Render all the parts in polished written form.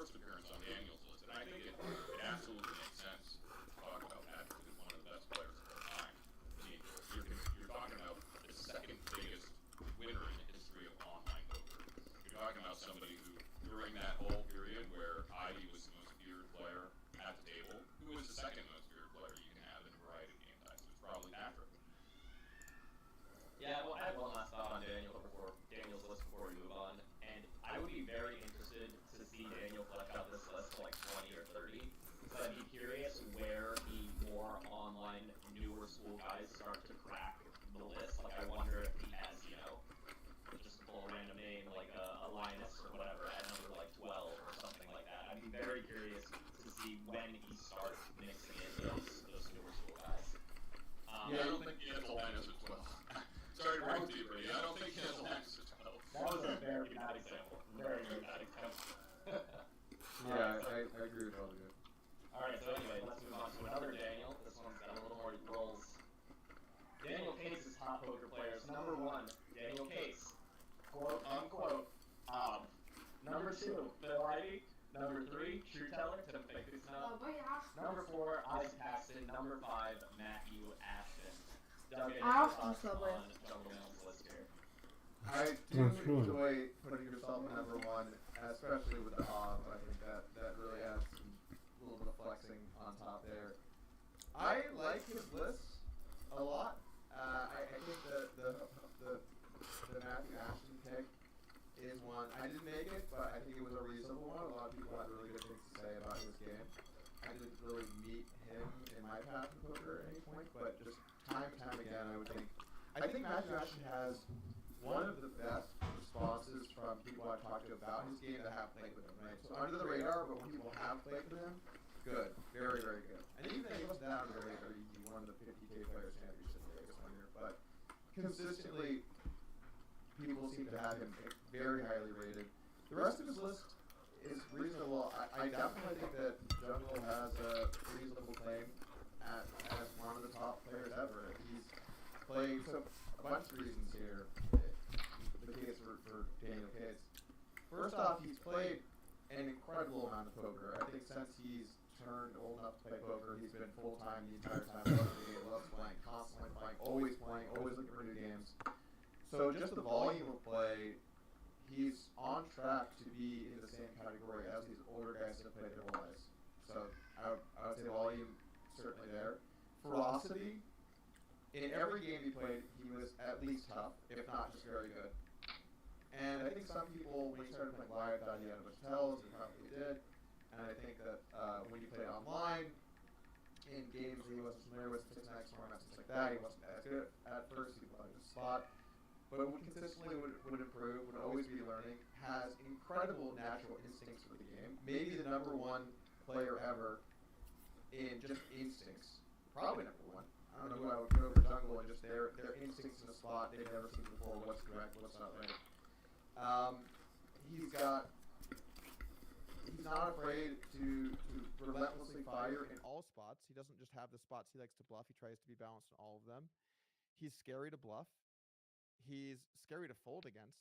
first appearance on Daniel's list, and I think it absolutely makes sense to talk about Patrick as one of the best players of all time. I mean, you're talking about the second biggest winner in the history of online poker. You're talking about somebody who, during that whole period where Ivy was the most feared player at the table, who was the second most feared player you can have in a variety of game types? It was probably Patrick. Yeah, well, I have one last thought on Daniel's list before we move on, and I would be very interested to see Daniel flesh out this list to like 20 or 30, because I'd be curious where the more online, newer school guys start to crack the list. Like, I wonder if he has, you know, just a full random name, like a Linus or whatever, at number like 12 or something like that. I'd be very curious to see when he starts mixing in those newer school guys. Yeah, I don't think he has a Linus at 12. Sorry to break to you, Brady. I don't think he has a Linus at 12. That was a very bad example. Very, very bad example. Yeah, I agree with all of you. Alright, so anyway, let's move on to another Daniel. This one's got a little more rolls. Daniel Case's top poker players. Number 1, Daniel Case. Quote, unquote. Number 2, Phil Ivey. Number 3, True Teller, Tim Fakisnell. Number 4, Isaac Paxton. Number 5, Matthew Ashton. Doug, any thoughts on Jungle Man's list here? I do enjoy putting yourself at number 1, especially with the off. I think that really adds a little bit of flexing on top there. I like his list a lot. I think the Matthew Ashton pick is one. I didn't make it, but I think it was a reasonable one. A lot of people had really good things to say about his game. I didn't really meet him in my path in poker at any point, but just time and time again, I think Matthew Ashton has one of the best responses from people I've talked to about his game that have played with him, right? So under the radar, but when people have played with him, good. Very, very good. And even though he wasn't that under the radar, he won the 50K Players Championship in Vegas one year, but consistently, people seem to have him very highly rated. The rest of his list is reasonable. I definitely think that Jungle has a reasonable claim as one of the top players ever. He's played a bunch of reasons here. The case for Daniel Case. First off, he's played an incredible amount of poker. I think since he's turned old enough to play poker, he's been full-time the entire time. Loves playing, constantly playing, always looking for new games. So just the volume of play, he's on track to be in the same category as these older guys that have played their whole lives. So I would say volume, certainly there. Ferocity, in every game he played, he was at least tough, if not just very good. And I think some people, when he started playing live, thought he had a bunch of tells, he probably did. And I think that when he played online, in games where he wasn't familiar with 6x formats, things like that, he wasn't as good at first, he played his spot. But consistently would improve, would always be learning, has incredible natural instincts for the game. Maybe the number 1 player ever in just instincts. Probably number 1. I don't know who I would put over Jungle and just their instincts in a spot they've never seen before, what's correct, what's not right. He's not afraid to relentlessly fire in all spots. He doesn't just have the spots he likes to bluff. He tries to be balanced in all of them. He's scary to bluff. He's scary to fold against.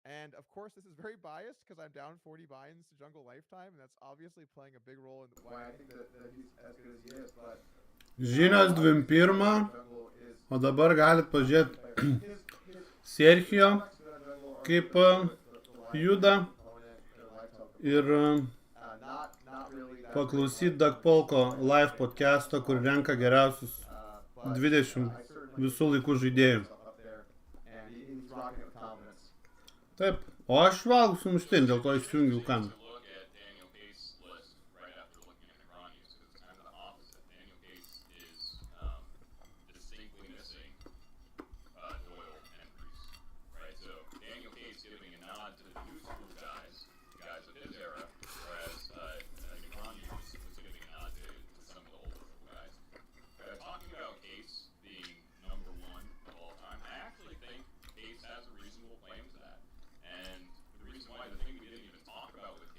And of course, this is very biased because I'm down 40 buy-ins to Jungle Lifetime, and that's obviously playing a big role in why I think that he's as good as he is, but Žinios 21, o dabar galit pažiūrėti Sergio, kaip juda ir paklausyti Doug Polko live podcast'o, kur renka geriausius 20 visų laikų žaidėjų. Taip, o aš valgau sumuštinį, dėl to įsijungiau kamerą. Has a reasonable claim to that. And the reason why, the thing we didn't even talk about with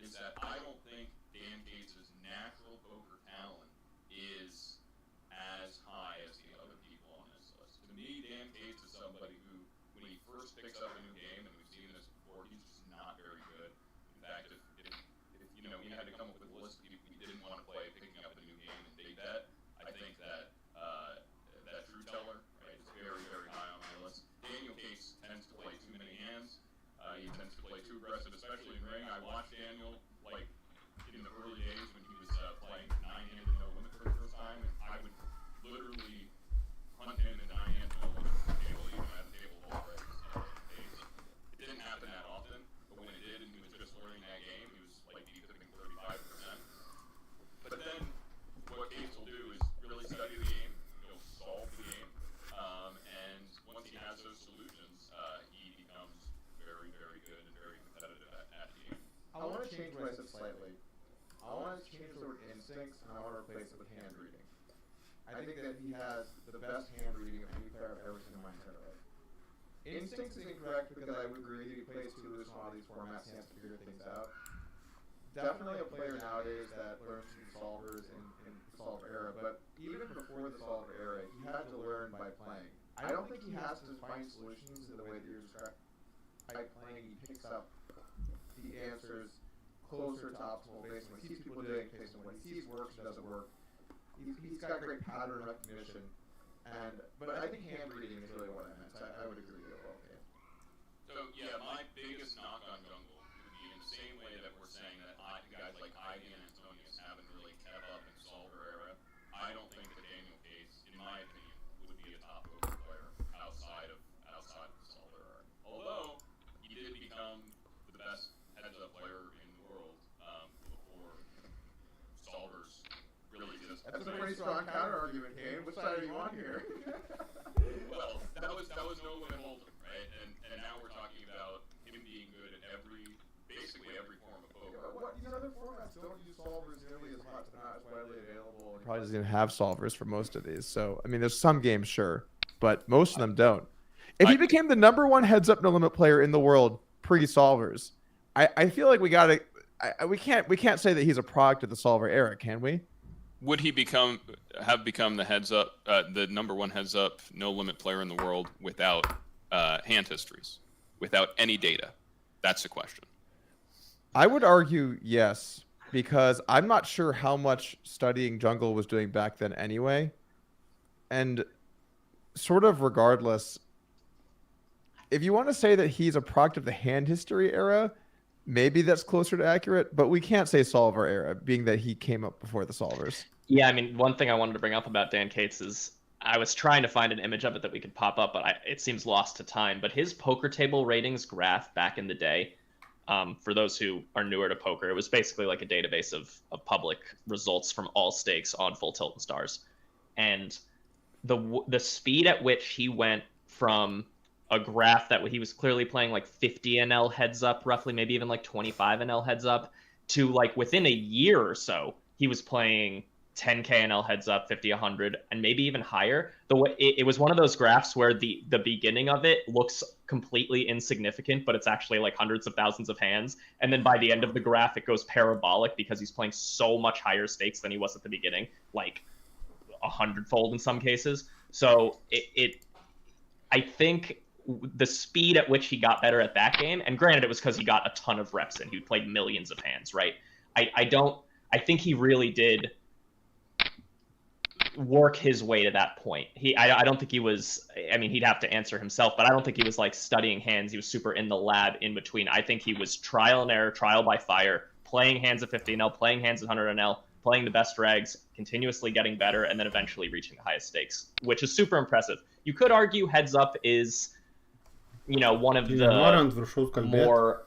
is that I don't think Dan Cates' natural poker talent is as high as the other people on this list. To me, Dan Cates is somebody who, when he first picks up a new game, and we've seen this before, he's just not very good. In fact, if you know, we had to come up with a list of people we didn't want to play picking up a new game and day bet, I think that that Drew Teller, right, is very, very high on my list. Daniel Cates tends to play too many hands. He tends to play too aggressive, especially in ring. I watched Daniel, like, in the early days when he was playing 9-handed no limit for the first time, and I would literally hunt him in 9-handed no limit for the table, even at the table already. It didn't happen that often, but when it did and he was just learning that game, he was like deep tipping 35%. But then what Cates will do is really study the game, he'll solve the game, and once he has those solutions, he becomes very, very good and very competitive at the game. I want to change what I said slightly. I want to change the word instincts, and I want to replace it with hand reading. I think that he has the best hand reading of any player I've ever seen in my entire life. Instincts is incorrect because I would agree that he plays too loose in a lot of these formats, he has to figure things out. Definitely a player nowadays that learns from solvers in the solver era, but even before the solver era, he had to learn by playing. I don't think he has to find solutions in the way that you're describing. By playing, he picks up the answers closer to optimal based on what he sees people doing, based on what he sees works and doesn't work. He's got great pattern recognition, but I think hand reading is really what I meant. I would agree with all that. So yeah, my biggest knock on Jungle would be in the same way that we're saying that guys like Ivy and Antonius haven't really kept up in the solver era. I don't think that Daniel Cates, in my opinion, would be a top poker player outside of the solver era. Although he did become the best heads-up player in the world before solvers really just. That's a pretty strong counter argument, Kane. Which side are you on here? Well, that was no limit hold'em, right? And now we're talking about him being good at basically every form of poker. What these other formats don't use solvers nearly as much. They're not as widely available. Probably doesn't even have solvers for most of these. So I mean, there's some games, sure, but most of them don't. If he became the #1 heads-up no limit player in the world pre-solvers, I feel like we can't say that he's a product of the solver era, can we? Would he have become the heads-up, the #1 heads-up no limit player in the world without hand histories, without any data? That's the question. I would argue yes, because I'm not sure how much studying Jungle was doing back then anyway. And sort of regardless, if you want to say that he's a product of the hand history era, maybe that's closer to accurate, but we can't say solver era, being that he came up before the solvers. Yeah, I mean, one thing I wanted to bring up about Dan Cates is I was trying to find an image of it that we could pop up, but it seems lost to time. But his poker table ratings graph back in the day, for those who are newer to poker, it was basically like a database of public results from all stakes on Full Tilt and Stars. And the speed at which he went from a graph that he was clearly playing like 50 NL heads up, roughly, maybe even like 25 NL heads up, to like within a year or so, he was playing 10K NL heads up, 50, 100, and maybe even higher. It was one of those graphs where the beginning of it looks completely insignificant, but it's actually like hundreds of thousands of hands. And then by the end of the graph, it goes parabolic because he's playing so much higher stakes than he was at the beginning, like 100-fold in some cases. So I think the speed at which he got better at that game, and granted it was because he got a ton of reps in, he played millions of hands, right? I think he really did work his way to that point. I don't think he was, I mean, he'd have to answer himself, but I don't think he was like studying hands. He was super in the lab in between. I think he was trial and error, trial by fire, playing hands at 50 NL, playing hands at 100 NL, playing the best regs, continuously getting better, and then eventually reaching the highest stakes, which is super impressive. You could argue heads up is, you know, one of the more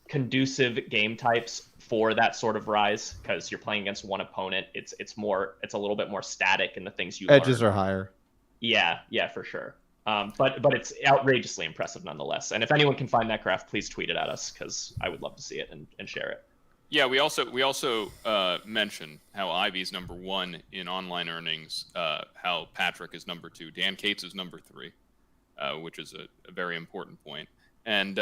conducive game types for that sort of rise, because you're playing against one opponent. It's a little bit more static in the things you edges learn. Are higher. Yeah, for sure. But it's outrageously impressive nonetheless. And if anyone can find that graph, please tweet it at us, because I would love to see it and share it. Yeah, we also mentioned how Ivy's #1 in online earnings, how Patrick is #2, Dan Cates is #3, which is a very important point. And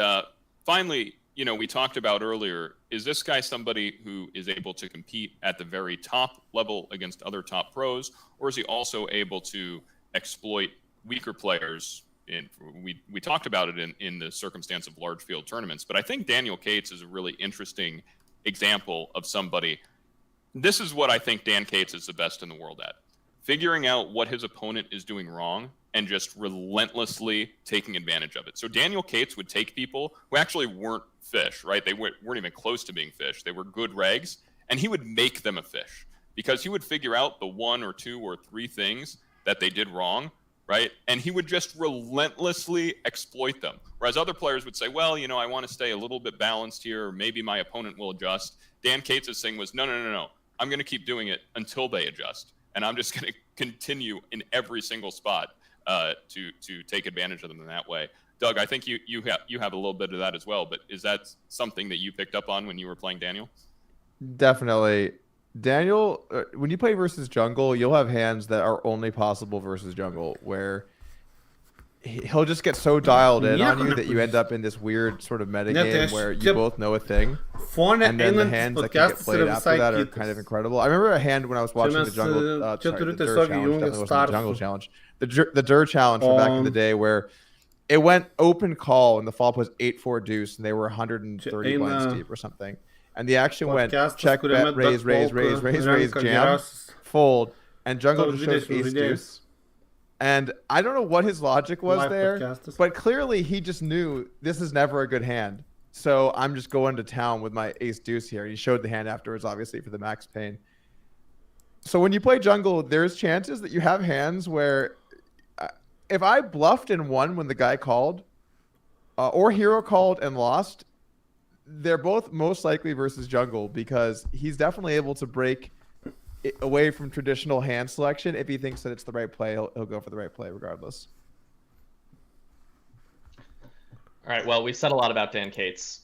finally, we talked about earlier, is this guy somebody who is able to compete at the very top level against other top pros, or is he also able to exploit weaker players? And we talked about it in the circumstance of large field tournaments, but I think Daniel Cates is a really interesting example of somebody. This is what I think Dan Cates is the best in the world at. Figuring out what his opponent is doing wrong and just relentlessly taking advantage of it. So Daniel Cates would take people who actually weren't fish, right? They weren't even close to being fish. They were good regs, and he would make them a fish because he would figure out the 1 or 2 or 3 things that they did wrong, right? And he would just relentlessly exploit them. Whereas other players would say, well, I want to stay a little bit balanced here, or maybe my opponent will adjust. Dan Cates' thing was, no. I'm going to keep doing it until they adjust. And I'm just going to continue in every single spot to take advantage of them in that way. Doug, I think you have a little bit of that as well, but is that something that you picked up on when you were playing Daniel? Definitely. Daniel, when you play versus jungle, you'll have hands that are only possible versus jungle, where he'll just get so dialed in on you that you end up in this weird sort of metagame where you both know a thing, and then the hands that can get played after that are kind of incredible. I remember a hand when I was watching the jungle challenge, the Dur challenge from back in the day, where it went open call and the flop was 8-4 deuce and they were 130 blinds deep or something. And the action went check, bet, raise, jam, fold, and jungle just shows ace deuce. And I don't know what his logic was there, but clearly he just knew this is never a good hand. So I'm just going to town with my ace deuce here. He showed the hand afterwards, obviously, for the max pain. So when you play jungle, there's chances that you have hands where if I bluffed and won when the guy called, or hero called and lost, they're both most likely versus jungle, because he's definitely able to break away from traditional hand selection. If he thinks that it's the right play, he'll go for the right play regardless. All right, well, we've said a lot about Dan Cates.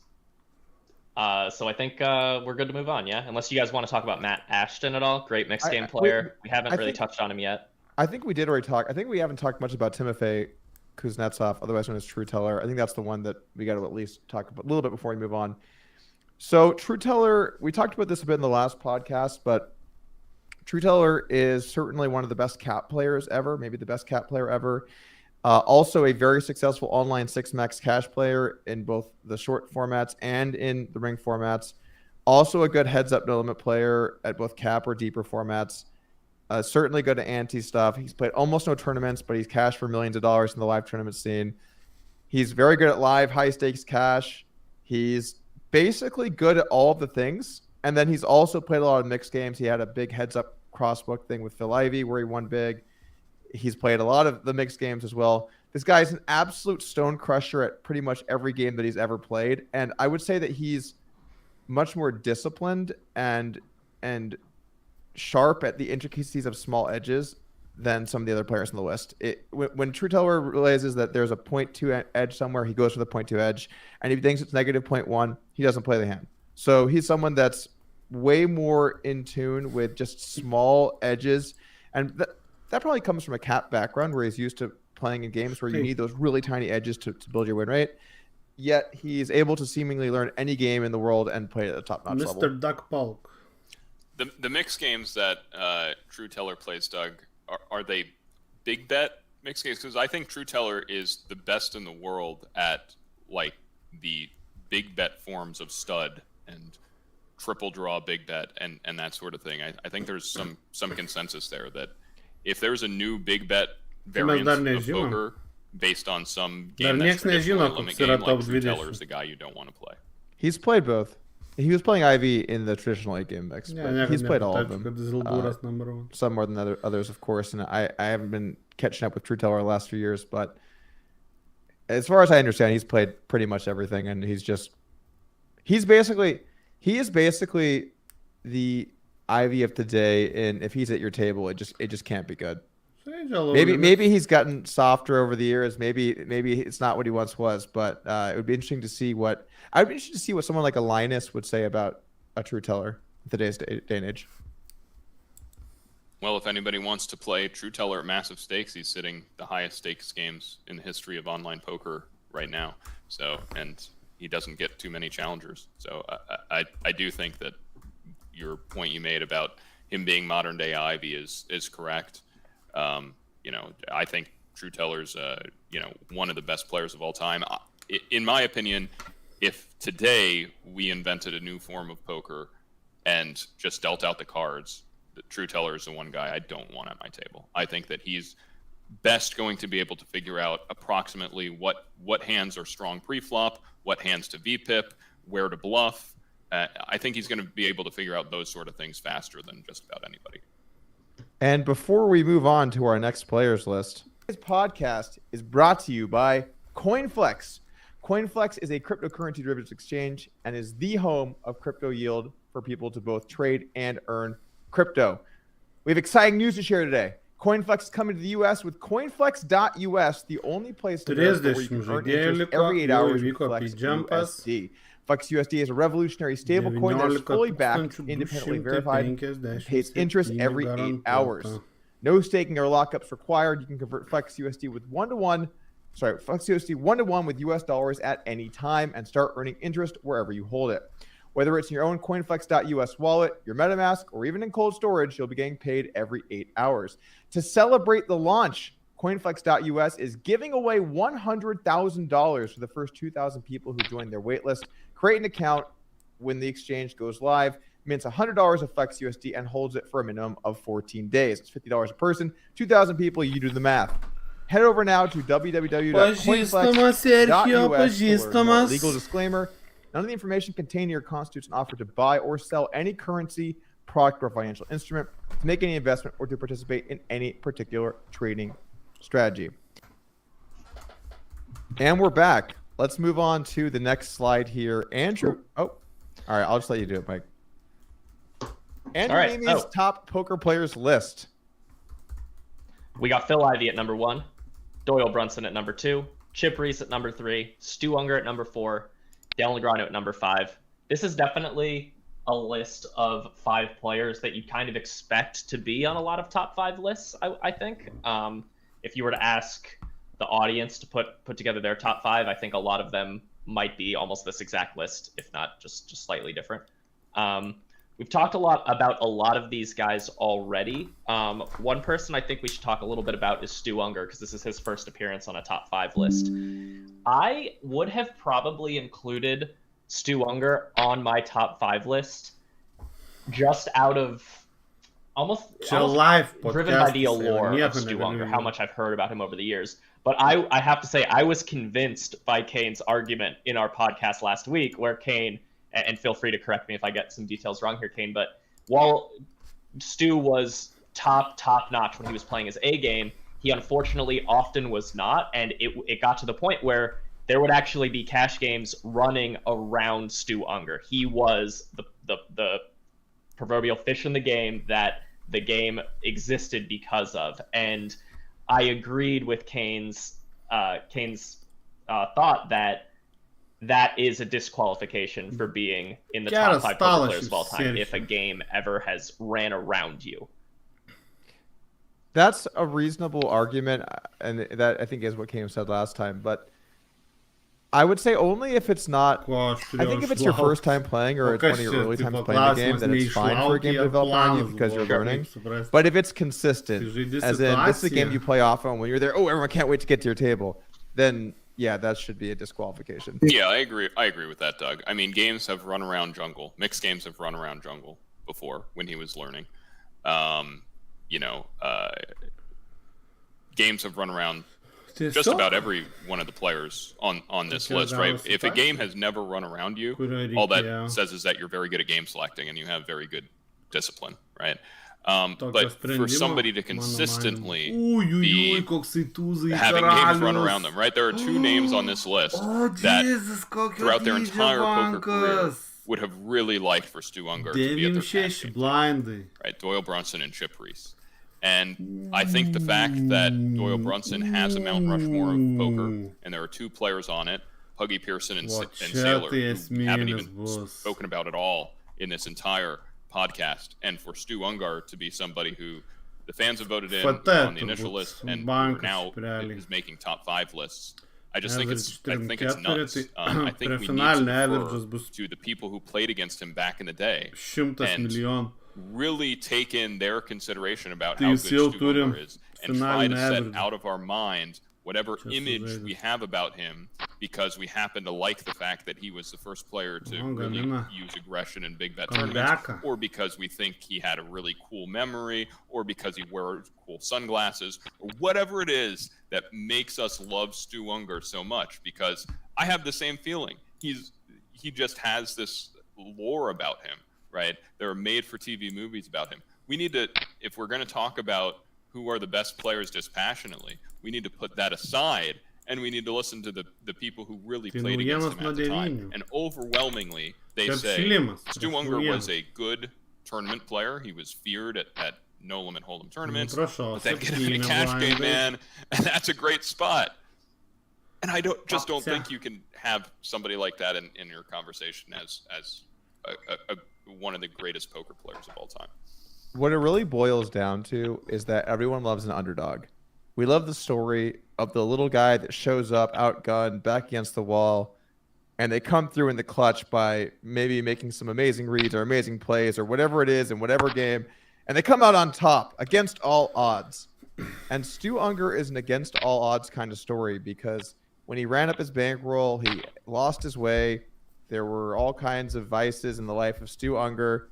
So I think we're good to move on, yeah? Unless you guys want to talk about Matt Ashton at all. Great mixed game player. We haven't really touched on him yet. I think we did already talk. I think we haven't talked much about Timofey Kuznetsov, otherwise known as True Teller. I think that's the one that we got to at least talk about a little bit before we move on. So True Teller, we talked about this a bit in the last podcast, but True Teller is certainly one of the best cap players ever, maybe the best cap player ever. Also a very successful online 6-max cash player in both the short formats and in the ring formats. Also a good heads-up no limit player at both cap or deeper formats. Certainly good at ante stuff. He's played almost no tournaments, but he's cashed for millions of dollars in the live tournament scene. He's very good at live high-stakes cash. He's basically good at all of the things. And then he's also played a lot of mixed games. He had a big heads-up crossbook thing with Phil Ivey where he won big. He's played a lot of the mixed games as well. This guy's an absolute stone crusher at pretty much every game that he's ever played. And I would say that he's much more disciplined and sharp at the intricacies of small edges than some of the other players on the list. When True Teller realizes that there's a 0.2 edge somewhere, he goes for the 0.2 edge. And if he thinks it's negative 0.1, he doesn't play the hand. So he's someone that's way more in tune with just small edges. And that probably comes from a cap background where he's used to playing in games where you need those really tiny edges to build your win rate. Yet he's able to seemingly learn any game in the world and play at a top-notch level. Mr. Duck Polk. The mixed games that True Teller plays, Doug, are they big bet mixed games? Because I think True Teller is the best in the world at like the big bet forms of stud and triple draw big bet and that sort of thing. I think there's some consensus there that if there's a new big bet variant of poker based on some game that's traditionally a limit game, like True Teller is the guy you don't want to play. He's played both. He was playing Ivy in the traditional 8-game mix, but he's played all of them. Some more than others, of course, and I haven't been catching up with True Teller the last few years, but as far as I understand, he's played pretty much everything, and he is basically the Ivy of today, and if he's at your table, it just can't be good. Maybe he's gotten softer over the years. Maybe it's not what he once was, but it would be interesting to see what someone like a Linus would say about a True Teller in today's day and age. Well, if anybody wants to play True Teller at massive stakes, he's sitting the highest stakes games in the history of online poker right now. So, and he doesn't get too many challengers. So I do think that your point you made about him being modern day Ivy is correct. You know, I think True Teller's you know, one of the best players of all time. In my opinion, if today we invented a new form of poker and just dealt out the cards, the True Teller is the one guy I don't want at my table. I think that he's best going to be able to figure out approximately what hands are strong pre-flop, what hands to VPIP, where to bluff. I think he's going to be able to figure out those sort of things faster than just about anybody. And before we move on to our next players list, this podcast is brought to you by CoinFlex. CoinFlex is a cryptocurrency derivatives exchange and is the home of crypto yield for people to both trade and earn crypto. We have exciting news to share today. CoinFlex is coming to the U.S. with CoinFlex.us, the only place to go where you can earn interest every 8 hours with Flex USD. Flex USD is a revolutionary stablecoin that is fully backed, independently verified, and pays interest every 8 hours. No staking or lockups required. You can convert Flex USD with Flex USD 1-to-1 with US dollars at any time and start earning interest wherever you hold it. Whether it's in your own CoinFlex.us wallet, your MetaMask, or even in cold storage, you'll be getting paid every 8 hours. To celebrate the launch, CoinFlex.us is giving away $100,000 for the first 2,000 people who join their waitlist. Create an account when the exchange goes live, mints $100 of Flex USD, and holds it for a minimum of 14 days. It's $50 a person, 2,000 people, you do the math. Head over now to www.coinflex.us. Legal disclaimer. None of the information contained here constitutes an offer to buy or sell any currency, product, or financial instrument, to make any investment, or to participate in any particular trading strategy. And we're back. Let's move on to the next slide here. Andrew. Oh, all right. I'll just let you do it, Mike. Andrew Amy's top poker players list. We got Phil Ivey at number 1, Doyle Brunson at number 2, Chip Reese at number 3, Stu Unger at number 4, Dale Negreanu at number 5. This is definitely a list of 5 players that you kind of expect to be on a lot of top 5 lists, I think. If you were to ask the audience to put together their top 5, I think a lot of them might be almost this exact list, if not just slightly different. We've talked a lot about a lot of these guys already. One person I think we should talk a little bit about is Stu Unger, because this is his first appearance on a top 5 list. I would have probably included Stu Unger on my top 5 list just out of almost driven by the allure of Stu Unger, how much I've heard about him over the years. But I have to say, I was convinced by Kane's argument in our podcast last week, where Kane, and feel free to correct me if I get some details wrong here, Kane, but while Stu was top notch when he was playing his A game, he unfortunately often was not, and it got to the point where there would actually be cash games running around Stu Unger. He was the proverbial fish in the game that the game existed because of, and I agreed with Kane's thought that is a disqualification for being in the top 5 poker players of all time if a game ever has ran around you. That's a reasonable argument, and that I think is what Kane said last time, but I would say only if it's not. I think if it's your first time playing or it's one of your early times playing the game, then it's fine for a game to develop on you because you're learning. But if it's consistent, as in this is a game you play often when you're there, oh, everyone can't wait to get to your table, then yeah, that should be a disqualification. Yeah, I agree with that, Doug. I mean, games have run around jungle. Mixed games have run around jungle before when he was learning. Games have run around just about every one of the players on this list, right? If a game has never run around you, all that says is that you're very good at game selecting and you have very good discipline, right? But for somebody to consistently be having games run around them, right? There are 2 names on this list that throughout their entire poker career would have really liked for Stu Unger to be at their cash games, right? Doyle Brunson and Chip Reese. And I think the fact that Doyle Brunson has a Mount Rushmore of poker, and there are 2 players on it, Puggy Pearson and Sailor, who haven't even spoken about at all in this entire podcast, and for Stu Unger to be somebody who the fans have voted in on the initial list and now is making top 5 lists, I just think it's nuts. I think we need to defer to the people who played against him back in the day and really take in their consideration about how good Stu Unger is and try to set out of our mind whatever image we have about him because we happen to like the fact that he was the first player to really use aggression in big bet tournaments, or because we think he had a really cool memory, or because he wears cool sunglasses, or whatever it is that makes us love Stu Unger so much. Because I have the same feeling. He just has this lore about him, right? There are made-for-TV movies about him. We need to, if we're going to talk about who are the best players dispassionately, we need to put that aside, and we need to listen to the people who really played against him at the time. And overwhelmingly, they say Stu Unger was a good tournament player. He was feared at no limit hold'em tournaments. But then get him in a cash game, man, and that's a great spot. And I don't think you can have somebody like that in your conversation as one of the greatest poker players of all time. What it really boils down to is that everyone loves an underdog. We love the story of the little guy that shows up outgunned, back against the wall, and they come through in the clutch by maybe making some amazing reads or amazing plays or whatever it is in whatever game, and they come out on top against all odds. And Stu Unger is an against all odds kind of story because when he ran up his bankroll, he lost his way. There were all kinds of vices in the life of Stu Unger.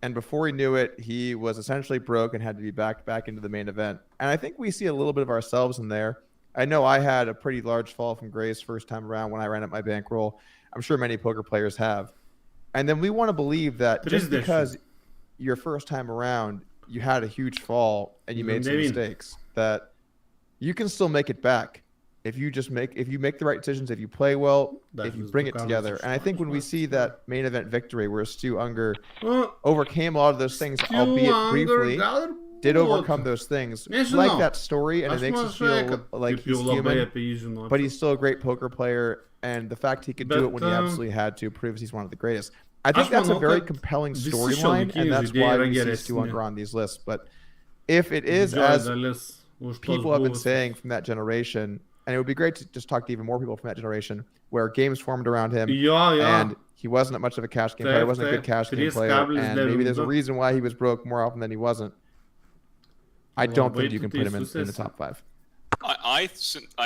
And before he knew it, he was essentially broke and had to be backed back into the main event. And I think we see a little bit of ourselves in there. I know I had a pretty large fall from grace first time around when I ran up my bankroll. I'm sure many poker players have. And then we want to believe that just because your first time around, you had a huge fall and you made some mistakes, that you can still make it back. If you make the right decisions, if you play well, if you bring it together. And I think when we see that main event victory where Stu Unger overcame a lot of those things, albeit briefly, did overcome those things. Like that story, and it makes us feel like he's human, but he's still a great poker player, and the fact he could do it when he absolutely had to proves he's one of the greatest. I think that's a very compelling storyline, and that's why we see Stu Unger on these lists. But if it is as people have been saying from that generation, and it would be great to just talk to even more people from that generation where games formed around him and he wasn't much of a cash game player, he wasn't a good cash game player, and maybe there's a reason why he was broke more often than he wasn't. I don't think you can put him in the top 5. I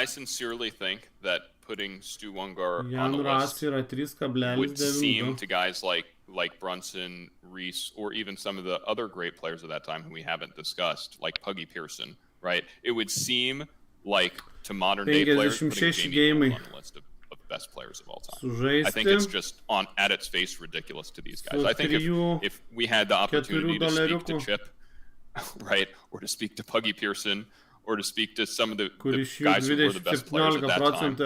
sincerely think that putting Stu Unger on the list would seem to guys like Brunson, Reese, or even some of the other great players of that time who we haven't discussed, like Puggy Pearson, right? It would seem like to modern day players putting Jamie on the list of best players of all time. I think it's just at its face ridiculous to these guys. I think if we had the opportunity to speak to Chip, right, or to speak to Puggy Pearson, or to speak to some of the guys who were the best players at that time,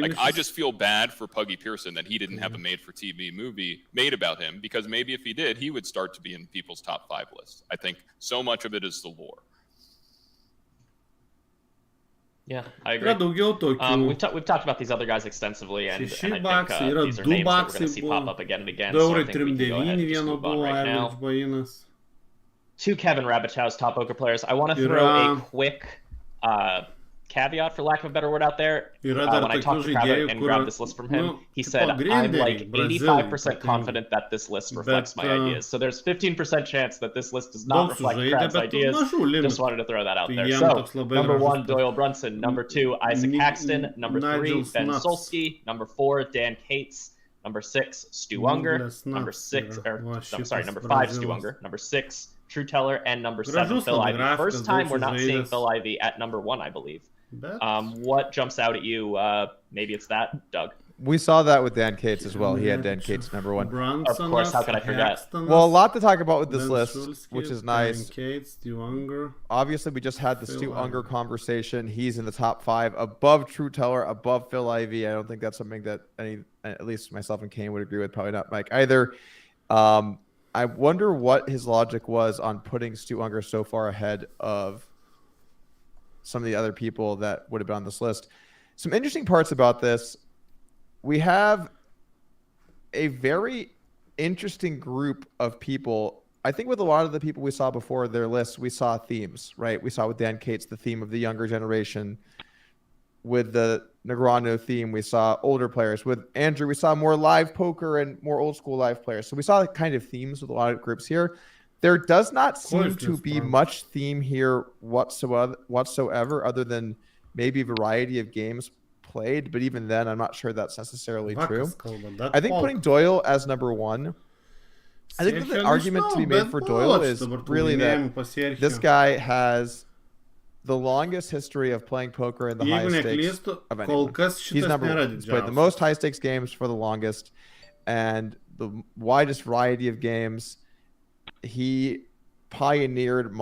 like, I just feel bad for Puggy Pearson that he didn't have a made-for-TV movie made about him, because maybe if he did, he would start to be in people's top 5 lists. I think so much of it is the lore. Yeah, I agree. We've talked about these other guys extensively, and I think these are names that we're going to see pop up again and again, so I think we can go ahead and just move on right now. 2 Kevin Rabichau's top poker players. I want to throw a quick caveat, for lack of a better word, out there. When I talked to Kevin and grabbed this list from him, he said, I'm like 85% confident that this list reflects my ideas. So there's 15% chance that this list does not reflect Krav's ideas. Just wanted to throw that out there. So, number 1, Doyle Brunson. Number 2, Isaac Haxton. Number 3, Ben Solsky. Number 4, Dan Cates. Number 6, Stu Unger. Number 5, Stu Unger. Number 6, True Teller, and number 7, Phil Ivey. First time we're not seeing Phil Ivey at number 1, I believe. What jumps out at you? Maybe it's that, Doug. We saw that with Dan Cates as well. He had Dan Cates number 1. Of course, how could I forget? Well, a lot to talk about with this list, which is nice. Obviously, we just had the Stu Unger conversation. He's in the top 5, above True Teller, above Phil Ivey. I don't think that's something that at least myself and Kane would agree with. Probably not Mike either. I wonder what his logic was on putting Stu Unger so far ahead of some of the other people that would have been on this list. Some interesting parts about this. We have a very interesting group of people. I think with a lot of the people we saw before their lists, we saw themes, right? We saw with Dan Cates the theme of the younger generation. With the Negreanu theme. We saw older players. With Andrew, we saw more live poker and more old school live players. So we saw kind of themes with a lot of groups here. There does not seem to be much theme here whatsoever other than maybe variety of games played. But even then, I'm not sure that's necessarily true. I think putting Doyle as number one, I think that the argument to be made for Doyle is really that this guy has the longest history of playing poker in the highest stakes of anyone. He's number one. He's played the most high stakes games for the longest and the widest variety of games. He pioneered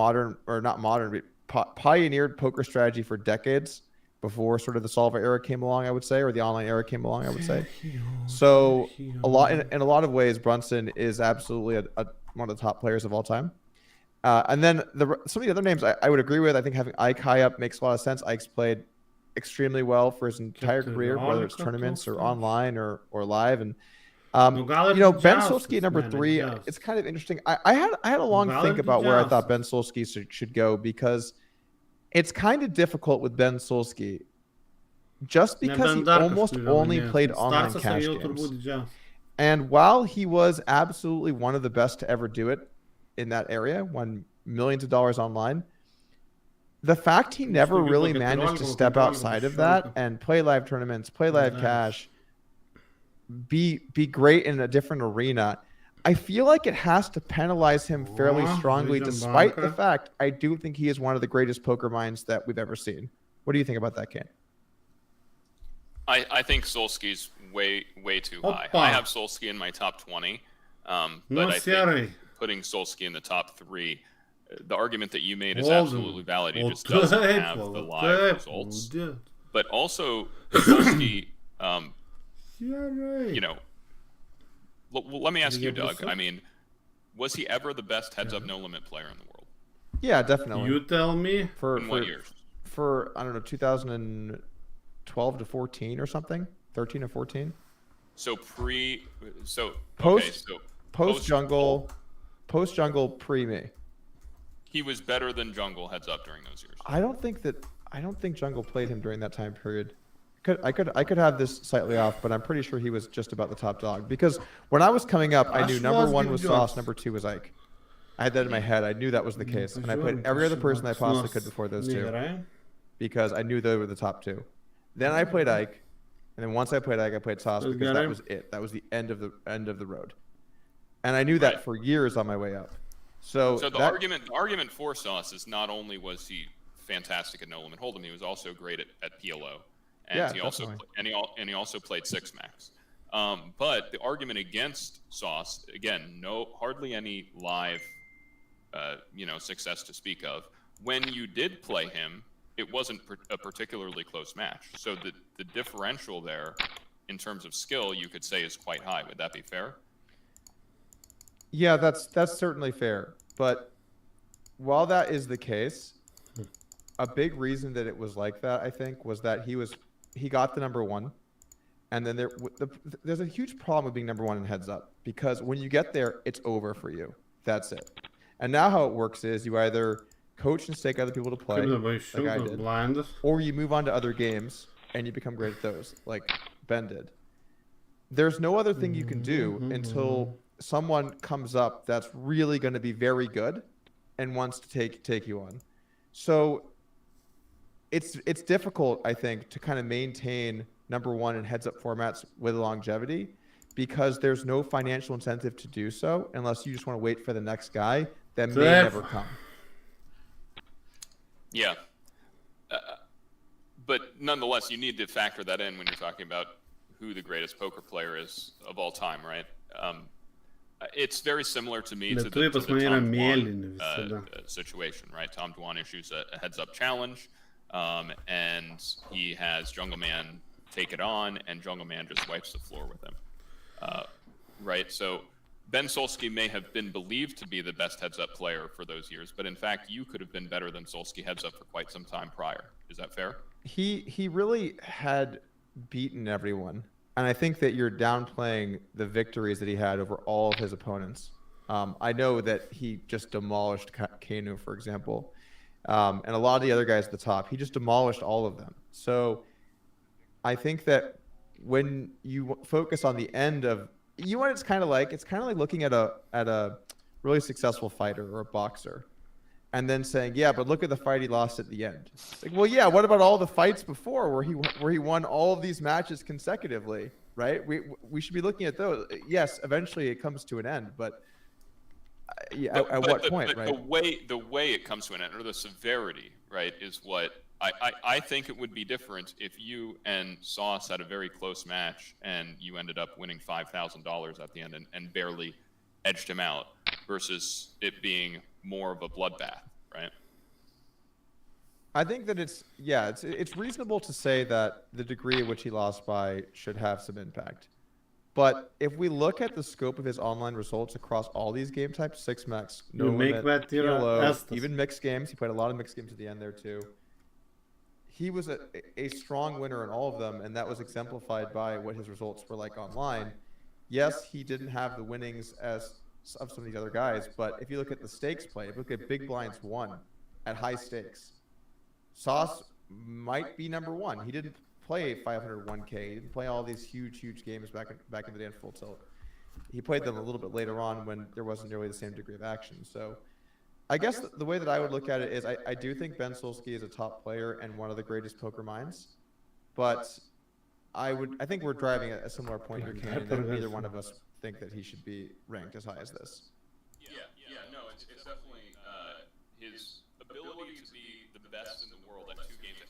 pioneered poker strategy for decades before sort of the solver era came along, I would say, or the online era came along, I would say. So in a lot of ways, Brunson is absolutely one of the top players of all time. And then some of the other names I would agree with. I think having Ike high up makes a lot of sense. Ike's played extremely well for his entire career, whether it's tournaments or online or live. And Ben Solsky at number 3, it's kind of interesting. I had a long think about where I thought Ben Solsky should go because it's kind of difficult with Ben Solsky just because he almost only played online cash games. And while he was absolutely one of the best to ever do it in that area, won millions of dollars online, the fact he never really managed to step outside of that and play live tournaments, play live cash, be great in a different arena, I feel like it has to penalize him fairly strongly, despite the fact I do think he is one of the greatest poker minds that we've ever seen. What do you think about that, Ken? I think Solsky's way too high. I have Solsky in my top 20, but I think putting Solsky in the top 3, the argument that you made is absolutely valid. He just doesn't have the live results. But also, Solsky, let me ask you, Doug. I mean, was he ever the best heads-up no-limit player in the world? Yeah, definitely. You tell me. In what years? For, I don't know, 2012 to 14 or something? 13 or 14? Post-jungle, pre-me. He was better than Jungle heads-up during those years. I don't think Jungle played him during that time period. I could have this slightly off, but I'm pretty sure he was just about the top dog. Because when I was coming up, I knew number 1 was Sauce, number 2 was Ike. I had that in my head. I knew that was the case. And I played every other person I possibly could before those two. Because I knew they were the top 2. Then I played Ike. And then once I played Ike, I played Sauce because that was it. That was the end of the road. And I knew that for years on my way up. So the argument for Sauce is not only was he fantastic at no limit hold'em, he was also great at PLO. And he also played six max. But the argument against Sauce, again, hardly any live, success to speak of. When you did play him, it wasn't a particularly close match. So the differential there, in terms of skill, you could say is quite high. Would that be fair? Yeah, that's certainly fair. But while that is the case, a big reason that it was like that, I think, was that he got the number 1, and then there's a huge problem with being number 1 in heads up, because when you get there, it's over for you. That's it. And now how it works is you either coach and stake other people to play, like I did, or you move on to other games and you become great at those, like Ben did. There's no other thing you can do until someone comes up that's really going to be very good and wants to take you on. So it's difficult, I think, to kind of maintain number 1 in heads-up formats with longevity, because there's no financial incentive to do so unless you just want to wait for the next guy that may never come. Yeah. But nonetheless, you need to factor that in when you're talking about who the greatest poker player is of all time, right? It's very similar to me to the Tom Dwan situation, right? Tom Dwan issues a heads-up challenge, and he has Jungle Man take it on, and Jungle Man just wipes the floor with him, right? So Ben Solsky may have been believed to be the best heads-up player for those years, but in fact, you could have been better than Solsky heads-up for quite some time prior. Is that fair? He really had beaten everyone. And I think that you're downplaying the victories that he had over all of his opponents. I know that he just demolished Kanu, for example, and a lot of the other guys at the top. He just demolished all of them. So I think that when you focus on the end of, you know what it's kind of like looking at a really successful fighter or a boxer, and then saying, yeah, but look at the fight he lost at the end. It's like, well, yeah, what about all the fights before where he won all of these matches consecutively, right? We should be looking at those. Yes, eventually it comes to an end, but at what point, right? The way it comes to an end, or the severity, right, is what I think it would be different if you and Sauce had a very close match and you ended up winning $5,000 at the end and barely edged him out, versus it being more of a bloodbath, right? I think that it's reasonable to say that the degree at which he lost by should have some impact. But if we look at the scope of his online results across all these game types, 6-max, no limit, ELO, even mixed games, he played a lot of mixed games at the end there too. He was a strong winner in all of them, and that was exemplified by what his results were like online. Yes, he didn't have the winnings as of some of these other guys, but if you look at the stakes play, if you look at big blinds won at high stakes, Sauce might be number one. He didn't play 501k. He didn't play all these huge games back in the day in full tilt. He played them a little bit later on when there wasn't nearly the same degree of action. So I guess the way that I would look at it is I do think Ben Solsky is a top player and one of the greatest poker minds, but I think we're driving at a similar point here, Canyon, that neither one of us think that he should be ranked as high as this. No, it's definitely his ability to be the best in the world at 2 games.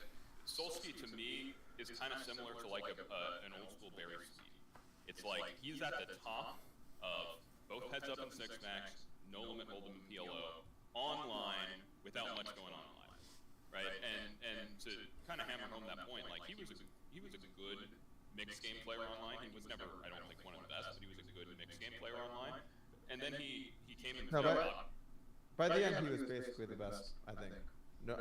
Solsky, to me, is kind of similar to like an old school Barry Speed. It's like he's at the top of both heads up and 6-max, no limit hold'em and PLO, online without much going on live, right? And to kind of hammer home that point, like he was a good mixed game player online. He was never, I don't think, one of the best, but he was a good mixed game player online. And then he came in. By the end, he was basically the best, I think. No,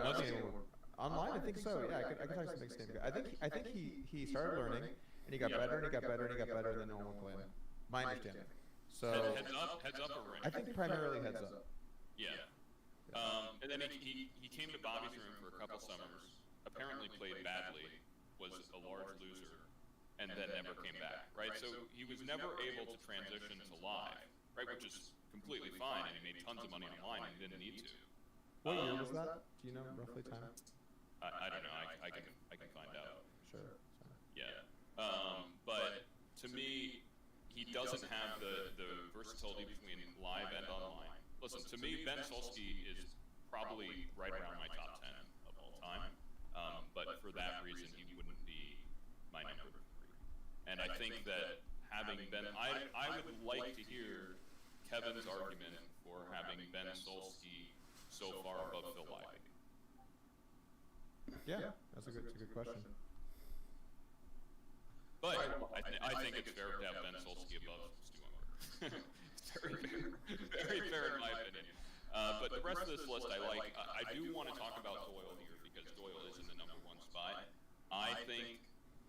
online, I think so. Yeah, I could talk some mixed game. I think he started learning, and he got better, and he got better, and he got better than no one playing. My understanding. So heads up or range? I think primarily heads up. Yeah. And then he came to Bobby's room for a couple summers, apparently played badly, was a large loser, and then never came back, right? So he was never able to transition to live, right? Which is completely fine, and he made tons of money online and he didn't need to. What year was that? Do you know roughly time? I don't know. I can find out. Sure. Yeah. But to me, he doesn't have the versatility between live and online. Listen, to me, Ben Solsky is probably right around my top 10 of all time. But for that reason, he wouldn't be my number 3. And I think that having Ben, I would like to hear Kevin's argument for having Ben Solsky so far above Phil Lively. Yeah, that's a good question. But I think it's fair to have Ben Solsky above Stu Ungar. It's very fair in my opinion. But the rest of this list I like. I do want to talk about Doyle here because Doyle is in the number 1 spot. I think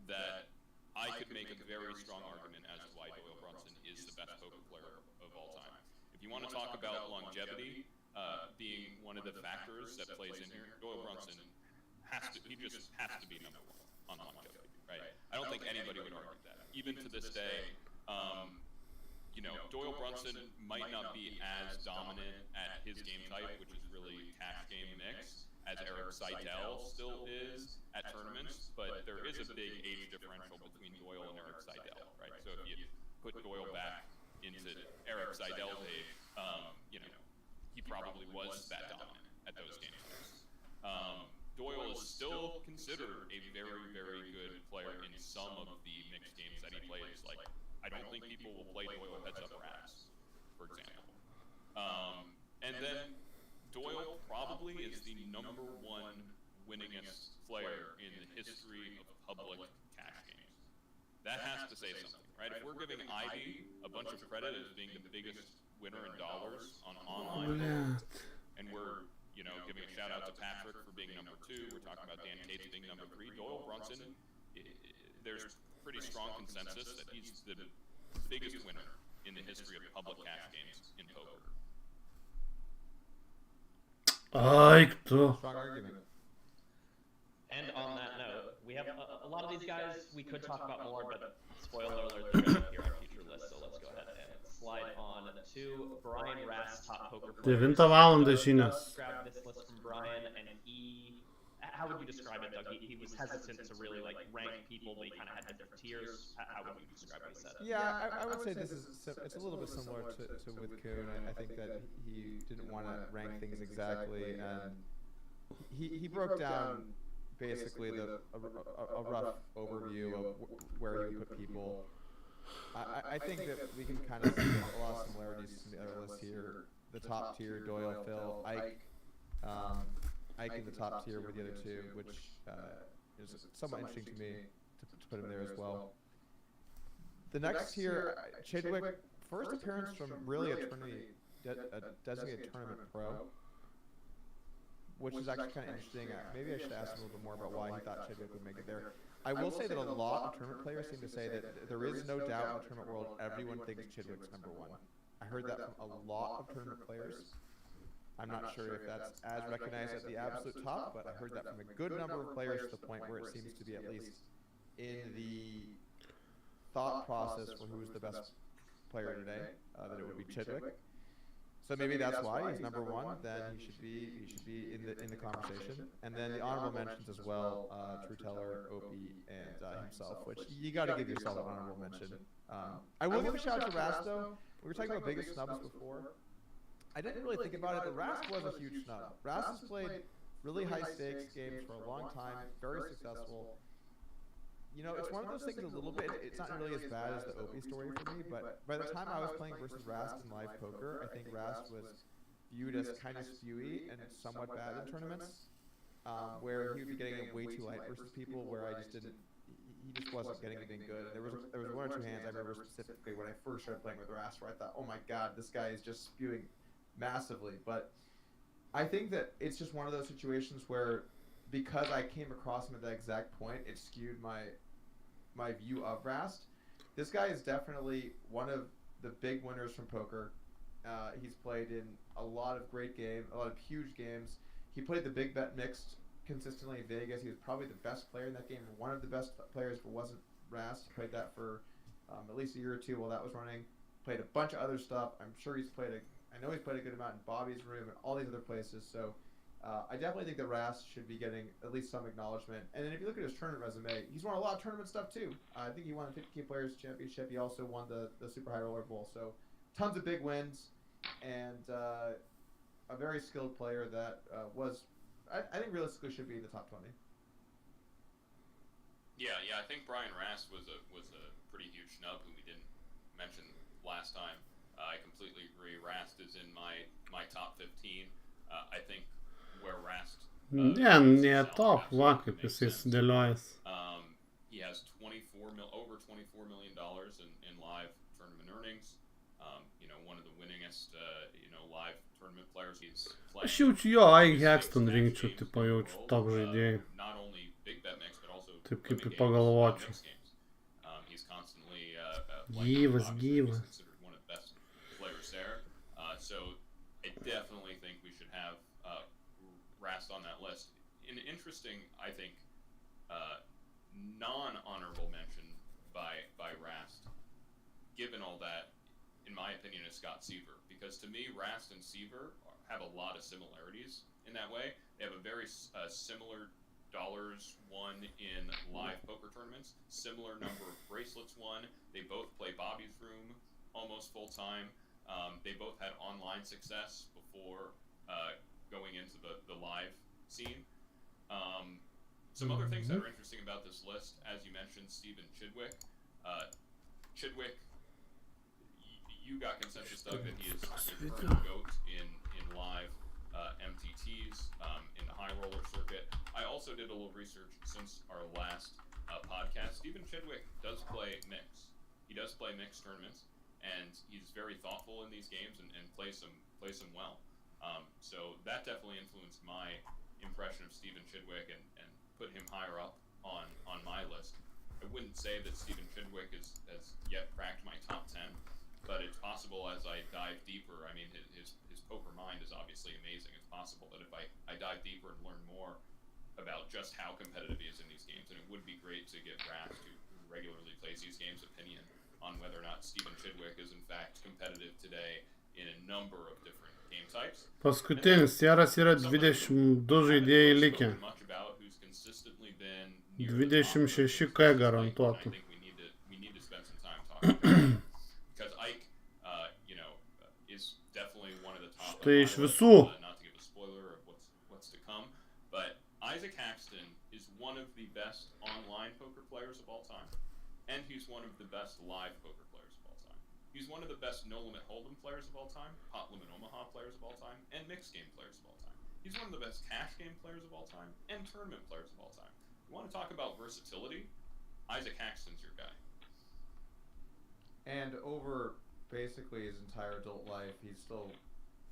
that I could make a very strong argument as to why Doyle Brunson is the best poker player of all time. If you want to talk about longevity being one of the factors that plays in here, Doyle Brunson just has to be number 1 on longevity, right? I don't think anybody would argue that. Even to this day, Doyle Brunson might not be as dominant at his game type, which is really cash game mix, as Eric Seidel still is at tournaments, but there is a big age differential between Doyle and Eric Seidel, right? So if you put Doyle back into Eric Seidel's age, he probably was that dominant at those game types. Doyle is still considered a very, very good player in some of the mixed games that he plays. Like, I don't think people will play Doyle heads up or ass, for example. And then Doyle probably is the number 1 winningest player in the history of public cash games. That has to say something, right? If we're giving Ivy a bunch of credit as being the biggest winner in dollars on online poker, and we're giving a shout out to Patrick for being number 2. We're talking about Dan Cates being number 3. Doyle Brunson, there's pretty strong consensus that he's the biggest winner in the history of public cash games in poker. Strong argument. And on that note, we have a lot of these these guys we could talk about more, but spoiler alert, they're going to appear on future lists, so let's go ahead and slide on to Brian Rast, top poker players. 9 valandą žinios. Grab this list from Brian, and he, how would you describe it, Doug? He was hesitant to really like rank people, but he kind of had different tiers. How would you describe what he said? Yeah, I would say this is it's a little bit similar to with Kuhn. I think that he didn't want to rank things exactly, and he broke down basically a rough overview of where you put people. I think that we can kind of see a lot of similarities to the other lists here. The top tier, Doyle, Phil, Ike. Ike in the top tier with the other two, which is somewhat interesting to me to put him there as well. The next tier, Chidwick, first appearance from really a designated tournament pro, which is actually kind of interesting. Maybe I should ask him a little bit more about why he thought Chidwick would make it there. I will say that a lot of tournament players seem to say that there is no doubt in the tournament world everyone thinks Chidwick's #1. I heard that from a lot of tournament players. I'm not sure if that's as recognized at the absolute top, but I heard that from a good number of players to the point where it seems to be at least in the thought process for who's the best player today, that it would be Chidwick. So maybe that's why he's #1. Then he should be in the conversation. And then the honorable mentions as well: True Teller, Opie, and himself. Which you got to give yourself an honorable mention. I will give a shout out to Rast though. We were talking about biggest snubs before. I didn't really think about it, but Rast was a huge snub. Rast has played really high stakes games for a long time, very successful. You know, it's one of those things a little bit, it's not really as bad as the Opie story for me, but by the time I was playing versus Rast in live poker, I think Rast was viewed as kind of spewy and somewhat bad in tournaments, where he would be getting it way too light versus people where he just wasn't getting anything good. There was one or two hands I remember specifically when I first started playing with Rast where I thought, oh my god, this guy is just spewing massively. But I think that it's just one of those situations where because I came across him at that exact point, it skewed my view of Rast. This guy is definitely one of the big winners from poker. He's played in a lot of great games, a lot of huge games. He played the big bet mixed consistently in Vegas. He was probably the best player in that game, one of the best players, but wasn't Rast. He played that for at least a year or two while that was running. Played a bunch of other stuff. I know he's played a good amount in Bobby's room and all these other places. So I definitely think that Rast should be getting at least some acknowledgement. And then if you look at his tournament resume, he's won a lot of tournament stuff too. I think he won the 50K Players Championship. He also won the Super High Roller Bowl. So tons of big wins and a very skilled player that I think realistically should be in the top 20. Yeah, I think Brian Rast was a pretty huge snub who we didn't mention last time. I completely agree. Rast is in my top 15. I think where Rast ne top, va, kaip jisai sudėliojęs. He has over $24 million in live tournament earnings. One of the winningest live tournament players. He's playing. Aš jaučiu jo, Ashton rinkčiau, tipo jaučiu top žaidėjai. Not only big bet mix, but also Taip kaip ir pagalvočiau. He's constantly Gyvas. Considered one of the best players there. So I definitely think we should have Rast on that list. An interesting, I think, non-honorable mention by Rast, given all that, in my opinion, is Scott Seaver. Because to me, Rast and Seaver have a lot of similarities in that way. They have a very similar dollars won in live poker tournaments, similar number of bracelets won. They both play Bobby's Room almost full time. They both had online success before going into the live scene. Some other things that are interesting about this list, as you mentioned, Stephen Chidwick. Chidwick, you got consensus, Doug, that he is the GOAT in live MTTs in the high roller circuit. I also did a little research since our last podcast. Stephen Chidwick does play mix. He does play mixed tournaments, and he's very thoughtful in these games and plays them well. So that definitely influenced my impression of Stephen Chidwick and put him higher up on my list. I wouldn't say that Stephen Chidwick has yet cracked my top 10, but it's possible as I dive deeper. I mean, his poker mind is obviously amazing. It's possible that if I dive deeper and learn more, about just how competitive he is in these games, and it would be great to get Rax, who regularly plays these games, opinion on whether or not Stephen Chidwick is in fact competitive today in a number of different game types. Paskutinis Sieras yra 22 žaidėjai likę. 26K garantuotų. Štai iš visų. Isaac Axton is one of the best online poker players of all time, and he's one of the best live poker players of all time. He's one of the best No Limit Hold'em players of all time, Pot Limit Omaha players of all time, and mixed game players of all time. He's one of the best cash game players of all time, and tournament players of all time. You want to talk about versatility? Isaac Axton's your guy. And over basically his entire adult life, he's still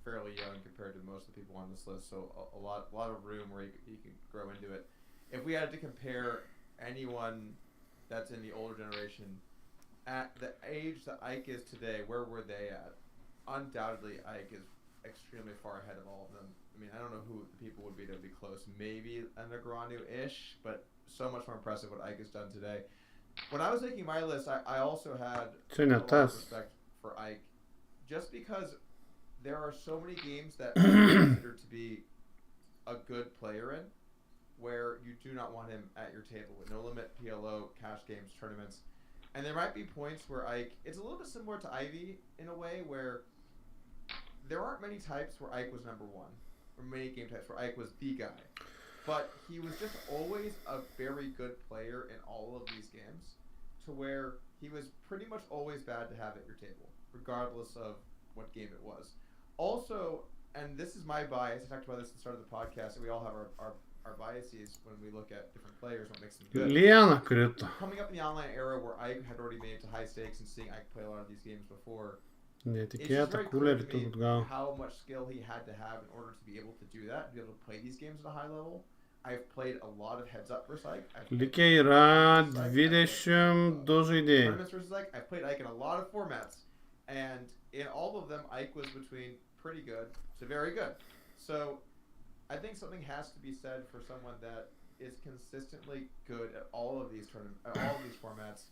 fairly young compared to most of the people on this list, so a lot of room where he can grow into it. If we had to compare anyone that's in the older generation at the age that Ike is today, where were they at? Undoubtedly, Ike is extremely far ahead of all of them. I mean, I don't know who the people would be that would be close. Maybe a Negreanu-ish, but so much more impressive what Ike has done today. When I was making my list, I also had a lot of respect for Ike, just because there are so many games that I consider to be a good player in, where you do not want him at your table with no limit, PLO, cash games, tournaments. And there might be points where Ike, it's a little bit similar to Ivy in a way where there aren't many types where Ike was number one, or many game types where Ike was the guy. But he was just always a very good player in all of these games, to where he was pretty much always bad to have at your table, regardless of what game it was. Also, and this is my bias, I talked about this at the start of the podcast, and we all have our biases when we look at different players, what makes them good. Liena krito. Coming up in the online era where Ike had already made it to high stakes and seeing Ike play a lot of these games before, Netikėta kulerį turbūt gal. How much skill he had to have in order to be able to do that, to be able to play these games at a high level. I've played a lot of heads up versus Ike. Likę yra 22 žaidėjai. Tournaments versus Ike. I've played Ike in a lot of formats, and in all of them, Ike was between pretty good to very good. So I think something has to be said for someone that is consistently good at all of these formats,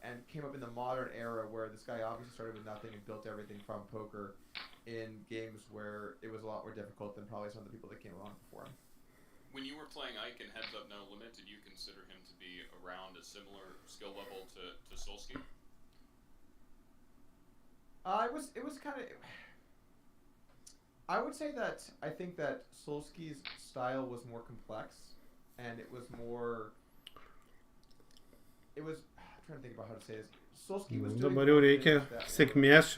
and came up in the modern era where this guy obviously started with nothing and built everything from poker in games where it was a lot more difficult than probably some of the people that came along before him. When you were playing Ike in Heads Up No Limit, did you consider him to be around a similar skill level to Solsky? It was kind of. I would say that I think that Solsky's style was more complex, and it was more. It was. I'm trying to think about how to say this. Solsky was doing. Dabar jau reikia sėkmės.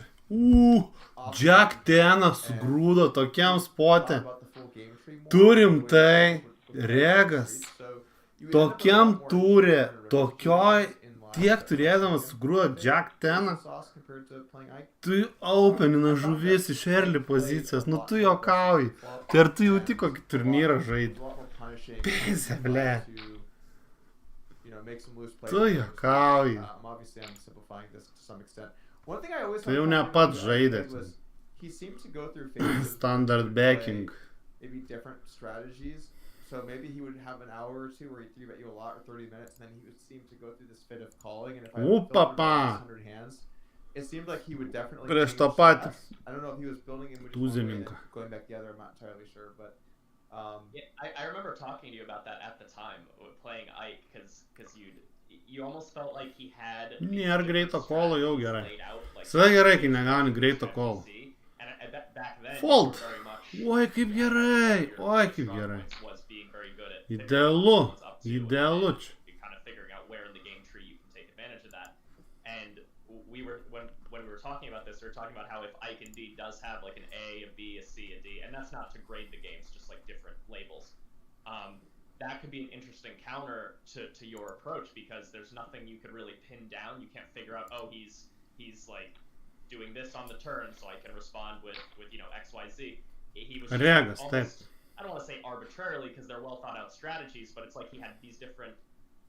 Jack Tenas sugrūdo tokiam spote. Turim tai, Regas. Tokiam turė, tokioj. Tiek turėdamas sugrūdo Jack Teną. Tu openina žuvis iš early pozicijos. Nu tu jokauji. Tai ar tu jauti kokį turnyrą žaidži? Pėsė, ble. Tu jokauji. Tai jau ne pats žaidė. Standard backing. Maybe different strategies. So maybe he would have an hour or two where he 3-bet you a lot, or 30 minutes, and then he would seem to go through this fit of calling. And if I filled 100 hands, it seemed like he would definitely. I don't know if he was building in which going back the other. I'm not entirely sure, but. Yeah, I remember talking to you about that at the time, playing Ike, because you almost felt like he had. Nėra greito kolo, jau gerai. Visada gerai, kai negauni greito kolo. Fold. Oi, kaip gerai. Oi, kaip gerai. Idealu. Idealu čia. Kind of figuring out where in the game tree you can take advantage of that. And when we were talking about this, we were talking about how if Ike indeed does have like an A, a B, a C, a D, and that's not to grade the games, just like different labels. That could be an interesting counter to your approach, because there's nothing you could really pin down. You can't figure out, oh, he's like doing this on the turn, so I can respond with X, Y, Z. He was almost, I don't want to say arbitrarily, because they're well thought out strategies, but it's like he had these different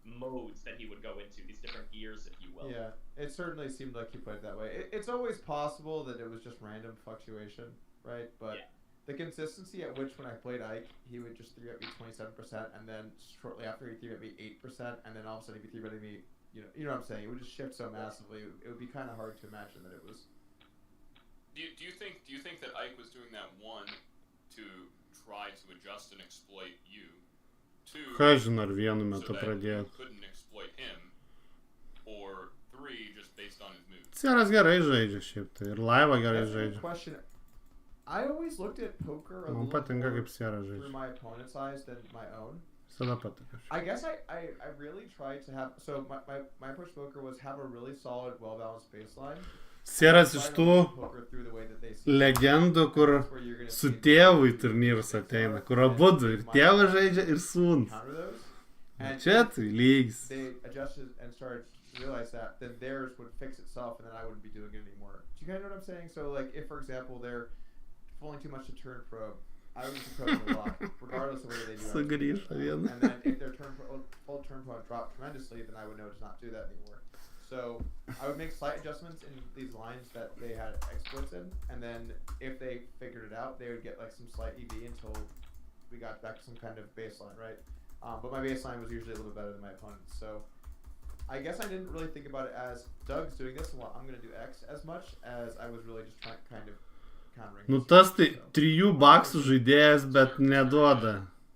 modes that he would go into, these different gears, if you will. Yeah, it certainly seemed like he played that way. It's always possible that it was just random fluctuation, right? But the consistency at which when I played Ike, he would just 3-bet me 27%, and then shortly after he 3-bet me 8%, and then all of a sudden he'd be 3-betting me, you know what I'm saying? It would just shift so massively. It would be kind of hard to imagine that it was. Do you think that Ike was doing that, one, to try to adjust and exploit you, two, Ką žinau, ar vienu so metu that pradėjo. you couldn't exploit him, or three, just based on his moves? Sieras gerai žaidžia šiaip tai. Ir Laiva gerai That's a good žaidžia. question. I always looked at poker a Man little patinka, more kaip Sieras through žaidžia. my opponent's eyes than my own. Visada patinka. I guess I really tried to have, so my approach to poker was have a really solid, well-balanced baseline. Sieras iš tų Poker through the way that they see. legendų, kur That's where you're gonna su see tėvu į turnyrus ateina, kur abudu ir tėvas žaidžia, ir sūnus. counter those. And Čia if tai lygis. they adjusted and started to realize that, then theirs would fix itself, and then I wouldn't be doing it anymore. Do you kind of know what I'm saying? So, like, if for example they're falling too much to turn probe, I would just probe them a lot, regardless of whether they do. Sugrįžo vieną. And then if their full turn probe dropped tremendously, then I would know to not do that anymore. So I would make slight adjustments in these lines that they had exploits in, and then if they figured it out, they would get like some slight EV until we got back to some kind of baseline, right? But my baseline was usually a little bit better than my opponent's. So I guess I didn't really think about it as Doug's doing this, well, I'm going to do X as much as I was really just trying kind of countering. Nu this. tas tai So- 3 baksų žaidėjas, bet neduoda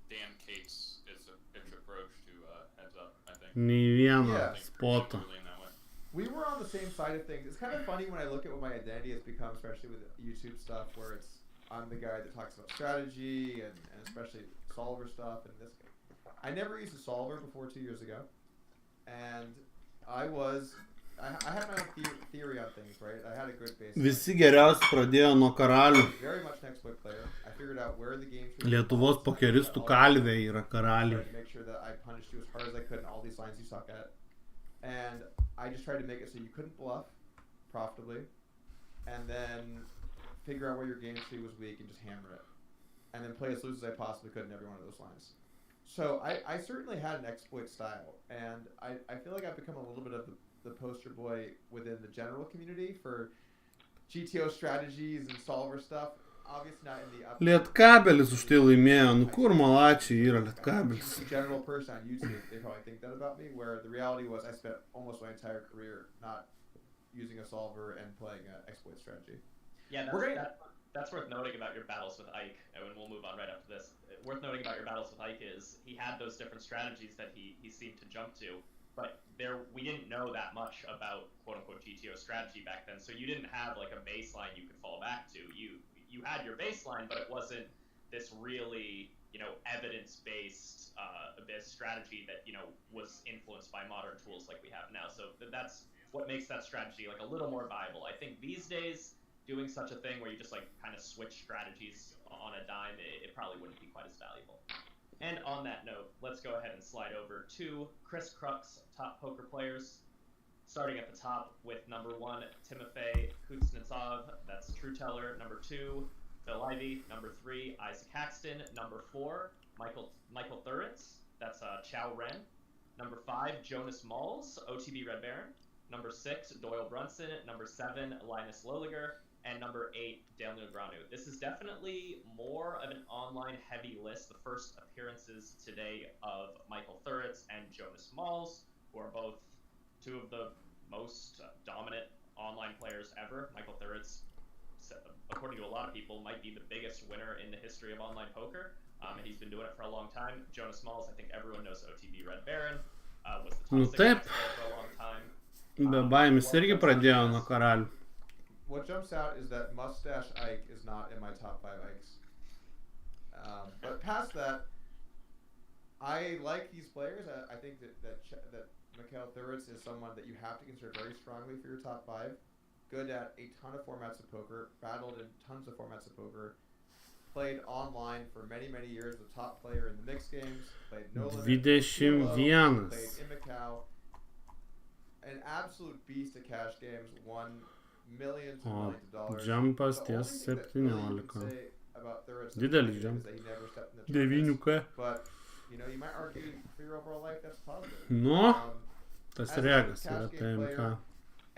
Dan Cates is approach to heads up, I think. nei vieno Yeah. spoto. Really in that way. We were on the same side of things. It's kind of funny when I look at what my identity has become, especially with YouTube stuff, where it's I'm the guy that talks about strategy and especially solver stuff. And this, I never used a solver before 2 years ago, and I had my own theory on things, right? I had a good base. Visi geriausi pradėjo nuo karalių. Very much an exploit player. I figured out where the game should Lietuvos pokeristų kalvė yra karaliai. to make sure that I punished you as hard as I could in all these lines you suck at. And I just tried to make it so you couldn't bluff profitably, and then figure out where your game tree was weak and just hammer it. And then play as loose as I possibly could in every one of those lines. So I certainly had an exploit style, and I feel like I've become a little bit of the poster boy within the general community for GTO strategies and solver stuff. Obviously not in the up. Lietkabelis už tai laimėjo. Nu kur malačiai yra Lietkabelis? The general person on YouTube, they probably think that about me, where the reality was I spent almost my entire career not using a solver and playing an exploit strategy. Yeah, We're gonna- that's worth noting about your battles with Ike, and we'll move on right after this. Worth noting about your battles with Ike is he had those different strategies that he seemed to jump to, but we didn't know that much about quote-unquote GTO strategy back then, so you didn't have like a baseline you could fall back to. You had your baseline, but it wasn't this really, evidence-based strategy that, was influenced by modern tools like we have now. So that's what makes that strategy like a little more viable. I think these days, doing such a thing where you just like kind of switch strategies on a dime, it probably wouldn't be quite as valuable. And on that note, let's go ahead and slide over to Chris Kruk's top poker players. Starting at the top with number 1, Timofey Kuznetsov, that's True Teller. Number 2, Phil Ivey. Number 3, Isaac Haxton. Number 4, Michael Thuritz, that's Chow Ren. Number 5, Jonas Malls, OTB Red Baron. Number 6, Doyle Brunson. Number 7, Linus Loliger. And number 8, Daniel Granu. This is definitely more of an online heavy list. The first appearances today of Michael Thuritz and Jonas Malls, who are both two of the most dominant online players ever. Michael Thuritz, according to a lot of people, might be the biggest winner in the history of online poker, and he's been doing it for a long time. Jonas Malls, I think everyone knows OTB Red Baron, was the top 6 taip. player for a long time. Be baimės irgi pradėjo nuo karalių. What jumps out is that Mustache Ike is not in my top 5 Ikes. But past that, I like these players. I think that Mikhail Thuritz is someone that you have to consider very strongly for your top 5. Good at a ton of formats of poker, battled in tons of formats of poker, played online for many, many years, the top player in the mixed games, played No Limit, 21. played in Macau. An absolute beast at cash games, won millions and O millions of dollars. džampas The only ties thing that really you 17. can say about Thuritz Didelis is jump. that he never stepped in the tournaments. 9K. But, you might argue for your overall life that's positive. Nu, Um, tas as a regas cash yra game player, TMK.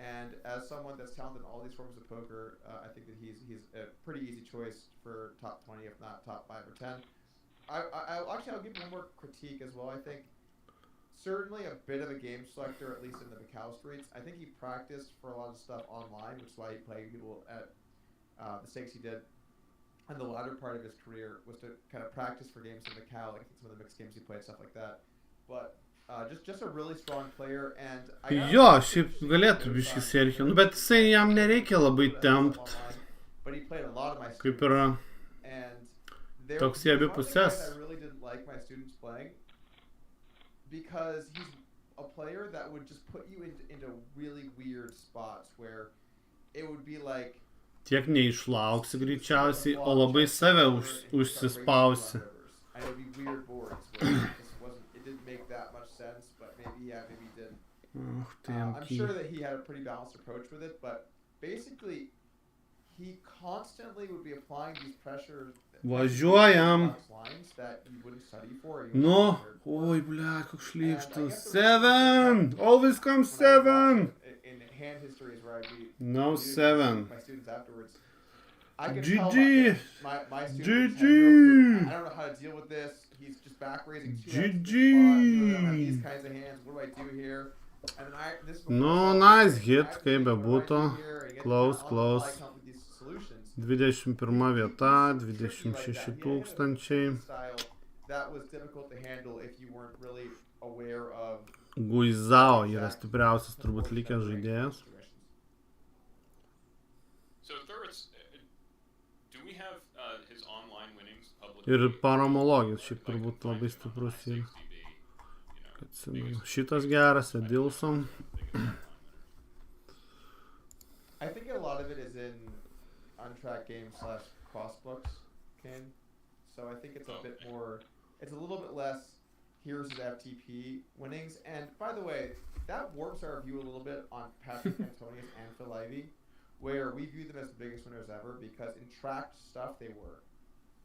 And as someone that's talented in all these forms of poker, I think that he's a pretty easy choice for top 20, if not top 5 or 10. I'll give one more critique as well. I think certainly a bit of a game selector, at least in the Macau streets. I think he practiced for a lot of stuff online, which is why he played people at the stakes he did. And the latter part of his career was to kind of practice for games in Macau, like some of the mixed games he played, stuff like that. But just a really strong player, and Jo, šiaip galėtų biškį Sergio, nu, bet jisai jam nereikia labai tempt. Kaip yra toks į abi pusės. I really didn't like my students playing because he's a player that would just put you into really weird spots where it would be like Tiek neišlauksi greičiausiai, o labai save užsispausi. And it would be weird boards where it didn't make that much sense, but maybe it didn't. I'm sure that he had a pretty balanced approach with it, but basically he constantly would be applying these pressures Važiuojam. lines that you wouldn't study for. Nu, oi, ble, koks šlykštas. 7! Always come 7! In hand histories where I beat No 7. my students afterwards. I can GG. tell my students GG. I don't know how to deal with this. He's just back raising 2 GG. I don't have these kinds of hands. What do I do here? And then this is Nu, nice hit, kaip bebūtų. Close. 21 vieta, 26 tūkstančiai. That was difficult to handle if you weren't really aware of Guizao yra stipriausias turbūt likęs žaidėjas. So Thurz, do we have his online winnings public? Ir paramologis šiaip turbūt labai stiprus yra. Šitas geras, Edilson. I think a lot of it is in untracked game / crossbooks, Ken. So I think it's a bit more, it's a little bit less, here's his FTP winnings. And by the way, that warps our view a little bit on Patrick Antonius and Phil Ivey, where we view them as the biggest winners ever because in tracked stuff they were.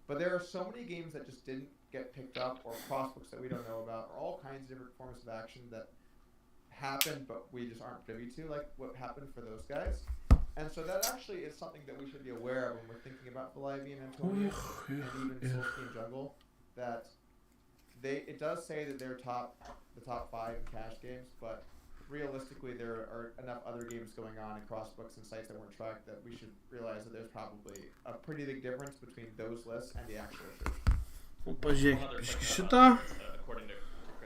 But there are so many games that just didn't get picked up, or crossbooks that we don't know about, or all kinds of different forms of action that happened but we just aren't privy to, like what happened for those guys. And so that actually is something that we should be aware of when we're thinking about Philavi and Antonio and even Solsky and Jungle, that it does say that they're the top 5 in cash games, but realistically there are enough other games going on in crossbooks and sites that weren't tracked that we should realize that there's probably a pretty big difference between those lists and the actual search. Pažiūrėk, biškį šitą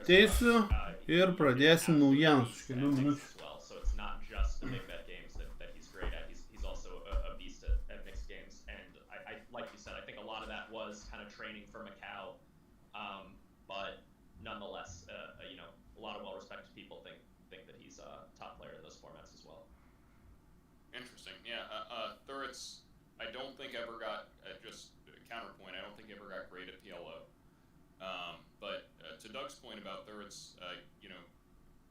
teisiu ir pradėsim naujienas už kelių minučių. So it's not just the big bet games that he's great at. He's also a beast at mixed games. And I like you said, I think a lot of that was kind of training for Macau. But nonetheless, a lot of well-respected people think that he's a top player in those formats as well. Interesting. Yeah. Thurz, I don't think ever got just counterpoint. I don't think he ever got great at PLO. But to Doug's point about Thurz,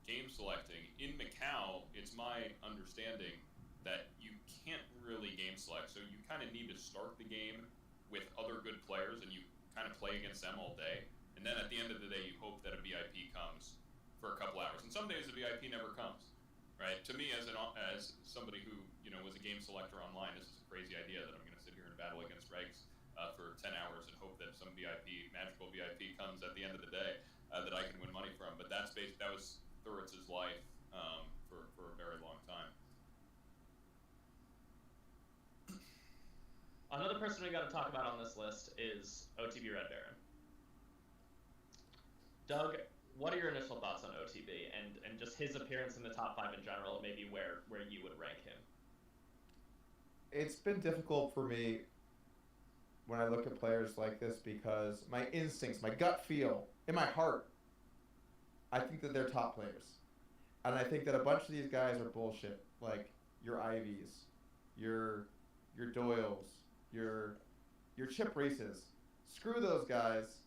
game selecting in Macau, it's my understanding that you can't really game select. So you kind of need to start the game with other good players, and you kind of play against them all day. And then at the end of the day, you hope that a VIP comes for a couple hours. And some days the VIP never comes, right? To me, as somebody who was a game selector online, this is a crazy idea that I'm going to sit here and battle against regs for 10 hours and hope that some magical VIP comes at the end of the day that I can win money from. But that was Thurz's life for a very long time. Another person we got to talk about on this list is OTB Red Baron. Doug, what are your initial thoughts on OTB and just his appearance in the top 5 in general, and maybe where you would rank him? It's been difficult for me when I look at players like this because my instincts, my gut feel, in my heart, I think that they're top players. And I think that a bunch of these guys are bullshit. Like your Ivies, your Doyles, your Chip Races. Screw those guys.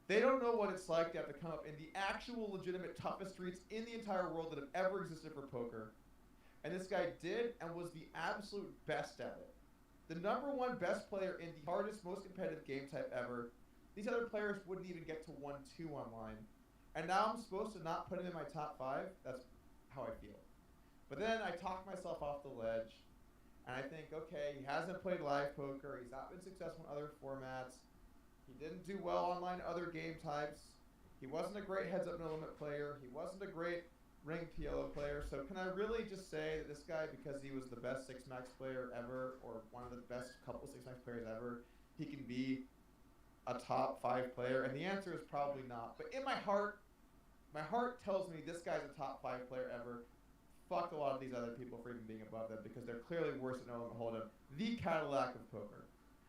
They don't know what it's like to have to come up in the actual legitimate toughest streets in the entire world that have ever existed for poker. And this guy did and was the absolute best at it. The #1 best player in the hardest, most competitive game type ever. These other players wouldn't even get to 1-2 online. And now I'm supposed to not put him in my top 5? That's how I feel. But then I talk myself off the ledge, and I think, okay, he hasn't played live poker. He's not been successful in other formats. He didn't do well online in other game types. He wasn't a great heads-up no-limit player. He wasn't a great ring PLO player. So can I really just say that this guy, because he was the best 6-max player ever, or one of the best couple 6-max players ever, he can be a top 5 player? And the answer is probably not. But in my heart tells me this guy's a top 5 player ever. Fuck a lot of these other people for even being above them, because they're clearly worse than no-limit hold'em. The Cadillac of poker.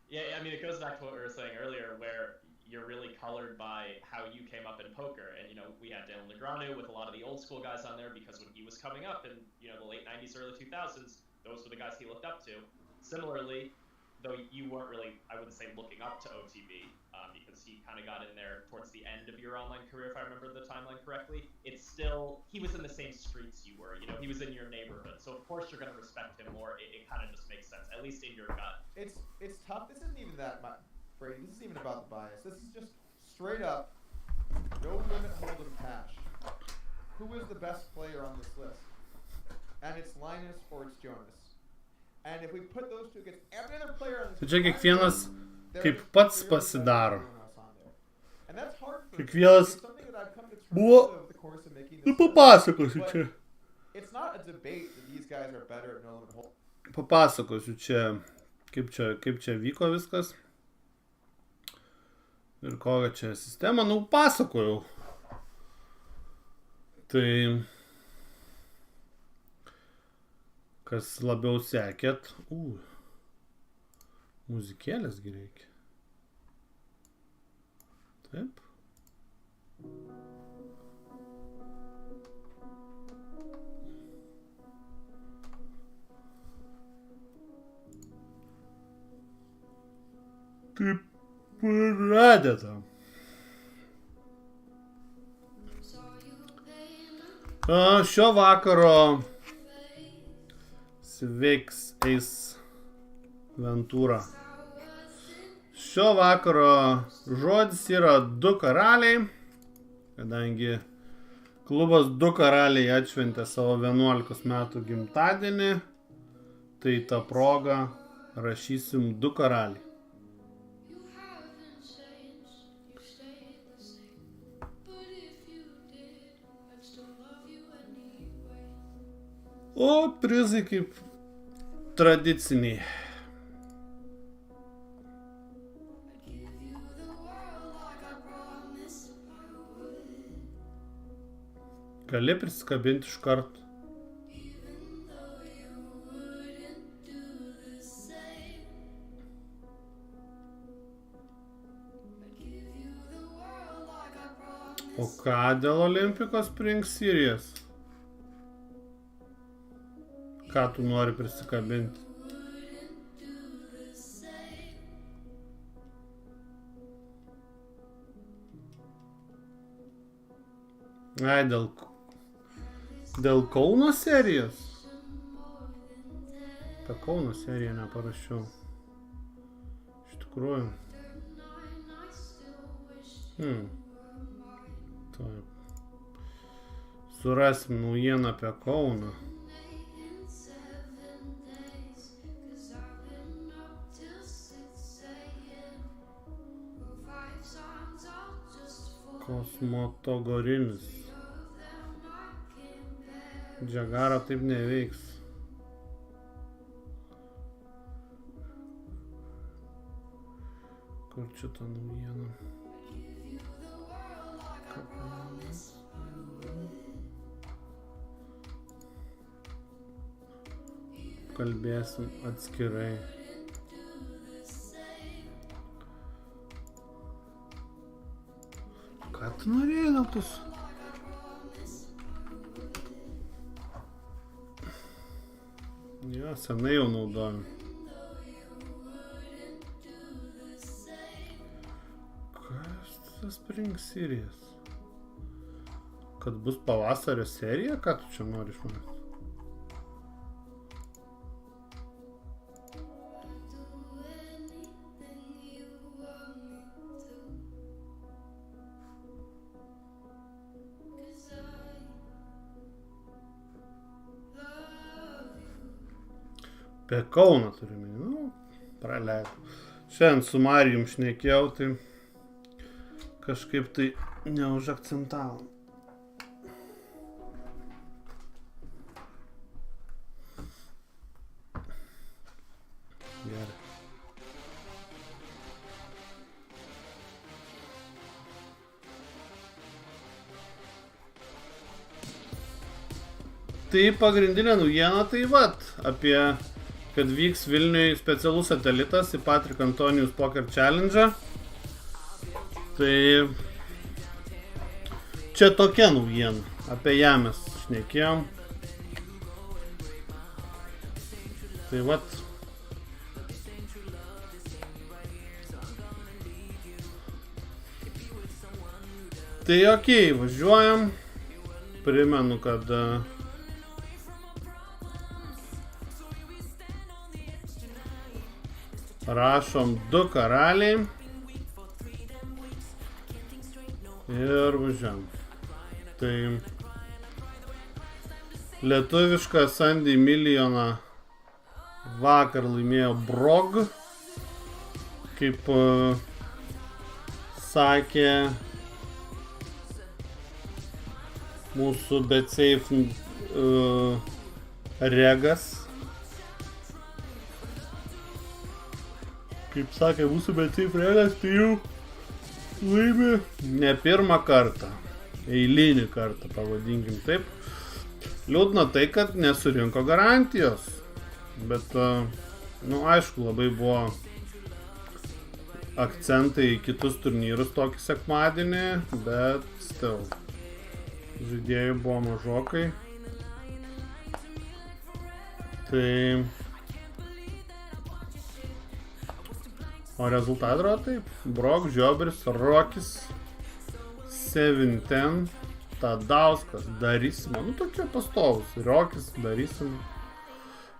Yeah, I mean, it goes back to what we were saying earlier, where you're really colored by how you came up in poker. And, you know, we had Daniel Negreanu with a lot of the old school guys on there, because when he was coming up in, you know, the late 90s, early 2000s, those were the guys he looked up to. Similarly, though you weren't really, I wouldn't say looking up to OTB, because he kind of got in there towards the end of your online career, if I remember the timeline correctly. It's still, he was in the same streets you were, you know, he was in your neighborhood. So of course you're going to respect him more. It kind of just makes sense, at least in your gut. It's tough. This isn't even that much, Brady. This isn't even about the bias. This is just straight up no limit hold'em cash. Who is the best player on this list? And it's Linus or it's Jonas. And if we put those two against every other player on this Tai čia kiekvienas list, kaip pats pasidaro. and that's hard for Kiekvienas it's something that I've come to terms buvo- with over the course of making Nu this list. papasakosiu čia. It's not a debate that these guys are better at no limit hold'em. Papasakosiu čia, kaip čia vyko viskas. Ir kokią čia sistemą, nu pasakojau. Tai kas labiau sekėt, muzikėlės gi reikia. Taip. Taip, pradedam. Šio vakaro sveiks eis Ventura. Šio vakaro žodis yra du karaliai, kadangi klubas du karaliai atšventė savo 11 metų gimtadienį, tai tą progą rašysim du karaliai. O prizai kaip tradiciniai. Gali prisikabinti iš karto. O ką dėl Olimpikos Spring Series? Ką tu nori prisikabinti? Ai, dėl Kauno serijos? Apie Kauno seriją neparašiau. Iš tikrųjų. Taip. Surasim naujieną apie Kauną. Kosmotogorinis. Džagara taip neveiks. Kur čia ta naujiena? Kalbėsim atskirai. Ką tu norėjai dėl tos? Jo, senai jau naudojam. Kas tas Spring Series? Kad bus pavasario serija? Ką tu čia nori iš manęs? Apie Kauną turime, praleidau. Šiandien su Marijum šnekėjau, tai kažkaip tai neužakcentavom. Gerai. Tai pagrindinė naujiena tai apie, kad vyks Vilniuje specialus satelitas į Patrick Antonijaus Poker Challenge. Tai čia tokia naujiena, apie ją mes šnekėjom. Tai Tai okei, važiuojam. Primenu, kad rašom 2 karaliai ir važiuojam. Tai lietuvišką Sandy milijoną vakar laimėjo Brog, kaip sakė mūsų BetSafe Regas. Kaip sakė mūsų BetSafe Regas, tai jau laimė ne pirmą kartą. Eilinį kartą, pavadinkim taip. Liūdna tai, kad nesurinko garantijos. Bet, aišku, labai buvo akcentai į kitus turnyrus tokį sekmadienį, bet still. Žaidėjų buvo mažokai. Tai... O rezultatai yra taip. Brok, Žiobris, Rokis, 7-10, Tadauskas, darysim. Tokie pastovus. Rokis, darysim.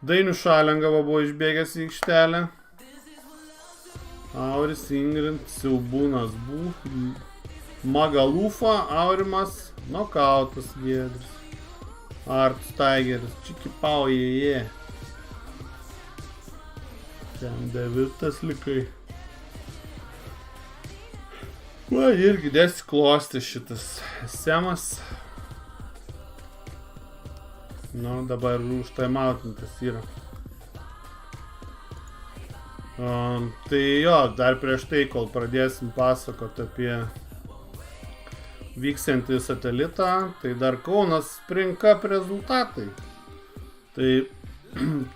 Dainius Šalengava buvo išbėgęs į aikštelę. Auris, Ingrid, Siaubūnas, Magalufa, Aurimas, Nokautas, Giedris, Artus, Tigeris, Čikipau, Jėje. Ten 9 likai. Irgi nesiklosti šitas semas. Dabar už taimautintas yra. Tai jo, dar prieš tai, kol pradėsim pasakoti apie vyksiantį satelitą, tai dar Kaunas Spring Cup rezultatai. Tai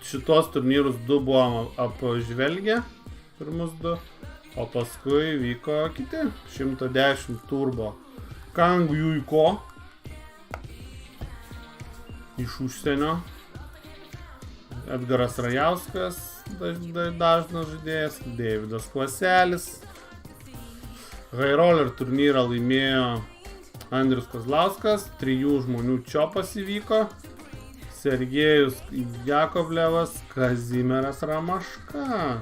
šitos turnyrus 2 buvom apžvelgę, pirmus 2, o paskui vyko kiti 110 turbo. Kang Juiko iš užsienio, Edgaras Rajauskas, dažnas žaidėjas, Davidas Klaselis. High Roller turnyrą laimėjo Andrius Kozlauskas, 3 žmonių čiopas įvyko. Sergejus Jakovlevas, Kazimieras Ramaška.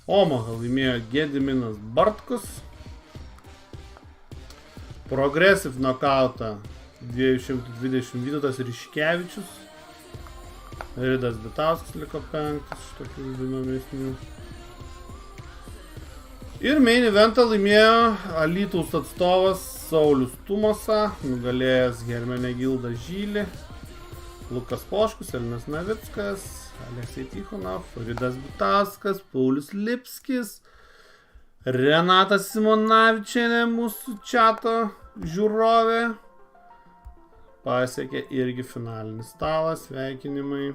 Omahą laimėjo Gediminas Bartkus. Progressive knockoutą 220 Vytautas Ryškevičius. Ridas Bitauskas liko 5 iš tokių įdomesnių. Ir main eventą laimėjo Alytaus atstovas Saulius Tumosa, nugalėjęs Hermenegildą Žylį, Lukas Poškus, Elnas Navickas, Aleksej Tichonov, Ridas Bitauskas, Paulius Lipskis, Renata Simonavičienė, mūsų čato žiūrovė, pasiekė irgi finalinį stalą, sveikinimai.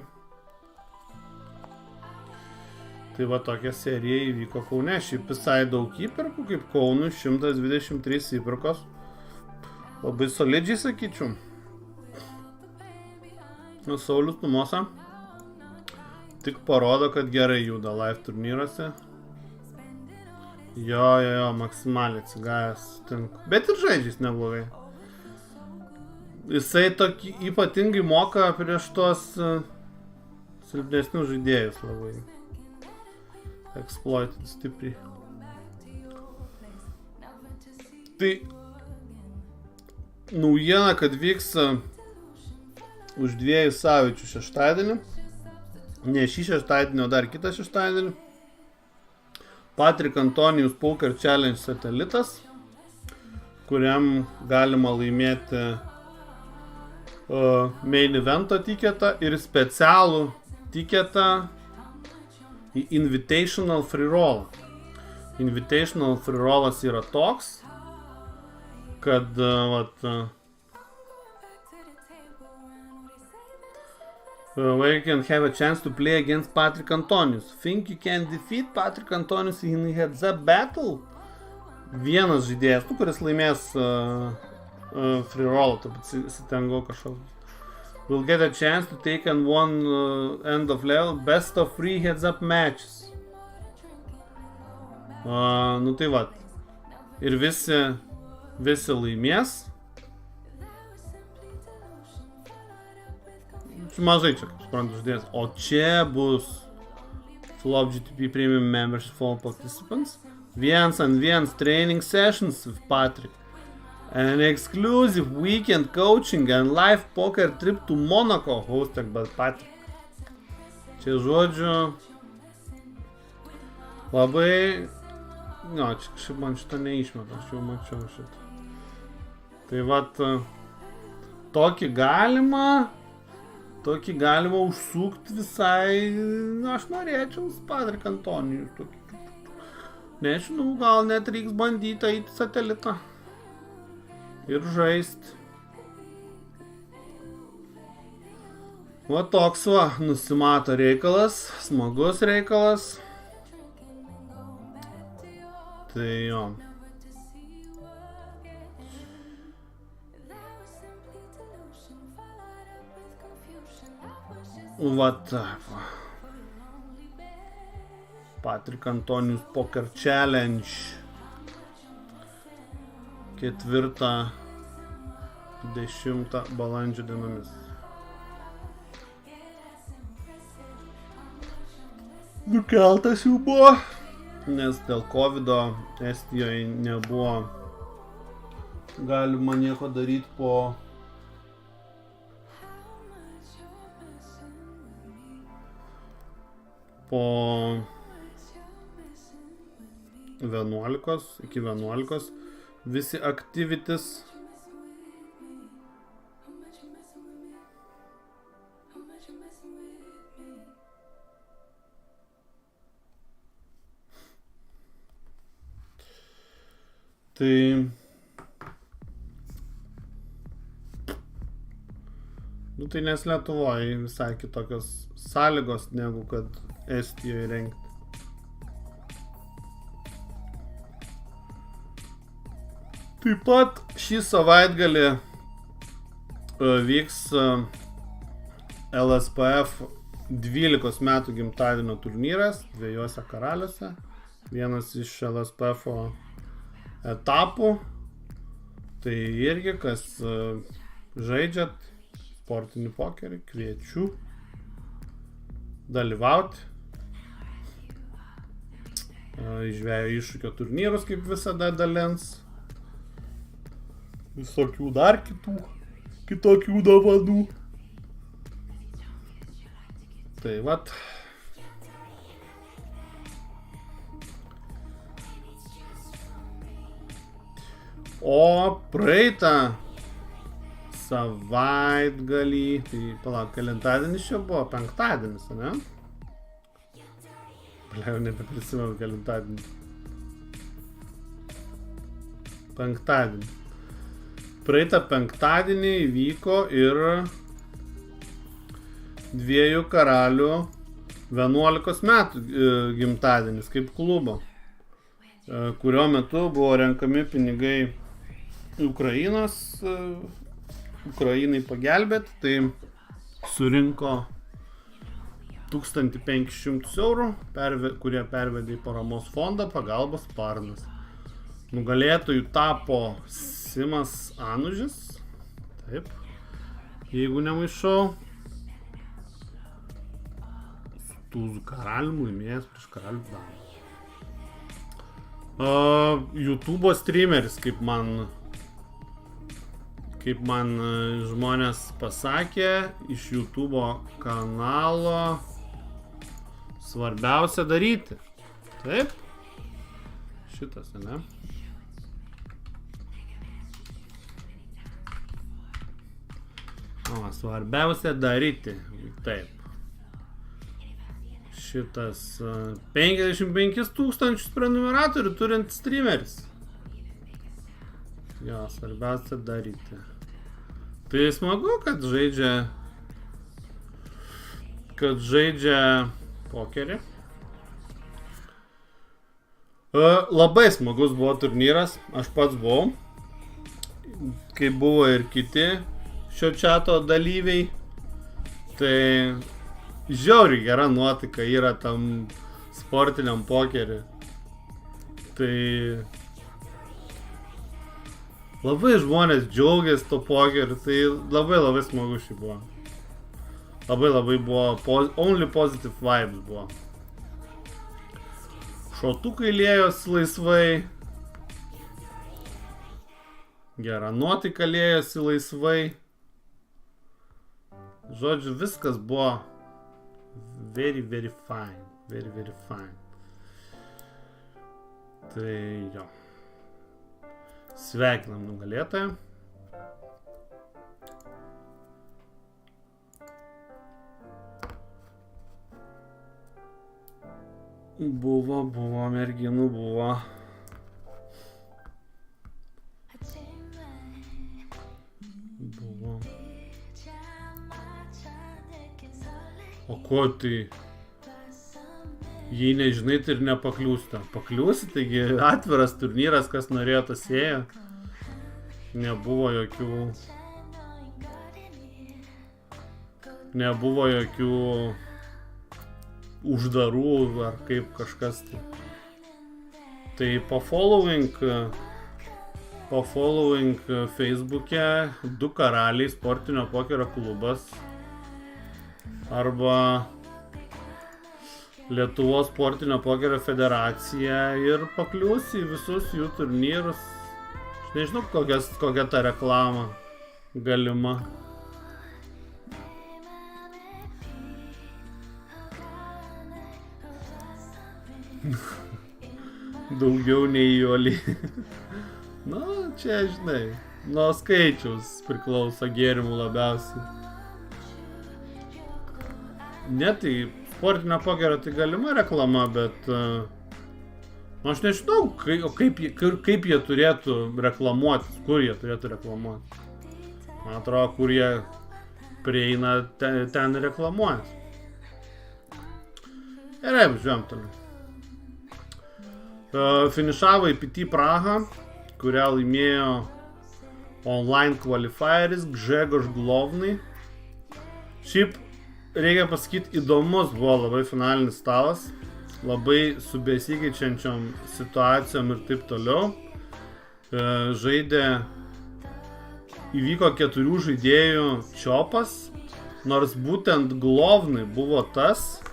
Tai va tokia serija įvyko Kaune, šiaip visai daug įpirkų, kaip Kaunui 123 įpirkos, labai solidžiai sakyčiau. Saulius Tumosa tik parodo, kad gerai juda live turnyruose. Jo, maksimaliai atsigavęs sutinku. Bet ir žaidžiais neblogai. Jisai tokį ypatingai moka prieš tos silpnesnius žaidėjus labai. Exploited stipriai. Tai naujiena, kad vyks už 2 savaičių šeštadienį Ne šį šeštadienį, o dar kitą šeštadienį. Patrick Antonijus Poker Challenge satelitas, kuriam galima laimėti main evento tiketą ir specialų tiketą į Invitational Free Roll. Invitational Free Rollas yra toks, kad where you can have a chance to play against Patrick Antonius. Think you can defeat Patrick Antonius in heads-up battle? Vienas žaidėjas, kuris laimės free roll, sitengo kažkoks. Will get a chance to take on one end of level best of 3 heads-up matches. Nu tai vat. Ir visi laimės. Mažai čia, kaip suprantu, žaidėjas. O čia bus Flop GTP Premium Membership for Participants. 1-on-1 training sessions with Patrick. An exclusive weekend coaching and live poker trip to Monaco hosted by Patrick. Čia žodžiu labai... No, čia kažkaip man šitą neišmeta, aš jau mačiau šitą. Tai vat, tokį galima užsukti visai, aš norėčiau Patrick Antonijus. Nežinau, gal net reiks bandyti eiti satelitą ir žaisti. Va toks nusimato reikalas, smagus reikalas. Tai jo. Va taip. Patrick Antonijus Poker Challenge. 4-10 balandžio dienomis. Nukeltas jau buvo, nes dėl Covido Estijoje nebuvo galima nieko daryti po 11 iki 11 visi activities. Tai tai nes Lietuvoje visai kitokios sąlygos negu kad Estijoje rengti. Taip pat šį savaitgalį vyks LSPF 12 metų gimtadienio turnyras dviejose karaliuose. Vienas iš LSPF etapų. Tai irgi, kas žaidžiat sportinį pokerį, kviečiu dalyvauti. Žvejo iššūkio turnyrus, kaip visada, dalins. Visokių dar kitokių dovanų. Tai vat. O praeitą savaitgalį, tai palauk, kelintadienis čia buvo, penktadienis, ne? Jau nebeprisimenu kelintadienį. Penktadienį. Praeitą penktadienį įvyko ir dviejų karalių 11 metų gimtadienis kaip klubo, kurio metu buvo renkami pinigai Ukrainai pagelbėti, tai surinko 1500 eurų, kurie pervedė į paramos fondą pagalbos sparnas. Nugalėtojų tapo Simas Anužis, taip, jeigu nemaišau, Tūzų karalium laimėjęs prieš karalių damą. YouTube'o streameris, kaip man žmonės pasakė, iš YouTube'o kanalo svarbiausia daryti. Taip. Šitas, ne? O, svarbiausia daryti. Taip. Šitas 55 000 prenumeratorių turint streameris. Jo, svarbiausia daryti. Tai smagu, kad žaidžia pokerį. Labai smagus buvo turnyras, aš pats buvau, kaip buvo ir kiti šio čato dalyviai. Tai žiauriai gera nuotaika yra tam sportiniam pokeriui. Tai labai žmonės džiaugiasi to pokeriu, tai labai smagu šį buvo. Labai buvo, only positive vibes buvo. Šotukai liejosi laisvai. Gera nuotaika liejosi laisvai. Žodžiu, viskas buvo very fine. Very fine. Tai jo. Sveikinam nugalėtoją. Buvo, merginų buvo. Buvo. O ko tai? Jei nežinai, tai ir nepakliūsta. Pakliūsi, taigi atviras turnyras, kas norėjo, tas ėjo. Nebuvo jokių uždarų ar kaip kažkas tai. Tai pafollowing Facebook'e 2 karaliai sportinio pokerio klubas arba Lietuvos sportinio pokerio federacija ir pakliūsi į visus jų turnyrus. Aš nežinau, kokia ta reklama galima. Daugiau nei Joli. Na, čia, žinai, nuo skaičiaus priklauso gėrimų labiausiai. Ne, tai sportinio pokerio tai galima reklama, bet aš nežinau, kaip jie turėtų reklamuotis, kur jie turėtų reklamuotis. Man atrodo, kur jie prieina, ten reklamuojas. Gerai, važiuojam toliau. Finišavo Ftp Praha, kurią laimėjo online qualifieris Grzegorz Główny. Šiaip reikia pasakyti, įdomus buvo labai finalinis stalas, labai su besikeičiančiom situacijom ir taip toliau. Įvyko 4 žaidėjų čiopas, nors būtent Główny buvo tas,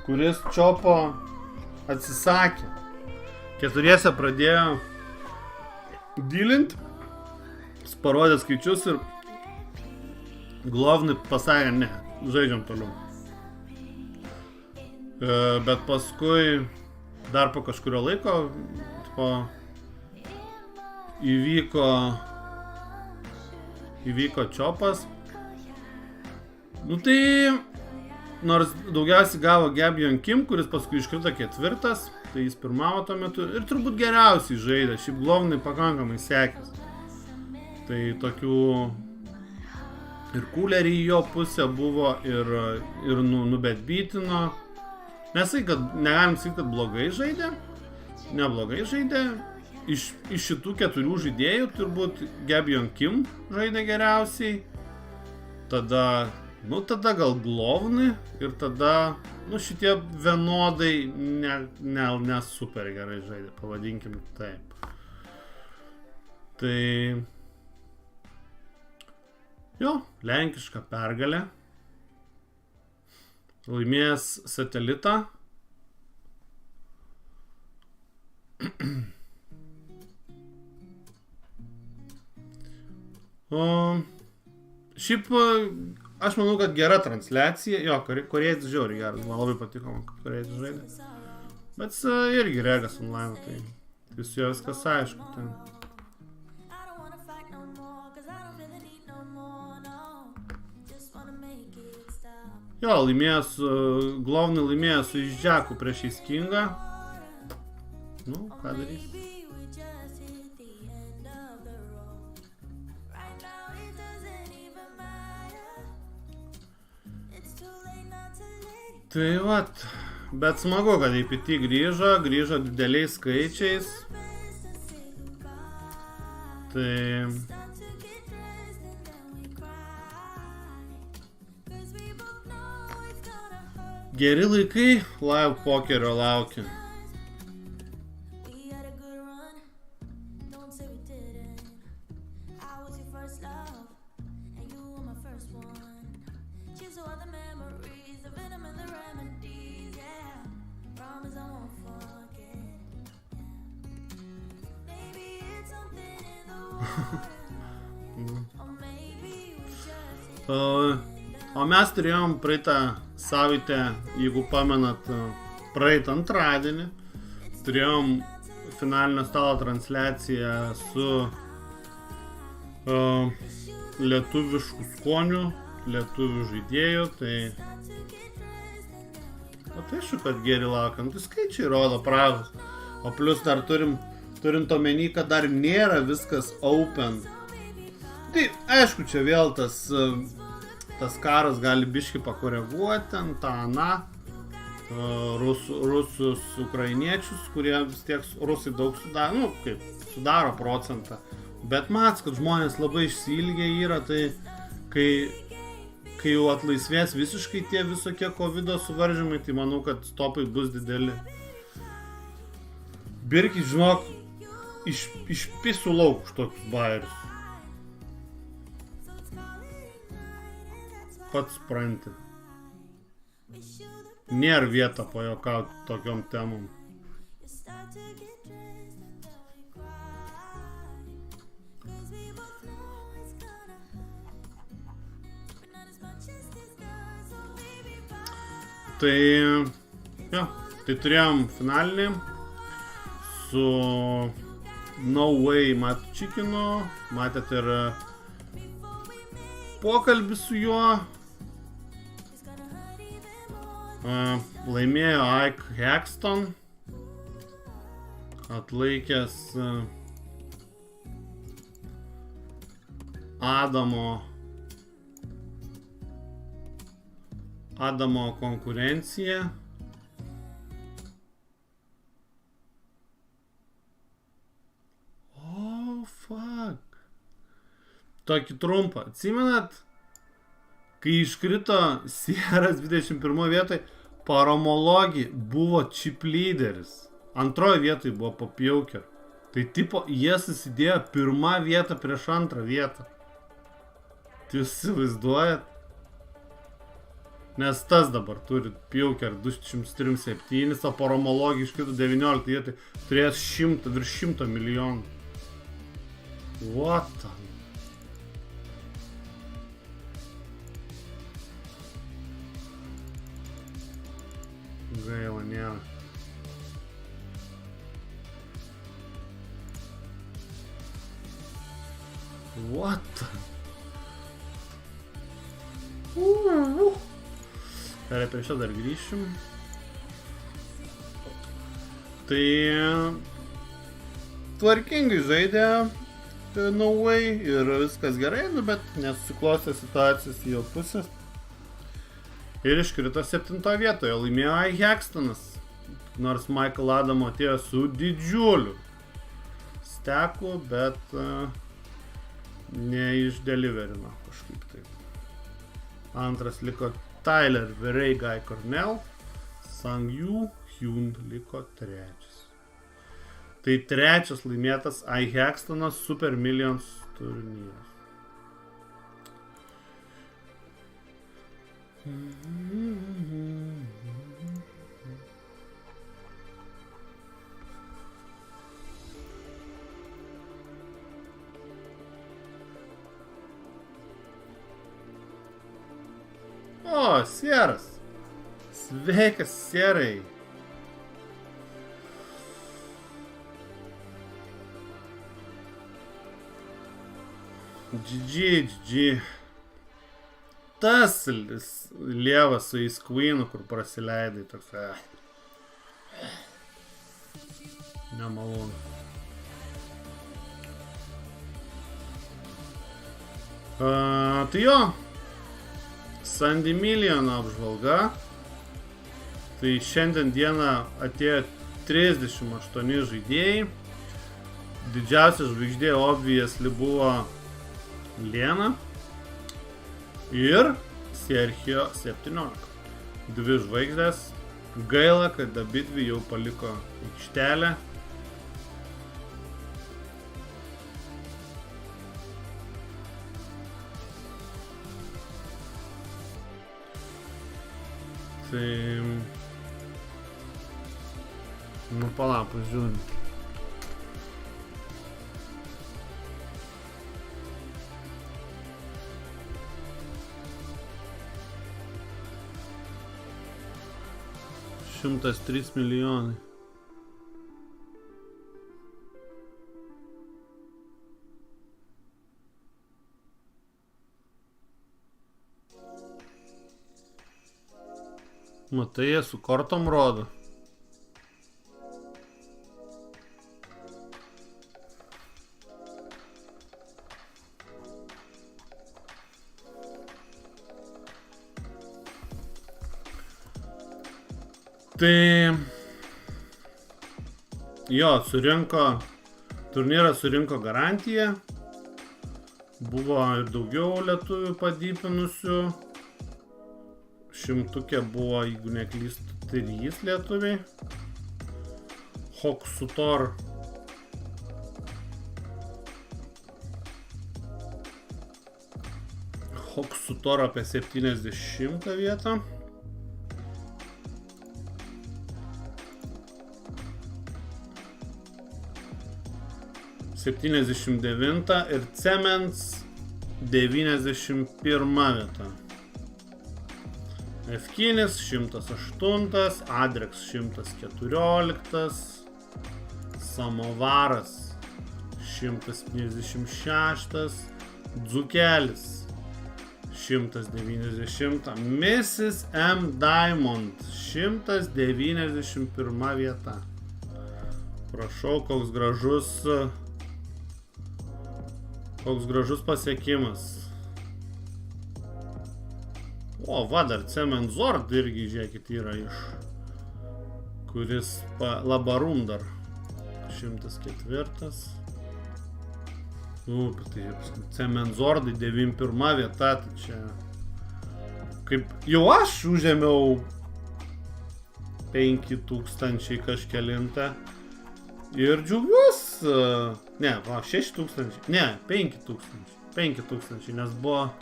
kuris čiopo atsisakė. 4 pradėjo dylint, parodė skaičius ir Główny pasakė, ne, žaidžiam toliau. Bet paskui dar po kažkurio laiko įvyko čiopas. Nu tai, nors daugiausiai gavo Gabion Kim, kuris paskui iškrito 4, tai jis pirmavo tuo metu ir turbūt geriausiai žaidė. Šiaip Główny pakankamai sekės. Tai tokių ir kūleriai jo pusė buvo ir nubetbytino. Negalim sakyti, kad blogai žaidė. Neblogai žaidė. Iš šitų 4 žaidėjų turbūt Gabion Kim žaidė geriausiai. Tada gal Główny ir tada, šitie vienodai ne super gerai žaidė, pavadinkim taip. Tai jo, lenkiška pergalė. Laimėjęs satelitą. Šiaip aš manau, kad gera transliacija. Jo, korėjas žiauriai geras, man labai patiko, kad korėjas žaidė. Bet irgi regas online, tai su jo viskas aišku. Ten. Jo, laimėjęs, Glovnai laimėjęs su Išdžeku prieš Įskingą. Nu, ką darys? Tai vat, bet smagu, kad APT grįžo dideliais skaičiais. Tai... Geri laikai live pokerio laukia. O mes turėjom praeitą savaitę, jeigu pamenat, praeitą antradienį, turėjom finalinio stalo transliaciją su lietuviškų skonių, lietuvių žaidėjų, tai... O tai aišku, kad geri laukiam, tai skaičiai rodo pragus. O plus dar turint omeny, kad dar nėra viskas open. Tai aišku, čia vėl tas karas gali biškį pakoreguoti, ten tą aną, rusus, ukrainiečius, kurie vis tiek rusai daug sudaro procentą. Bet mats, kad žmonės labai išsiilgę yra, tai kai jau atlaisvės visiškai tie visokie covido suvaržymai, tai manau, kad stopai bus dideli. Birkis, žinok, iš pisų lauk už tokius bairius. Pats supranti. Nėra vieta pajokauti tokiom temom. Tai, jo, tai turėjom finalinį su No Way Matučikinu, matėt ir pokalbį su juo. Laimėjo Ashton, atlaikęs Adamo konkurenciją. Oh, fuck. Tokį trumpą. Atsimenat, kai iškrito Sieras 21 vietoj, Paromologi buvo chip lyderis. Antroje vietoje buvo Popjauker. Tai tipo, jie susidėjo pirmą vietą prieš antrą vietą. Tai jūs įsivaizduojat? Nes tas dabar turi Pjauker 237, o Paromologi iškrito 19 vietoj, turės virš 100 milijonų. What the... Gaila, nėra. What? Gerai, prie šio dar grįšim. Tai tvarkingai žaidė No Way ir viskas gerai, bet nesusiklostė situacijos į jo pusės. Ir iškrito 7 vietoje, laimėjo Ashtonas, nors Michael Adamo atėjo su didžiuliu steku, bet neišdeliverino kažkaip taip. Antras liko Tyler Vereigai Cornell, Sang-Yu Hyun liko trečias. Tai trečias laimėtas Ashtonas Super Millions turnyras. Sieras. Sveikas, Sierai. GG. Tas lievas su Ace Queenu, kur prasileidai toks. Nemalonu. Tai jo. Sandy Million apžvalga. Tai šiandien dieną atėjo 38 žaidėjai. Didžiausia žvaigždė obviously buvo Lena ir Sergio 17. 2 žvaigždės. Gaila, kad abidvi jau paliko aikštelę. Tai... Nu, palauk, žiūrim. $103 milijonai. Matai, jie su kortom rodo. Tai jo, turnyras surinko garantiją. Buvo ir daugiau lietuvių padypinusių. Šimtukė buvo, jeigu neklystu, 3 lietuviai. Hoksutor. Hoksutor apie 70 vietą. 79 ir Cements 91 vieta. Efkinis 108, Adrex 114, Samovaras 156, Dzukelis 190, Mrs. M. Diamond 191 vieta. Prašau, koks gražus pasiekimas. O, va, dar Cement Zord irgi, žiūrėkit, yra iš, kuris Labarum dar 104. Tai Cement Zordai 91 vieta, tai čia kaip jau aš užėmiau 5000 kažkelintą ir džiaugiuos, ne, 6000, ne, 5000, nes buvo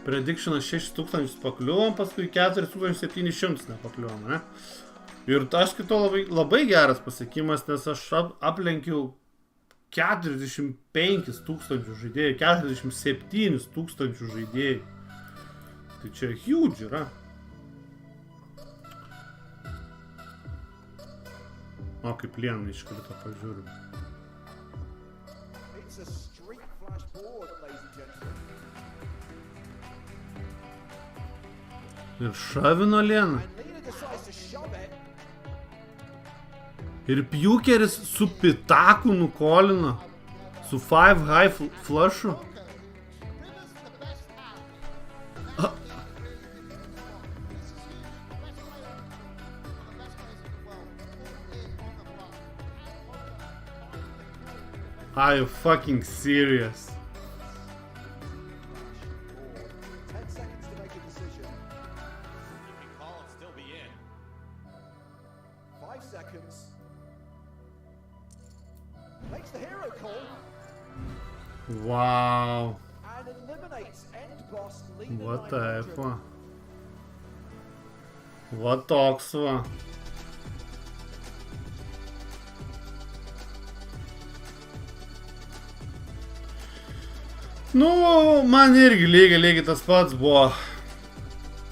predictionas 6000 pakliuvom, paskui 4700 nepakliuvom, ne? Ir aš kito labai geras pasiekimas, nes aš aplenkiau 45 000 žaidėjų, 47 000 žaidėjų. Tai čia huge yra. O, kaip Liena iškrito, pažiūrim. Ir šavino Liena. Ir Pjukeris su pitaku nukolino. Su 5 high flushu. Are you fucking serious? Wow. What the F? What toks va? Nu, man irgi lygiai tas pats buvo.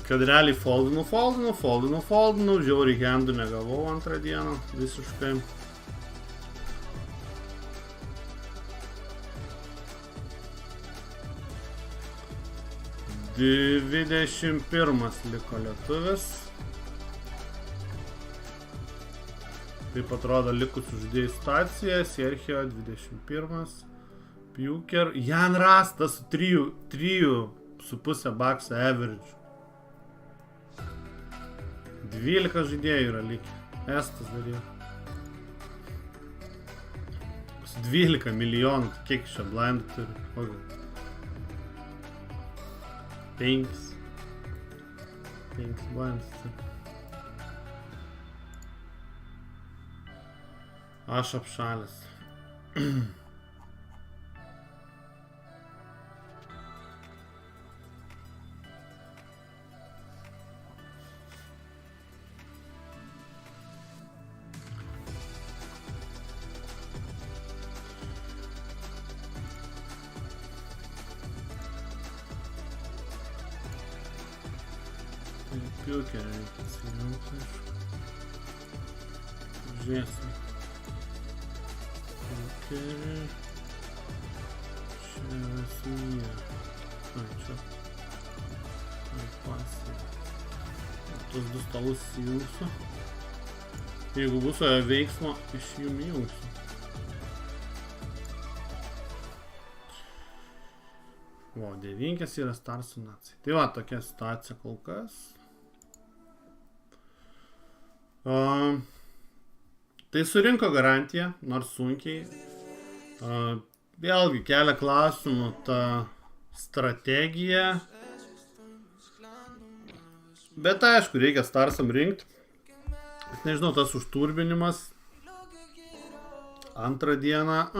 kad realiai foldinau, žiauriai handų negavau antrą dieną, visiškai. $21 liko lietuvis. Taip atrodo likusių žaidėjų situacija, Sergio 21, Puker, Jan Rastas 3,5 bakso average. 12 žaidėjų yra likę, Estas dar yra. 12 milijonų, kiek šio blindų turi? 5 blindus turi. Aš apšalęs. Pokerio reikia atsijungti. Žiūrėsim. Pokerio. Čia esmė. Čia. Pasė. Tos du stalus įjungsiu. Jeigu bus veiksmo, iš jų įjungsiu. O, 9 yra Starsų nacijai. Tai va, tokia situacija kol kas. Tai surinko garantiją, nors sunkiai. Vėlgi kelia klausimų ta strategija. Bet aišku, reikia Starsam rinkti. Nežinau, tas užturbinimas. Antrą dieną.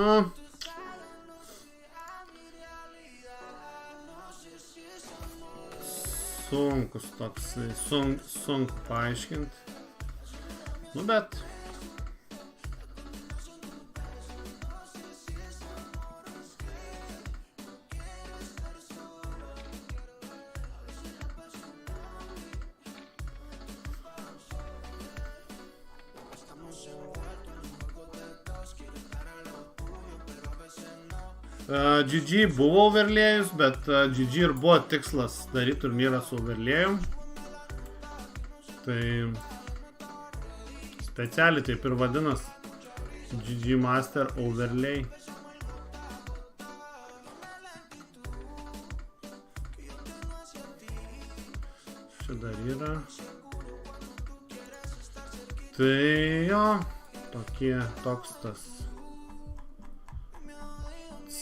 Sunkus toksai, sunku paaiškinti. Nu, bet... GG buvo overlėjus, bet GG ir buvo tikslas daryti turnyrą su overlėjum. Tai specialiai taip ir vadinas GG Master Overlay. Čia dar yra. Tai jo, toks tas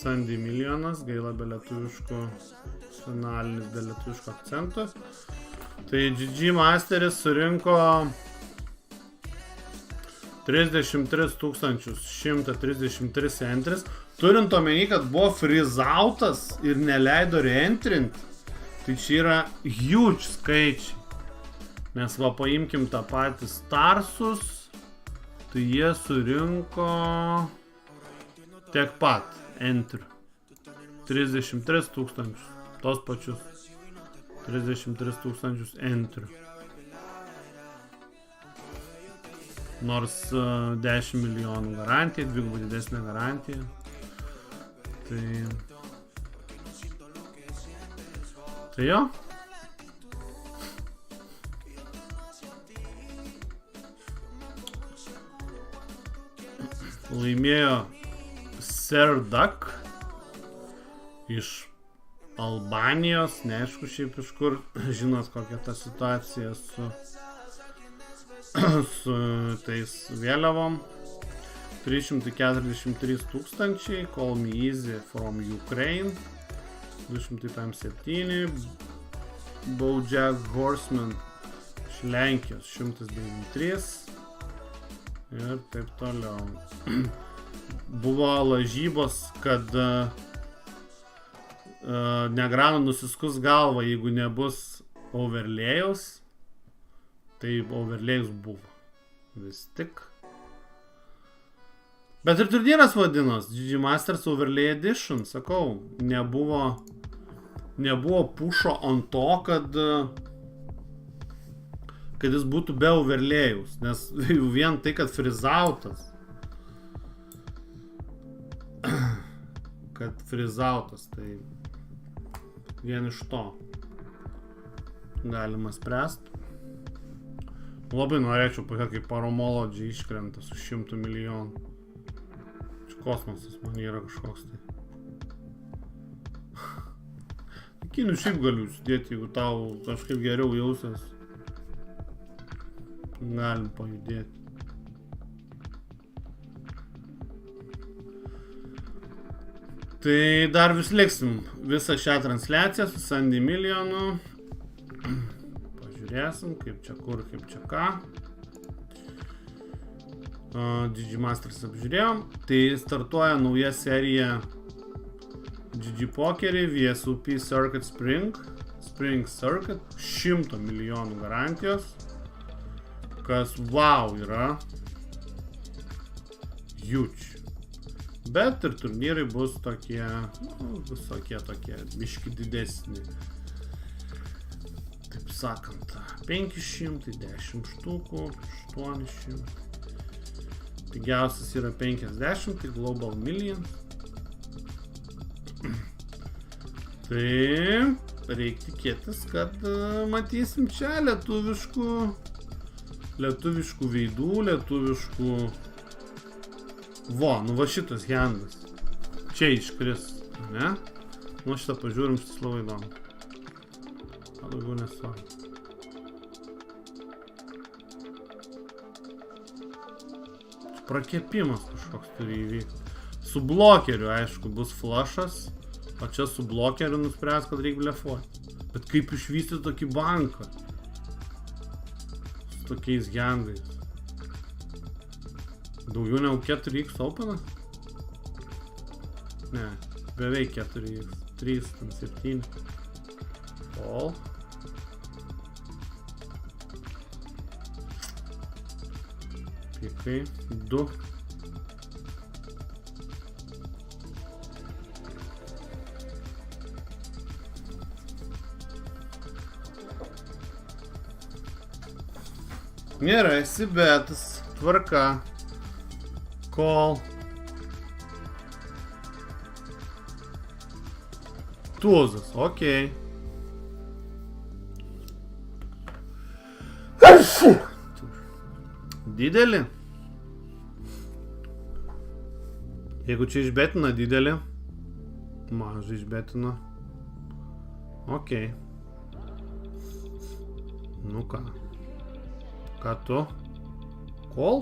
Sandy milijonas, gaila be lietuviško, finalinis be lietuviško akcento. Tai GG Masteris surinko 33 133 entries. Turint omeny, kad buvo frizautas ir neleido reentrinti, tai čia yra huge skaičiai. Nes va paimkim tą patį Starsus, tai jie surinko tiek pat. Enter 33 000, tos pačius 33 000 enter. Nors 10 milijonų garantija, dvigubai didesnė garantija. Tai jo. Laimėjo Sir Duck iš Albanijos, neaišku šiaip iš kur, žinot kokia ta situacija su tais vėliavom. 343 000, Call Me Easy from Ukraine, 257, Bojack Horseman iš Lenkijos, 193 ir taip toliau. Buvo lažybos, kad Negrano nusiskus galvą, jeigu nebus overlėjaus, tai overlėjus buvo. Vis tik. Bet ir turnyras vadinos, GG Masters Overlay Edition, sakau, nebuvo pušo ant to, kad kad jis būtų be overlėjus, nes jau vien tai, kad frizautas, tai vien iš to galima spręsti. Labai norėčiau pažiūrėti, kaip Paromology iškrenta su 100 milijonų. Čia kosmosas man yra kažkoks tai. Kinių šiaip galiu sudėti, jeigu tau kažkaip geriau jausias. Galim pajudėti. Tai dar vis liksim visą šią transliaciją su Sandy Milionu. Pažiūrėsim, kaip čia kur, kaip čia ką. Digimasters apžiūrėjom. Tai startuoja nauja serija GG Pokerį, VSOP Circuit Spring Circuit, 100 milijonų garantijos, kas wow yra huge. Bet ir turnyrai bus tokie, visokie tokie, biški didesni. Taip sakant, 500, 10 štukų, 800. Pigiausias yra 50, tai Global Millions. Tai reikia tikėtis, kad matysim čia lietuviškų veidų, lietuviškų... Nu va šitas hendas. Čia iškris, ne? Nu šitą pažiūrim, šitas labai įdomu. Ką daugiau nesvarbu. Prakepimas kažkoks turi įvykti. Su blokeriu, aišku, bus flushas. O čia su blokeriu nuspręs, kad reikia blefuoti. Bet kaip išvystyti tokį banką? Su tokiais hendais. Daugiau negu 4x openas? Ne, beveik 4x. 3, 7. Call. Pikai. 2. Nėra, esi betas. Tvarka. Call. Tuzas, okei. Didelį. Jeigu čia išbetina didelį, mažai išbetina. Okei. Nu ką. Ką tu? Call?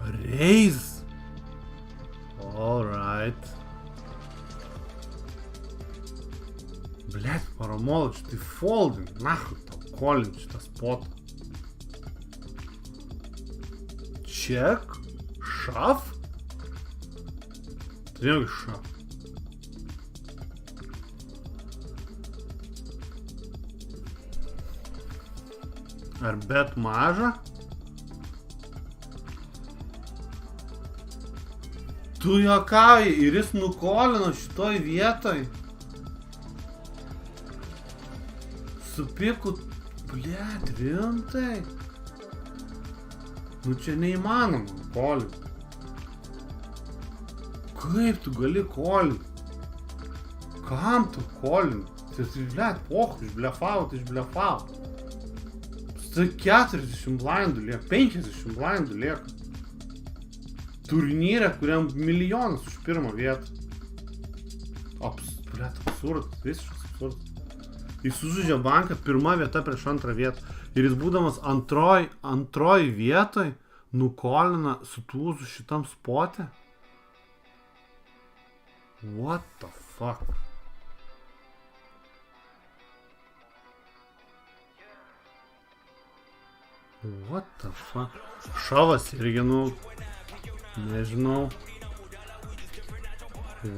Raise. Alright. Блять, Paromology, ты folding. Нахуй тau колин šitą spotą. Check. Shove. Turėjau iš shove. Ar bet maža? Tu juokauji ir jis nukolino šitoj vietoj. Su piku, blėt, rimtai. Nu čia neįmanoma kolinti. Kaip tu gali kolinti? Kam tu kolinti? Tai blėt, pochu, išblefavo. Tai 40 blindų lieka, 50 blindų lieka. Turnyre, kuriam milijonas už pirmą vietą. Blėt, absurdas, visiškas absurdas. Jis sužaidžia banką pirmą vietą prieš antrą vietą. Ir jis būdamas antroj vietoj nukolina su tūzu šitam spote. What the fuck? What the fuck? Šovas irgi, nežinau.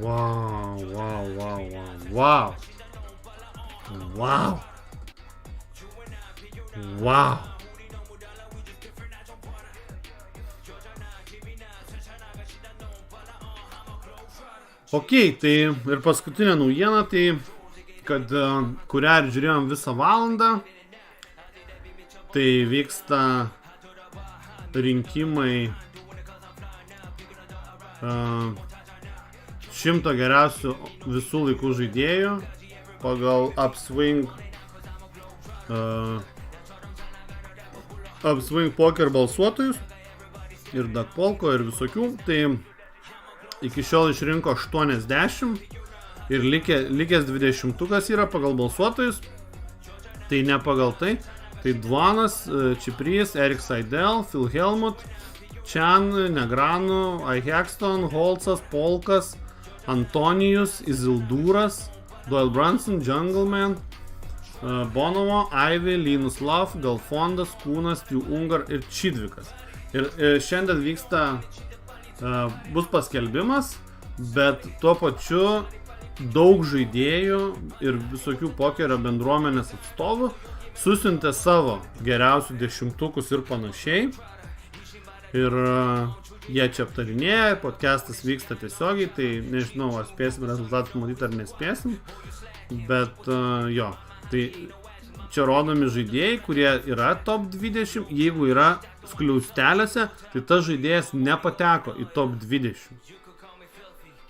Wow. Ok, tai ir paskutinė naujiena, tai kad kurią ir žiūrėjom visą valandą, tai vyksta rinkimai 100 geriausių visų laikų žaidėjų pagal Upswing poker balsuotojus ir Dakpolko ir visokių. Tai iki šiol išrinko 80 ir likęs 20-ukas yra pagal balsuotojus. Tai ne pagal tai. Tai Dvanas, Čiprys, Erik Seidel, Phil Helmut, Chan, Negranu, Ashton, Holcas, Polkas, Antonijus, Izildūras, Doyle Brunson, Jungleman, Bonomo, Ivy, Linus Love, Galfondas, Kūnas, Ungar ir Čidvikas. Ir šiandien vyksta, bus paskelbimas, bet tuo pačiu daug žaidėjų ir visokių pokerio bendruomenės atstovų susiuntė savo geriausių 10-ukus ir panašiai. Ir jie čia aptarinėja, podcastas vyksta tiesiogiai, tai nežinau, ar spėsim rezultatus matyti ar nespėsim. Bet jo, tai čia rodomi žaidėjai, kurie yra top 20, jeigu yra skliausteliuose, tai tas žaidėjas nepateko į top 20.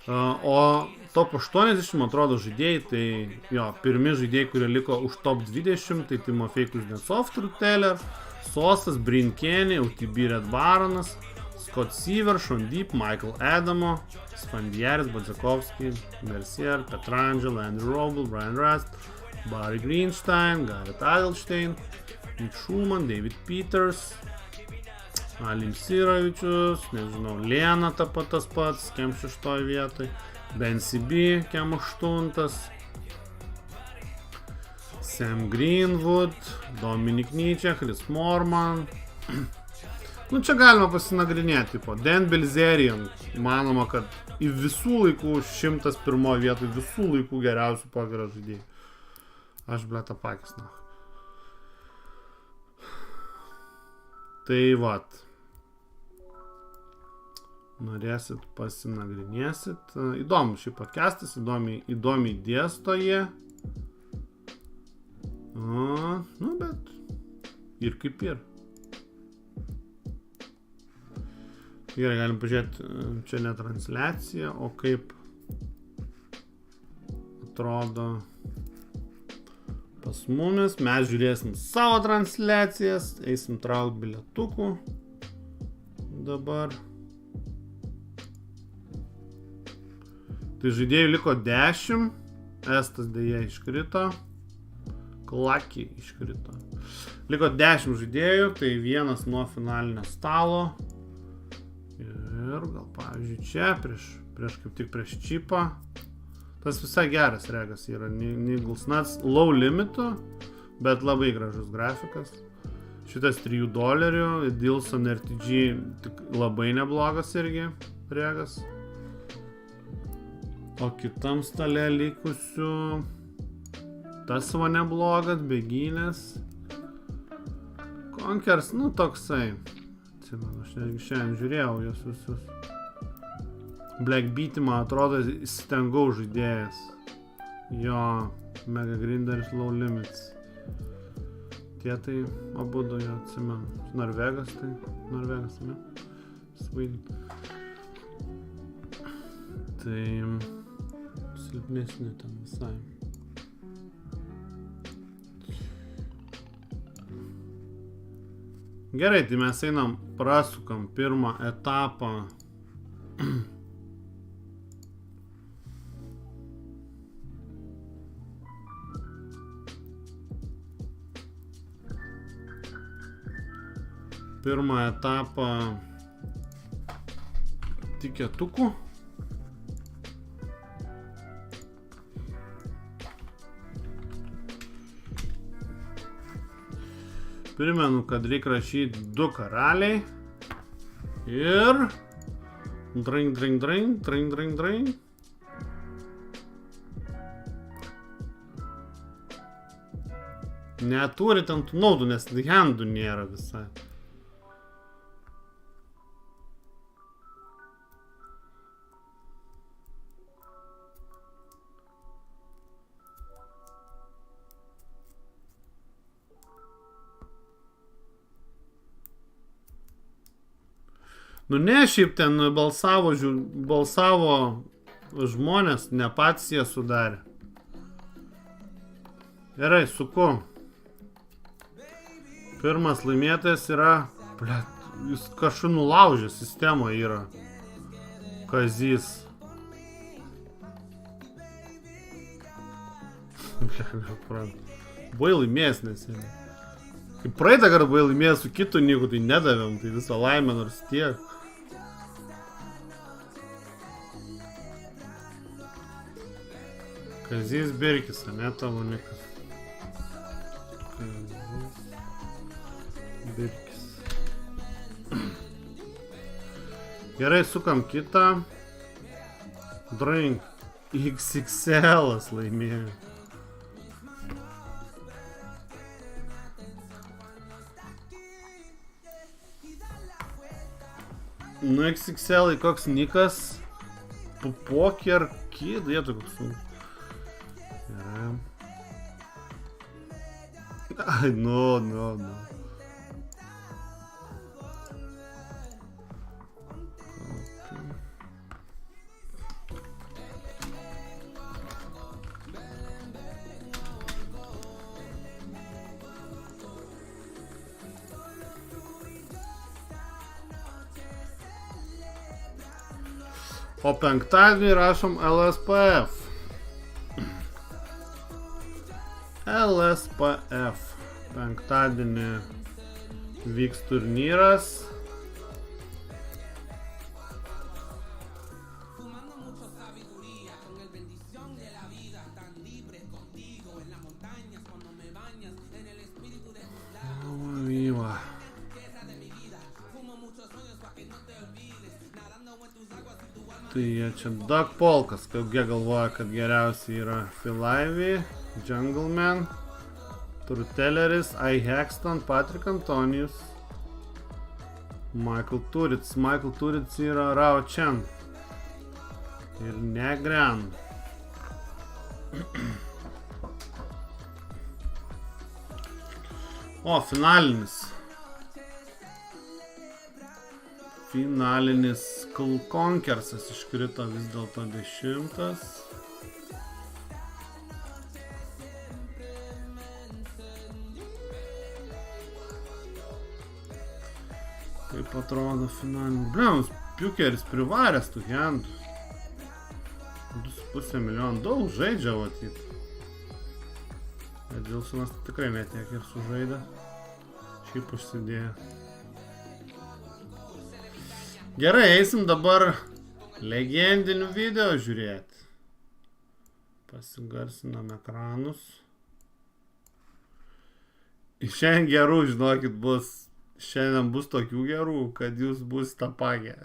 O top 80, atrodo, žaidėjai, tai jo, pirmi žaidėjai, kurie liko už top 20, tai Timofej Kuznecov, Truteller, Sosas, Brinkeni, UTB Red Baronas, Scott Seaver, Sean Deep, Michael Adamo, Spandieris, Badzakovski, Mercier, Petrangelo, Andrew Roble, Brian Rust, Barry Greenstein, Garrett Adelstein, Nick Schumann, David Peters, Alim Siravičius, nežinau, Lena tas pats, kem 6 vietoj, Ben CB, kem 8, Sam Greenwood, Dominic Nyčia, Chris Morman. Nu, čia galima pasinagrinėti, tipo, Dan Bilzerian, manoma, kad į visų laikų 101 vietoj, visų laikų geriausių pokerio žaidėjų. Aš blėta pakis, na. Tai vat. Norėsit, pasinagrinėsit. Įdomu šį podcastas, įdomiai dėsto jie. Nu, bet ir kaip ir. Gerai, galim pažiūrėti, čia ne transliacija, o kaip atrodo pas mumis. Mes žiūrėsim savo transliacijas, eisim traukt bilietukų dabar. Tai žaidėjų liko 10, Estas dėja iškrito, Klaki iškrito. Liko 10 žaidėjų, tai vienas nuo finalinio stalo. Ir gal pavyzdžiui čia, kaip tik prieš čipą. Tas visai geras regas yra, Niggles Nuts, low limitu, bet labai gražus grafikas. Šitas $3, Dilson RTG tik labai neblogas irgi regas. O kitam stale likusiu tas va neblogas, Begynės. Konkers, nu toksai. Atsimenu, aš netgi šiandien žiūrėjau jos visus. Black Beatimą atrodo stengau žaidėjas. Jo, Mega Grinderis, Low Limits. Tie tai abudu jo atsimenu. Norvegas, ne? Sweden. Tai silpnesni ten visai. Gerai, tai mes einam, prasukam pirmą etapą. Pirmą etapą tiketukų. Primenu, kad reikia rašyti 2 karaliai ir drain. Neturi ten tų naudų, nes handų nėra visai. Nu ne, šiaip ten balsavo žmonės, ne patys jie sudarė. Gerai, suku. Pirmas laimėtojas yra, jis kažkaip nulaužė sistemą yra. Kazys. Buvai laimėjęs neseniai. Kaip praeitą kartą buvai laimėjęs su kitu Niku, tai nedavėm, tai visą laimę nors tiek. Kazys Birkis, ne tavo Nikas. Kazys Birkis. Gerai, sukam kitą. Drink. XXL-as laimėjo. Nu, XXL koks Nikas. Poker Kid, jėtų koks sunkus. Gerai. Ai, nu. O penktadienį rašom LSPF. LSPF. Penktadienį vyks turnyras. Vyva. Tai jie čia Doug Polkas, kaip jie galvoja, kad geriausiai yra Philivy, Jungleman, Trutelleris, Ashton, Patrick Antonius, Michael Turits. Michael Turits yra Rao Chen ir Negran. O, finalinis. Finalinis Konkersas iškrito vis dėlto 10. Kaip atrodo finalinis. Bliams, Piukeris privaręs tų hendų. 2,5 milijonų. Daug žaidžia matyt. Edilsonas tikrai netiek ir sužaidė. Šiaip užsidėjo. Gerai, eisim dabar legendinių video žiūrėti. Pasigarsinam ekranus. Šiandien gerų, žinokit, bus. Šiandien bus tokių gerų, kad jūs bus tapagę.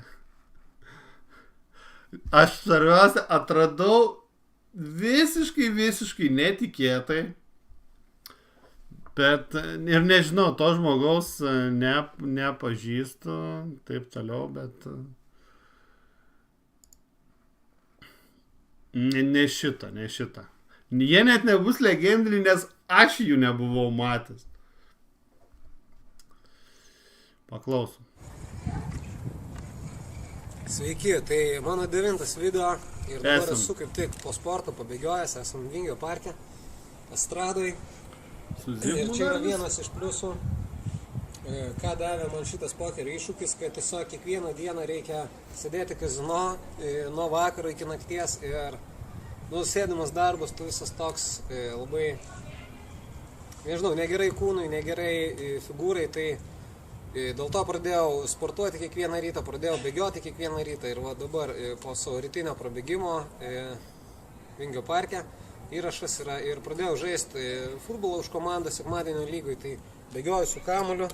Aš svarbiausia atradau visiškai netikėtai. Bet ir nežinau, to žmogaus nepažįstu, taip toliau, bet ne šitą. Jie net nebus legendiniai, nes aš jų nebuvau matęs. Paklausom. Sveiki, tai mano 9 video ir dabar esu kaip tik po sporto pabėgiojęs, esam Vingio parke, estradoj. Ir čia yra vienas iš pliusų, ką davė man šitas pokerio iššūkis, kad tiesiog kiekvieną dieną reikia sėdėti kazino nuo vakaro iki nakties ir sėdimas darbas, tu visas toks labai, nežinau, negerai kūnui, negerai figūrai, tai dėl to pradėjau sportuoti kiekvieną rytą, pradėjau bėgioti kiekvieną rytą ir va dabar po savo rytinio prabėgimo Vingio parke įrašas yra ir pradėjau žaisti futbolą už komandą sekmadienio lygoj, tai bėgioju su kamuoliu,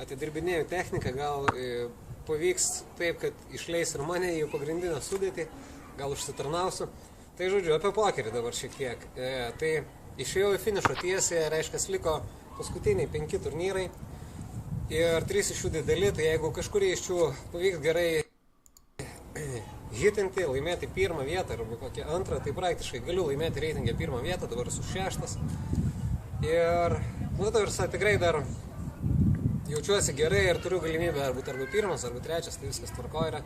atidirbinėjau techniką, gal pavyks taip, kad išleis ir mane į pagrindinę sudėtį, gal užsitarnausiu. Tai žodžiu, apie pokerį dabar šiek tiek. Tai išėjau į finišo tiesiai, reiškia, liko paskutiniai 5 turnyrai ir 3 iš jų dideli, tai jeigu kažkurį iš jų pavyks gerai hitinti, laimėti 1 vietą arba kokią 2, tai praktiškai galiu laimėti reitingę 1 vietą, dabar esu 6. Ir, tarsi tikrai dar jaučiuosi gerai ir turiu galimybę arba pirmas, arba trečias, tai viskas tvarko yra.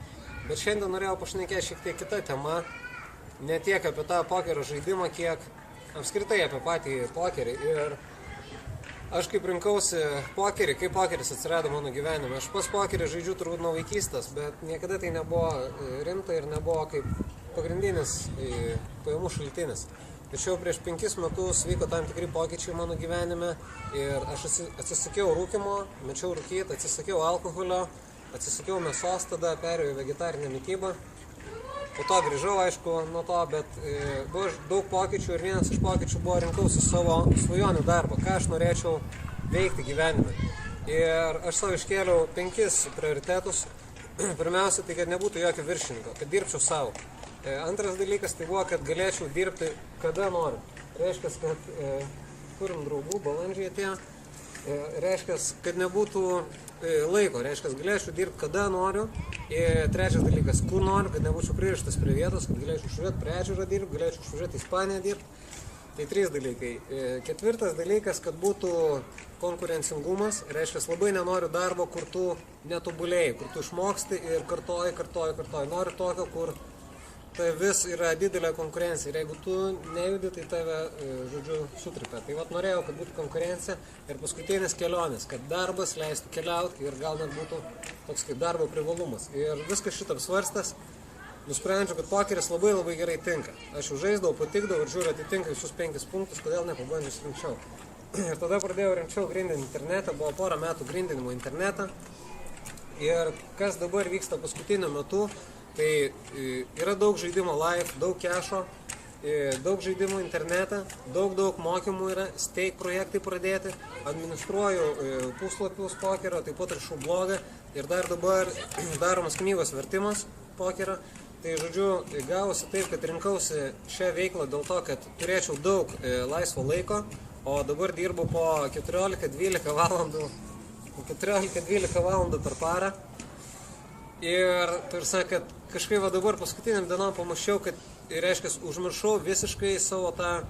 Bet šiandien norėjau pašnekėti šiek tiek kitą temą, ne tiek apie tą pokerio žaidimą, kiek apskritai apie patį pokerį. Ir aš kaip rinkausi pokerį, kaip pokeris atsirado mano gyvenime. Aš pas pokerį žaidžiu turbūt nuo vaikystės, bet niekada tai nebuvo rimta ir nebuvo kaip pagrindinis pajamų šaltinis. Tačiau prieš 5 metus vyko tam tikri pokyčiai mano gyvenime ir aš atsisakiau rūkymo, mečiau rūkyti, atsisakiau alkoholio, atsisakiau mėsos, tada perėjau į vegetarinę mitybą. Po to grįžau, aišku, nuo to, bet buvo daug pokyčių ir vienas iš pokyčių buvo rinkausi savo svajonių darbą, ką aš norėčiau veikti gyvenime. Ir aš savo iškėliau 5 prioritetus. Pirmiausia, tai kad nebūtų jokio viršininko, kad dirbčiau savo. Antras dalykas tai buvo, kad galėčiau dirbti kada noriu. Reiškia, kad turim draugų, balandžiai atėjo. Reiškia, kad nebūtų laiko. Reiškia, galėčiau dirbti kada noriu. Trečias dalykas, kur noriu, kad nebūčiau pririštas prie vietos, kad galėčiau išvažiuoti prie ežero dirbti, galėčiau išvažiuoti į Ispaniją dirbti. Tai 3 dalykai. Ketvirtas dalykas, kad būtų konkurencingumas. Reiškia, labai nenoriu darbo, kur tu netobulėjai, kur tu išmoksti ir kartoji. Noriu tokio, kur tai vis yra didelė konkurencija ir jeigu tu nejudi, tai tave, sutripia. Tai vat norėjau, kad būtų konkurencija ir paskutinis kelionės, kad darbas leistų keliauti ir gal net būtų toks kaip darbo privalumas. Ir viskas šitą apsvarstęs, nusprendžiau, kad pokeris labai gerai tinka. Aš jau žaisdavau, patikdavau ir žiūriu atitinka visus 5 punktus, kodėl nepabandžius rimčiau. Ir tada pradėjau rimčiau grindinti internetą, buvo porą metų grindinimo internetą. Ir kas dabar vyksta paskutiniu metu, tai yra daug žaidimo live, daug kešo, daug žaidimų internete, daug mokymų yra, steak projektai pradėti, administruoju puslapius pokerio, taip pat rašau blogą ir dar dabar daromas knygos vertimas pokerio. Tai žodžiu, gavosi taip, kad rinkausi šią veiklą dėl to, kad turėčiau daug laisvo laiko, o dabar dirbu po 14-12 valandų per parą. Ir tarsi, kad kažkaip dabar paskutiniam dienom pamačiau, kad, reiškia, užmiršau visiškai savo tą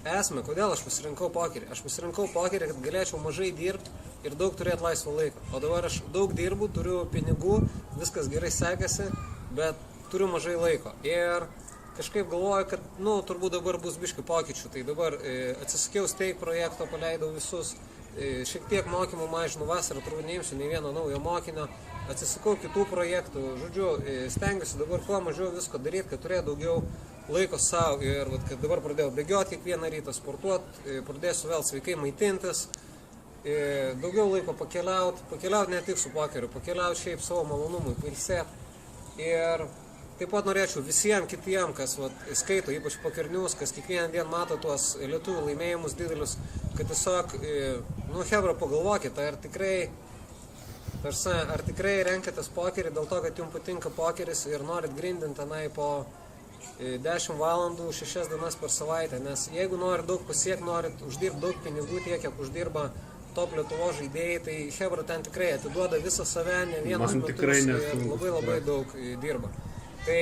esmę, kodėl aš pasirinkau pokerį. Aš pasirinkau pokerį, kad galėčiau mažai dirbti ir daug turėti laisvo laiko. O dabar aš daug dirbu, turiu pinigų, viskas gerai sekasi, bet turiu mažai laiko. Ir kažkaip galvoju, kad, turbūt dabar bus biškai pokyčių. Tai dabar atsisakiau steak projekto, paleidau visus, šiek tiek mokymų mažinu, vasarą turbūt neimsiu nei vieno naujo mokinio. Atsisakau kitų projektų, žodžiu, stengiuosi dabar kuo mažiau visko daryti, kad turėtų daugiau laiko savo ir kad dabar pradėjau bėgioti kiekvieną rytą, sportuoti, pradėsiu vėl sveikai maitintis, daugiau laiko pakeliauti ne tik su pokeriu, pakeliauti šiaip savo malonumui, pailsėti. Ir taip pat norėčiau visiems kitiems, kas skaito, ypač pokernius, kas kiekvieną dieną mato tuos lietuvių laimėjimus didelius, kad tiesiog, hebra, pagalvokite, ar tikrai renkatės pokerį dėl to, kad jums patinka pokeris ir norit grindinti tenai po 10 valandų 6 dienas per savaitę, nes jeigu norit daug pasiekti, norit uždirbti daug pinigų tiek, kiek uždirba top Lietuvos žaidėjai, tai hebra ten tikrai atiduoda visą save, ne vienus metus ir labai daug dirba. Tai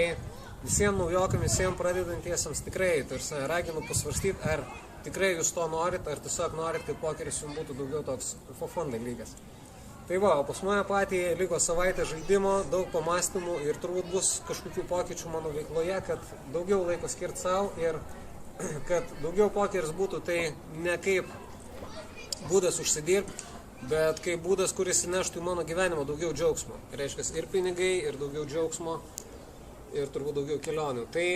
visiems naujokam, visiems pradedantiesiems tikrai raginu pasvarstyti, ar tikrai jūs to norit, ar tiesiog norit, kad pokeris jums būtų daugiau toks for fun dalykas. Tai va, o pas mane patį liko savaitę žaidimo, daug pamastymų ir turbūt bus kažkokių pokyčių mano veikloje, kad daugiau laiko skirti savo ir kad daugiau pokeris būtų tai ne kaip būdas užsidirbti, bet kaip būdas, kuris įneštų į mano gyvenimą daugiau džiaugsmo. Reiškia ir pinigai, ir daugiau džiaugsmo, ir turbūt daugiau kelionių. Tai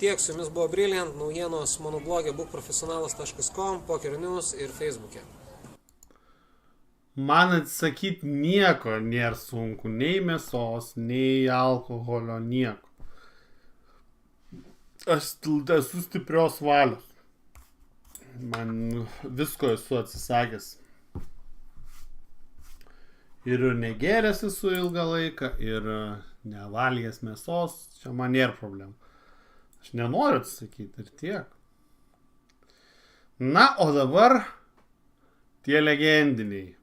tiek su jumis buvo Brilliant, naujienos mano blogė bookprofesionalas.com, PokerioNews ir Facebook'e. Man atsakyti nieko nėra sunku, nei mėsos, nei alkoholio, nieko. Aš esu stiprios valios. Man visko esu atsisakęs. Ir negėręs esu ilgą laiką, ir nevalgęs mėsos, čia man nėra problemų. Aš nenoriu atsakyti ir tiek. Na, o dabar tie legendiniai.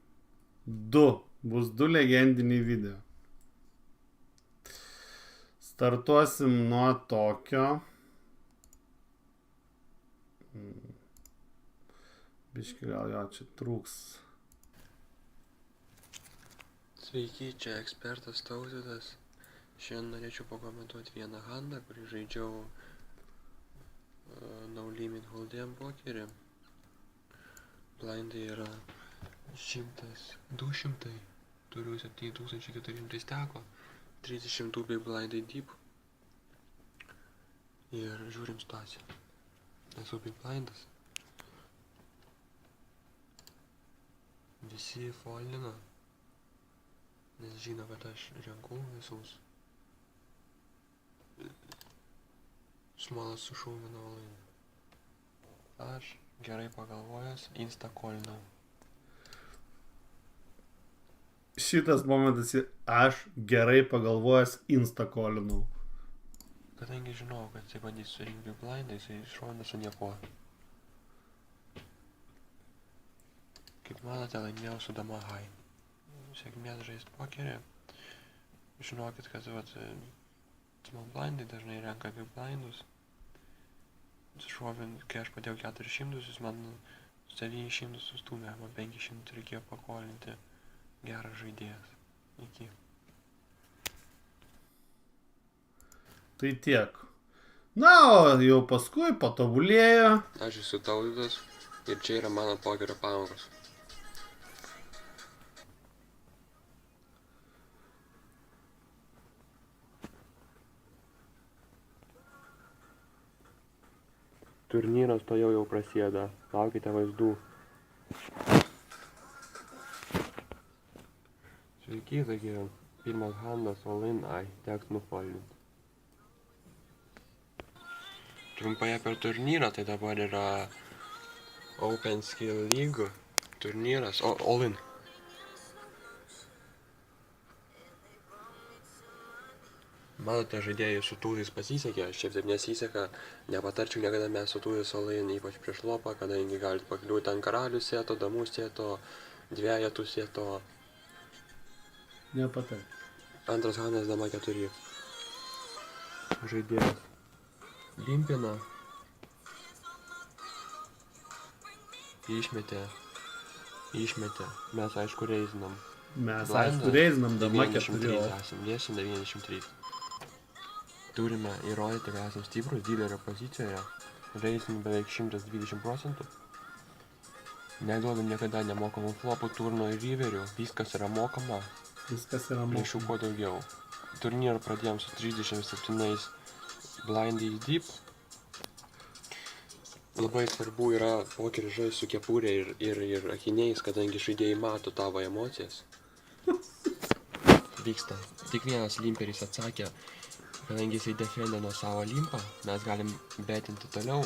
Bus 2 legendiniai video. Startuosim nuo tokio. Biški gal jo čia trūks. Sveiki, čia ekspertas Tautvydas. Šiandien norėčiau pakomentuoti vieną handą, kurį žaidžiau no limit hold'em pokerį. Blindai yra 100, 200, turiu 7400 steko, 30 big blindai deep. Ir žiūrim situaciją. Esu big blindas. Visi foldina, nes žino, kad aš renku visus. Smalas sušūmino laimį. Aš gerai pagalvojęs, insta-kolinau. Šitas momentas, aš gerai pagalvojęs, insta-kolinau. Kadangi žinau, kad jisai bandys surinkti blindą, jisai šovina su niekuo. Kaip manote, laimėjau su dama high. Sėkmės žaist pokerį. Žinokit, kad small blindai dažnai renka big blindus. Šovint, kai aš padėjau 400, jis man 700 sustumė, man 500 reikėjo pakolinti. Geras žaidėjas. Iki. Tai tiek. Na, o jau paskui patobulėjo. Aš esu Tautvydas ir čia yra mano pokerio pamokos. Turnyras to jau prasideda. Laukite vaizdų. Sveiki, taigi pirmas handas all-in, teks nufoldinti. Trumpai apie turnyrą, tai dabar yra Open Skill League turnyras, all-in. Manote, žaidėjai su tūzais pasisekė, šiaip taip nesiseka, nepatarčiau niekada mes su tūzais all-in, ypač prieš lopą, kadangi galite pakliūti ant karalių sėto, damų sėto, dvejetų sėto. Nepatarčiau. Antras handas dama 4. Žaidėjas limpina. Išmetė. Mes aišku reizinam. Mes aišku reizinam dama 4. Liesim 93. Turime įrodyti, kad esam stiprus dilerio pozicijoje. Reisim beveik 120%. Neduodam niekada nemokamų flopų, turno ir riverių. Viskas yra mokama. Lėšų kuo daugiau. Turnyrą pradėjom su 37 blindais deep. Labai svarbu yra pokerį žaisti su kepurė ir akiniais, kadangi žaidėjai mato tavo emocijas. Vyksta. Tik vienas limperis atsakė, kadangi jisai defendino savo limpą, mes galim betinti toliau.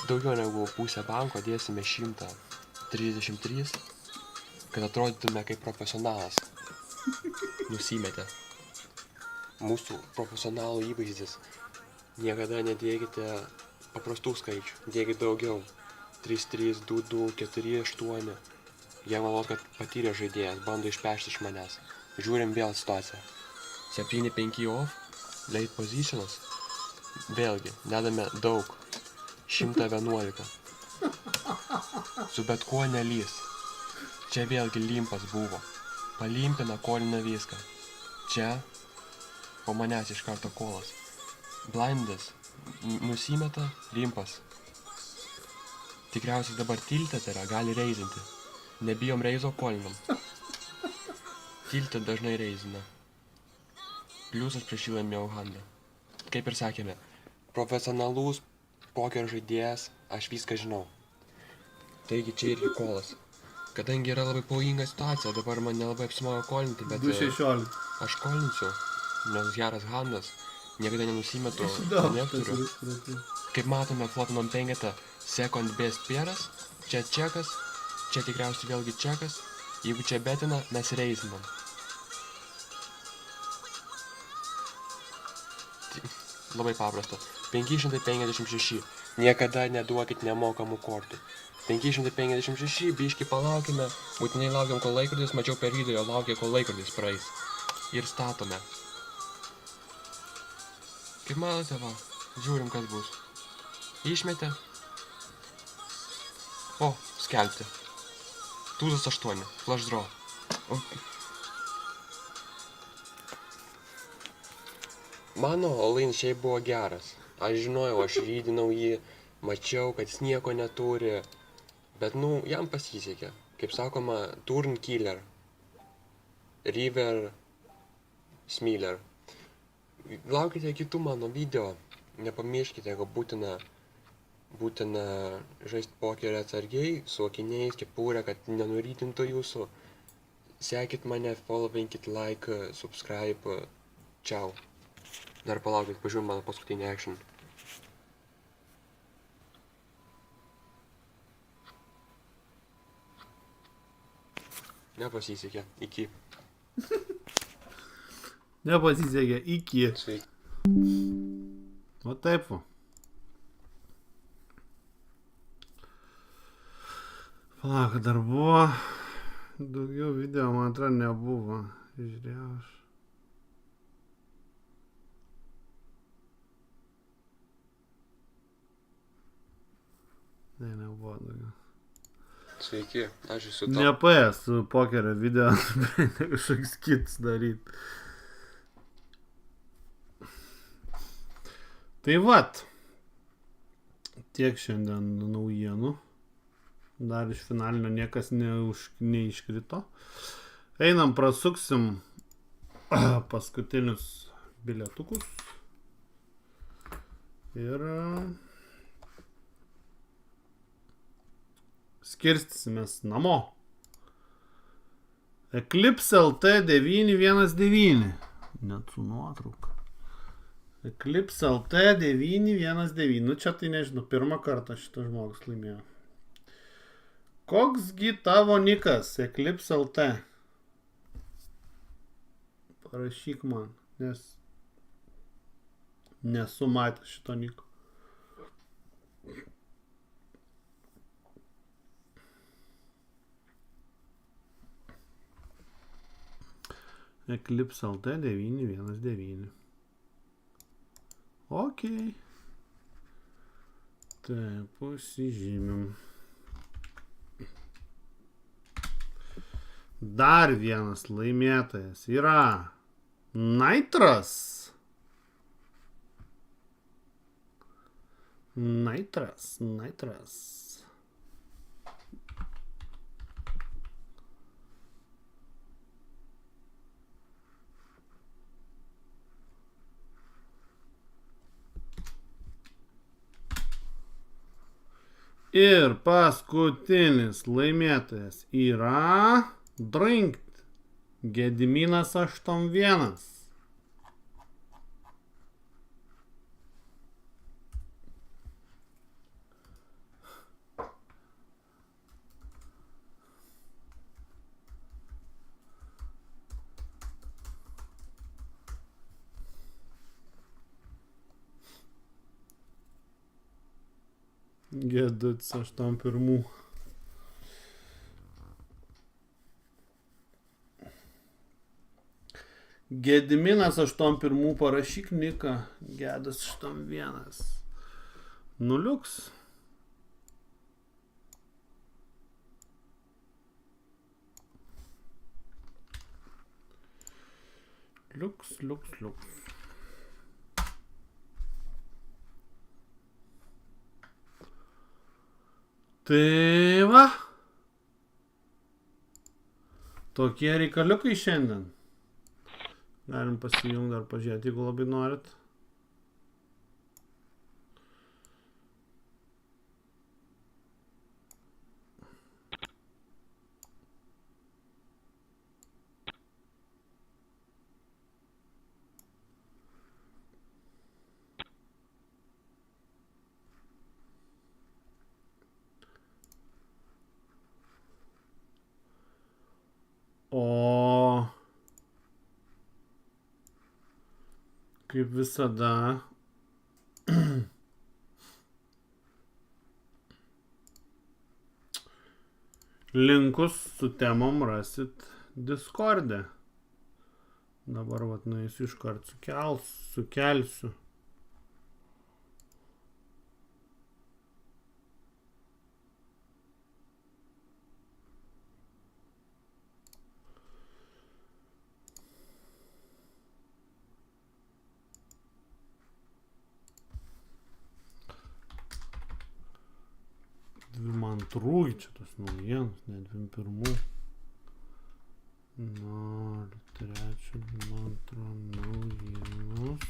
Daugiau negu pusę banko dėsime 133, kad atrodytume kaip profesionalas. Nusimetė. Mūsų profesionalų įvaizdis. Niekada nedėkite paprastų skaičių. Dėkite daugiau. 3, 3, 2, 2, 4, 8. Jie manot, kad patyrė žaidėjas, bando išpešti iš manęs. Žiūrim vėl situaciją. 7, 5 off. Late positionas. Vėlgi, dedame daug. 111. Su bet kuo nelys. Čia vėlgi limpas buvo. Palimpina, kolina viską. Čia po manęs iš karto kolas. Blindas nusimeta, limpas. Tikriausiai dabar tiltet yra, gali reizinti. Nebijom reizo, kolinam. Tiltet dažnai reizina. Pliusas prieš jį laimėjau handą. Kaip ir sakėme, profesionalus pokerio žaidėjas, aš viską žinau. Taigi čia irgi kolas. Kadangi yra labai pavojinga situacija, dabar man nelabai apsimojo kolinti, bet 216. Aš kolinsiu, nes geras handas, niekada nenusimetu, neturiu. Kaip matome, flopinom 5, second best pairas, čia čekas, čia tikriausiai vėlgi čekas, jeigu čia betina, mes reizinam. Labai paprasta, 556, niekada neduokit nemokamų kortų. 556, biški palaukime, būtinai laukiam, kol laikrodis, mačiau per video, laukia, kol laikrodis praeis. Ir statome. Kaip manote, va, žiūrim, kas bus. Išmetė. O, skelbti. Tūzas 8, flash draw. Mano all-in šiaip buvo geras. Aš žinojau, aš rydinau jį, mačiau, kad jis nieko neturi. Bet, jam pasisekė. Kaip sakoma, turn killer. River Smealer. Laukite kitų mano video. Nepamirškite, kad būtina žaisti pokerį atsargiai, su akiniais, kepurė, kad nenurytintų jūsų. Sekit mane, followinkit, like, subscribe. Ciao. Dar palaukit, pažiūrėjau mano paskutinį action. Nepasisekė. Iki. Nepasisekė. Iki. Sveiki. O taip. Palauk, dar buvo. Daugiau video, man atrodo, nebuvo. Žiūrėjau aš. Ne, nebuvo daugiau. Sveiki, aš esu Nepaės su pokerio video, kažkoks kits daryt. Tai vat, tiek šiandien naujienų. Dar iš finalinio niekas neiškrito. Einam, prasuksim paskutinius bilietukus. Ir skirstysimės namo. Eclipse LT 919. Net su nuotrauka. Eclipse LT 919. Čia tai nežinau, pirmą kartą šitas žmogus laimėjo. Koksgi tavo nikas, Eclipse LT? Parašyk man, nes nesu matęs šito niko. Eclipse LT 919. Ok. Taip, pasižymim. Dar vienas laimėtojas yra Nitras. Nitras. Ir paskutinis laimėtojas yra Drinkt Gediminas 81. Geduts 81. Gediminas 81 parašyk niką. Gedas 81. Nuliuks. Liuks. Tai va. Tokie reikaliukai šiandien. Galim pasijungti dar pažiūrėti, jeigu labai norit. O kaip visada linkus su temom rasit Discord'e. Dabar vat nueisiu iškart sukelsiu. 22 čia tos naujienos, ne 21. 03.02 naujienos.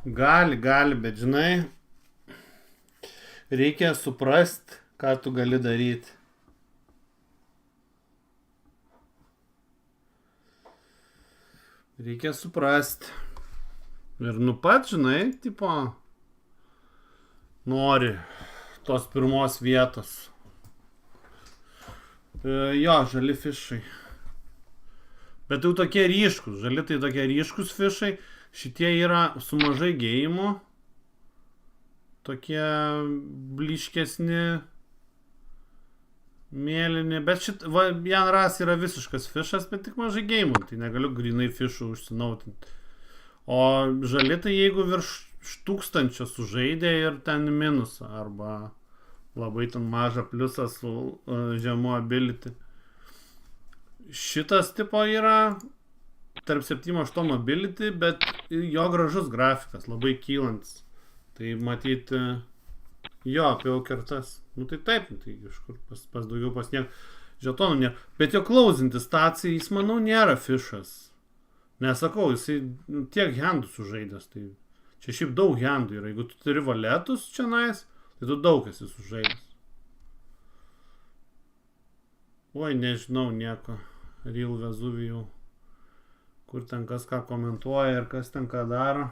Gali, bet žinai, reikia suprast, ką tu gali daryti. Reikia suprast. Ir pat, žinai, tipo, nori tos pirmos vietos. Jo, žali fišai. Bet jau tokie ryškus, žali tai tokie ryškus fišai. Šitie yra su mažai gėjimų. Tokie bliškesni, mėlyni. Bet vien ras yra visiškas fišas, bet tik mažai gėjimų. Tai negaliu grinai fišų užsinautinti. O žali tai jeigu virš 1000 sužaidė ir ten minusą. Arba labai ten mažą pliusą su žemu ability. šitas tipo yra tarp 7-8 mobility, bet jo gražus grafikas, labai kylantis. Tai matyti jo pokertas. Nu tai taip, tai kažkur pas daugiau pas niek žetonų nėra. Bet jo klausintis stacijai, jis manau nėra fišas. Nesakau, jisai tiek handų sužaidęs. Tai čia šiaip daug handų yra. Jeigu tu turi valetus čia nais, tai tu daug esi sužaidęs. Oi, nežinau nieko. Real Vezuvijų. Kur ten kas ką komentuoja ir kas ten ką daro.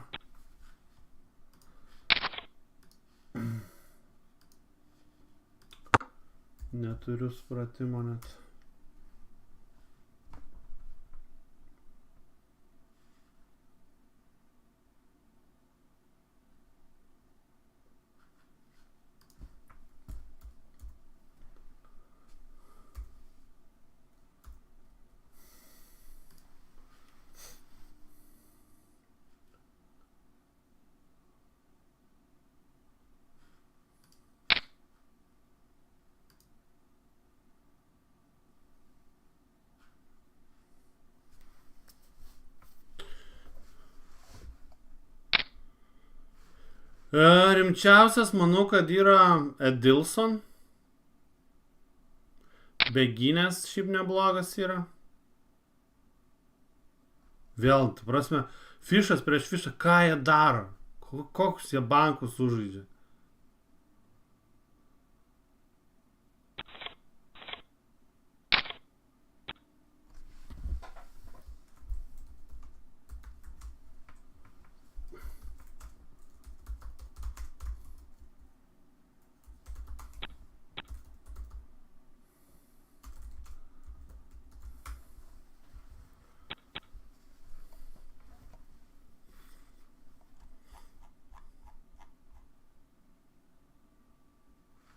Neturiu supratimo net. Rimčiausias, manau, kad yra Edilson. Beginės šiaip neblogas yra. Vėl, ta prasme, fišas prieš fišą, ką jie daro? Kokius jie bankus sužaidžia?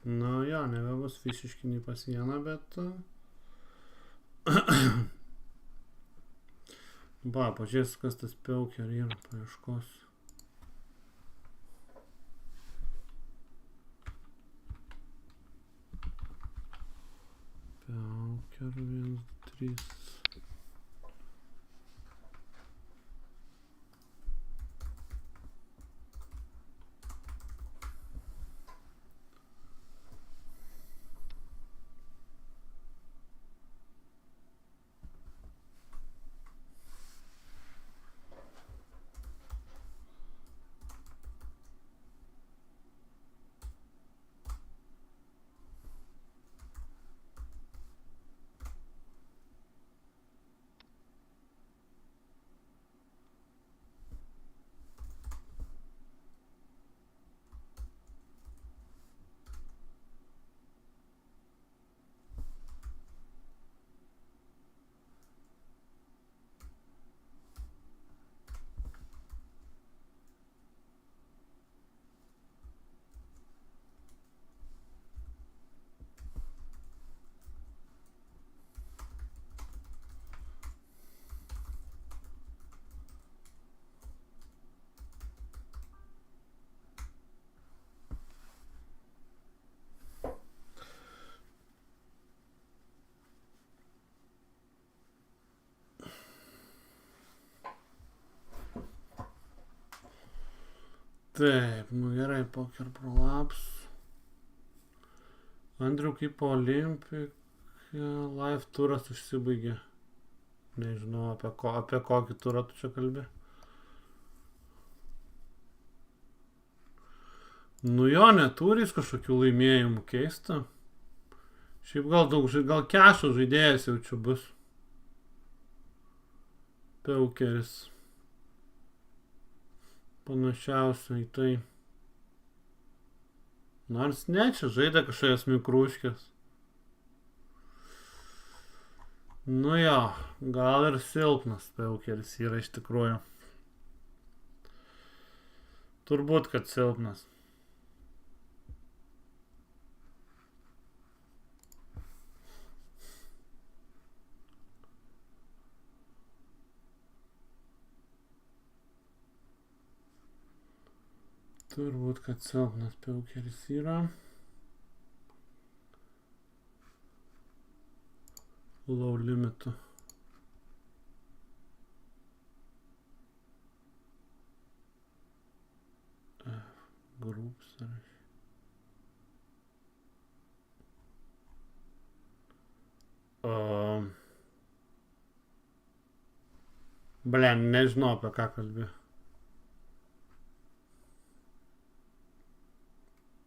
Nu jo, nebebus fiziškai nei pas vieną, bet... Ba, pažiūrės, kas tas Pokerio yra, paieškos. Pokerio 1, 3... Taip, nu gerai, Poker Prolaps. Andriu, kaip Olimpik live turas užsibaigė. Nežinau, apie kokį turą tu čia kalbi. Nu jo, neturi jis kažkokių laimėjimų, keista. Šiaip gal kešo žaidėjas jau čia bus. Pokeris. Panašiausiai į tai. Nors ne, čia žaidė kažkokias mikrūškės. Nu jo, gal ir silpnas Pokeris yra iš tikrųjų. Turbūt, kad silpnas. Turbūt, kad silpnas Pokeris yra. Low limitu. Groups. Blen, nežinau apie ką kalbė.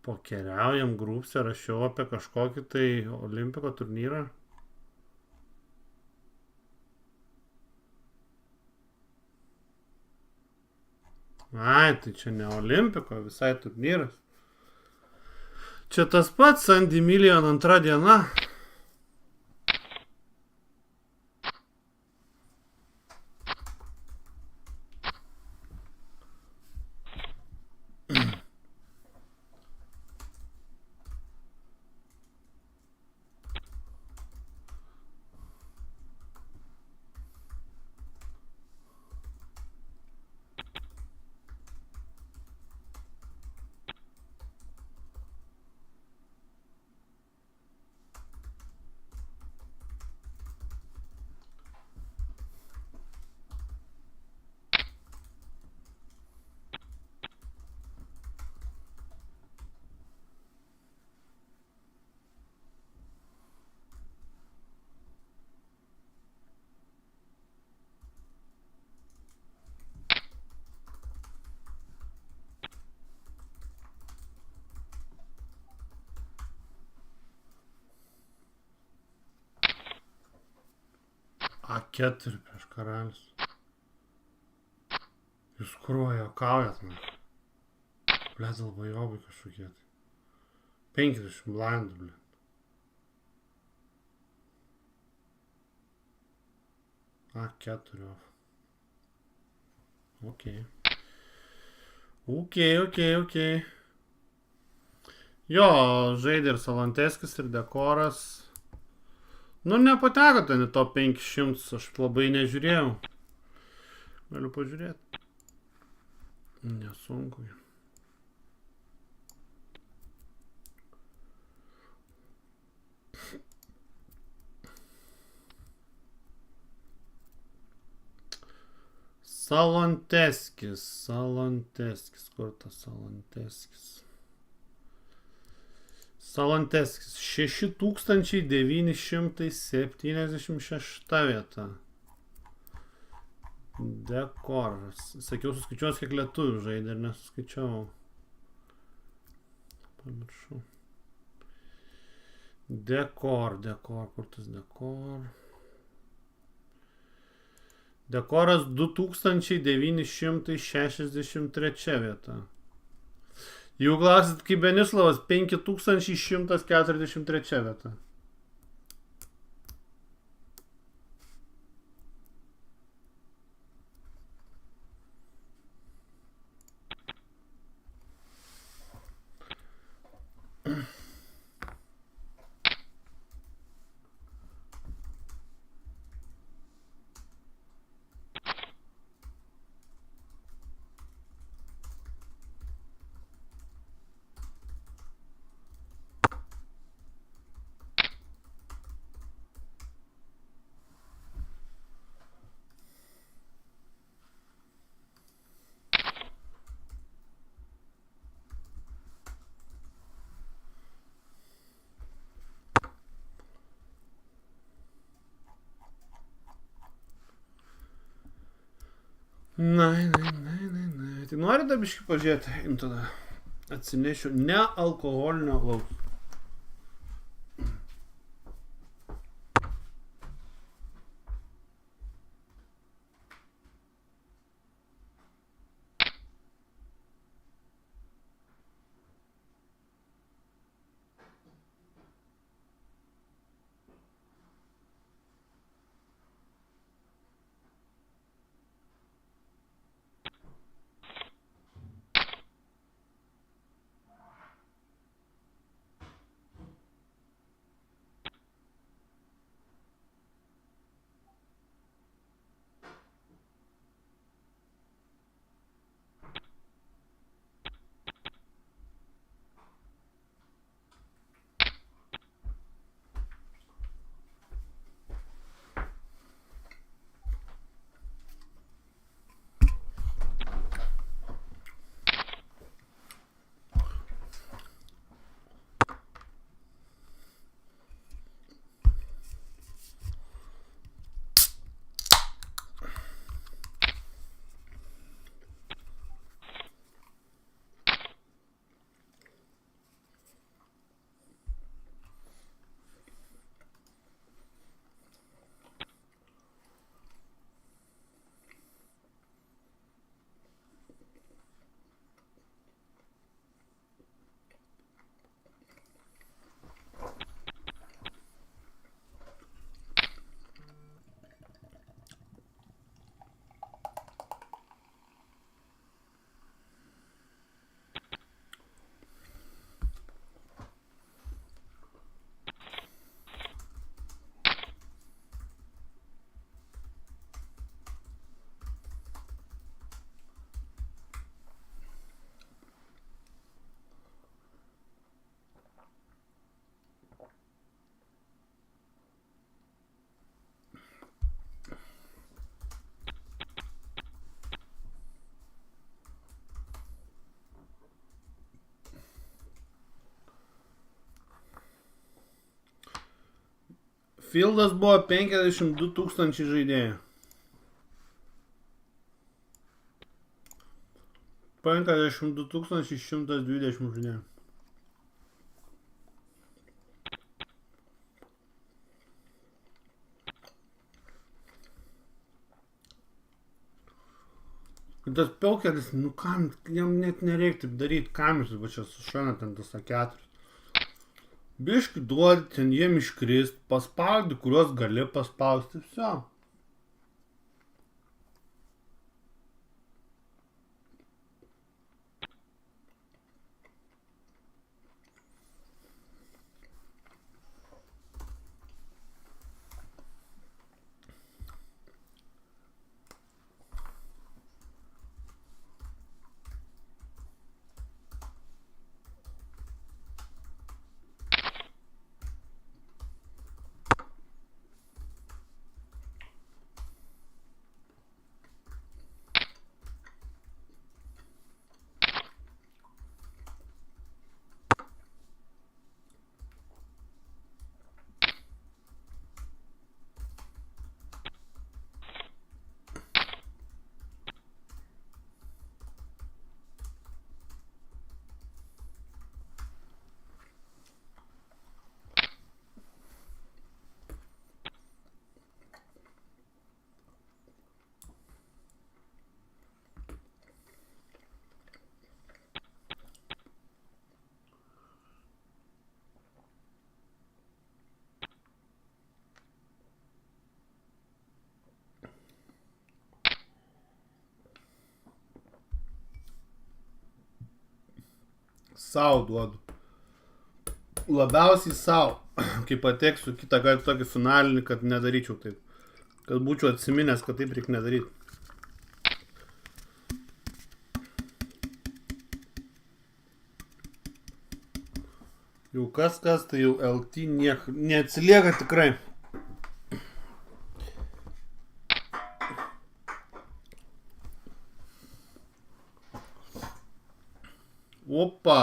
Pokeriaujam grupse, rašiau apie kažkokį tai olimpiko turnyrą. Ai, tai čia ne olimpiko, visai turnyras. Čia tas pats Sandy Million antra diena. A4 prieš karalius. Jūs kruoja, kaujat man. Blėt, albajobai kažkokie. 50 blindų, blėt. A4 off. Ok. Jo, žaidė ir Salanteskis, ir Dekoras. Nu, nepateko ten į top 500, aš labai nežiūrėjau. Galiu pažiūrėti. Nesunku. Salanteskis. Kur tas Salanteskis? Salanteskis 6976 vieta. Dekoras. Sakiau, suskaičiuos, kiek lietuvių žaidė ir nesuskaičiavau. Pamiršau. Dekor. Kur tas dekor? Dekoras 2963 vieta. Jeigu klausit, kaip Benislovas, 5143 vieta. Na. Tai nori dar biškį pažiūrėti, tada atsinešiu nealkoholinio alaus. Fieldas buvo 52 tūkstančiai žaidėjų. 52 120 žaidėjų. Tas Pokeris, nu kam, jam net nereikia taip daryti, kam jūs, va čia sušana ten tas A4. Biški duodi ten jiem iškrist, paspaudi, kuriuos gali paspausti, viso. Sau duodu. Labiausiai sau. Kai pateksiu kitą kartą tokį finalinį, kad nedaryčiau taip. Kad būčiau atsiminęs, kad taip reikia nedaryti. Jau kas, tai jau LT neatsilieka tikrai. Opa.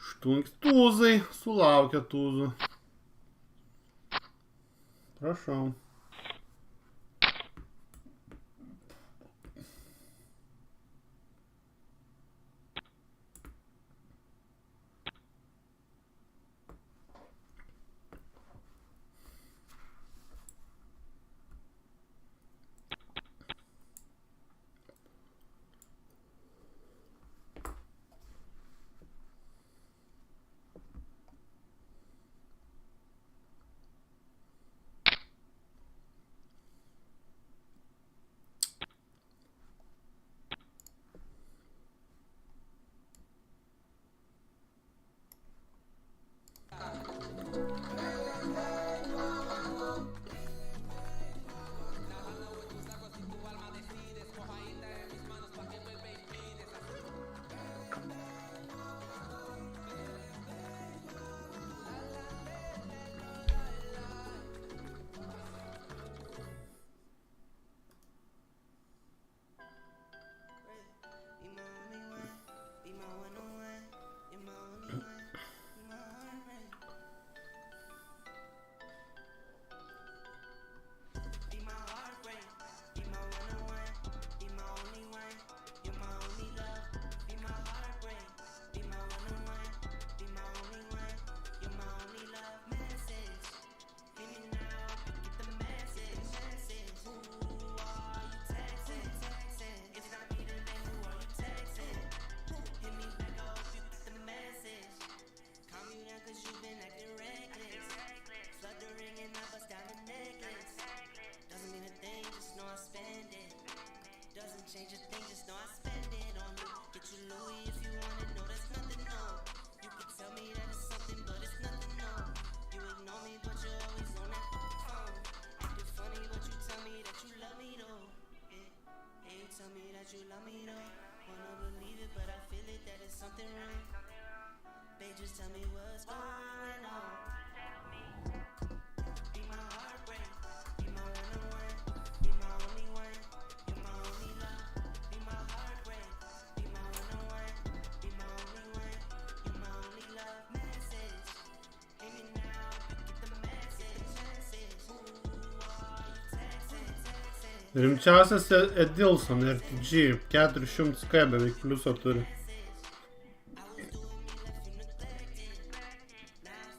Štunks tūzai. Sulaukia tūzų. Prašau. Rimčiausias Edilson RTG 400k beveik pliuso turi.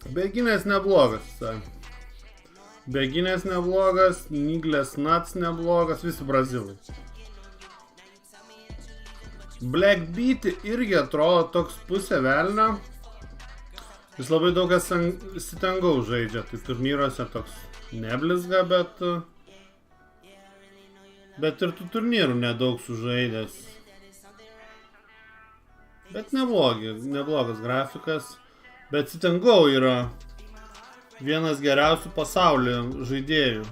Beginės neblogas. Beginės neblogas, Niglės Nuts neblogas, visi brazilai. Black Beat irgi atrodo toks pusė velnio. Jis labai daug sitengau žaidžia, tai turnyruose toks neblizga, bet ir tų turnyrų nedaug sužaidęs. Bet neblogas grafikas. Bet sitengau yra vienas geriausių pasaulio žaidėjų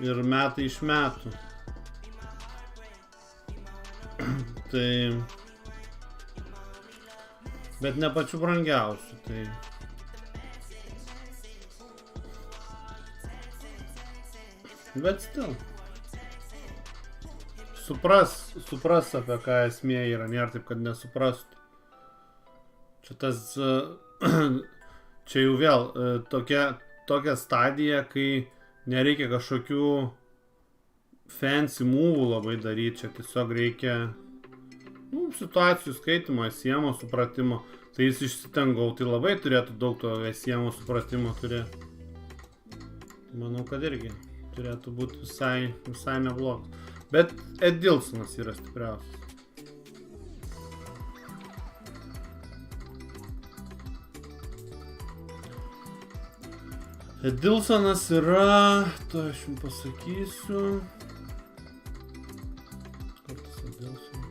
ir metai iš metų. Tai... Bet ne pačių brangiausių, tai... Bet still. Supras apie ką esmė yra, nėra taip, kad nesuprastų. Čia tas... Čia jau vėl tokia stadija, kai nereikia kažkokių fancy movų labai daryti, čia tiesiog reikia situacijų skaitimo, esiemo supratimo. Tai jis išsitengau, tai labai turėtų daug to esiemo supratimo turėti. Manau, kad irgi turėtų būti visai neblogas. Bet Edilsonas yra stipriausias. Edilsonas yra, to aš jums pasakysiu. Kartas Edilsonas.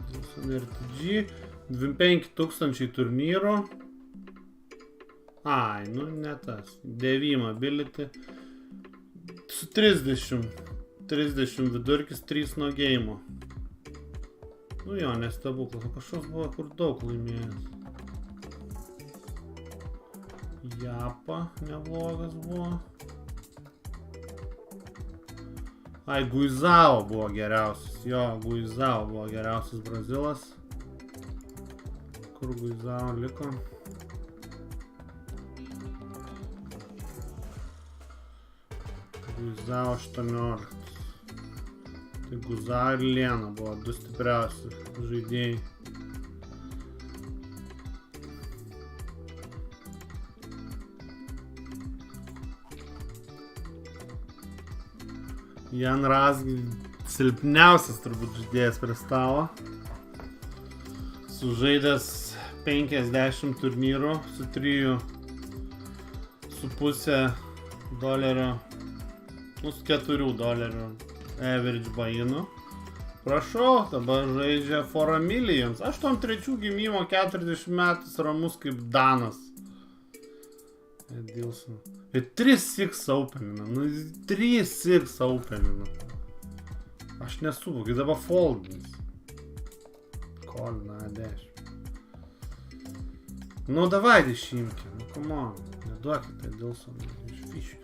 Edilson RTG. 25 000 turnyrų. Ai, nu ne tas. 9 ability. Su 30 vidurkis, 3 nuo geimo. Nu jo, nestebuklas. Kažkoks buvo, kur daug laimėjęs. Japa neblogas buvo. Ai, Guizao buvo geriausias. Jo, Guizao buvo geriausias brazilas. Kur Guizao liko? Guizao 18. Tai Guizao ir Lena buvo du stipriausi žaidėjai. Jan Razg silpniausias turbūt žaidėjas prie stalo. Sužaidęs 50 turnyrų su 3,5 dolerio, su 4 dolerių average buy-inų. Prašau, dabar žaidžia for a millions. 83 gimimo, 40 metais, ramus kaip Danas. Edilson. Ir 3-6 openina. Nu, 3-6 openina. Aš nesuvokiu, dabar foldins. Kolina 10. Nu, davai dešimkį. Nu, come on. Neduokite Edilsoną iš fiškių.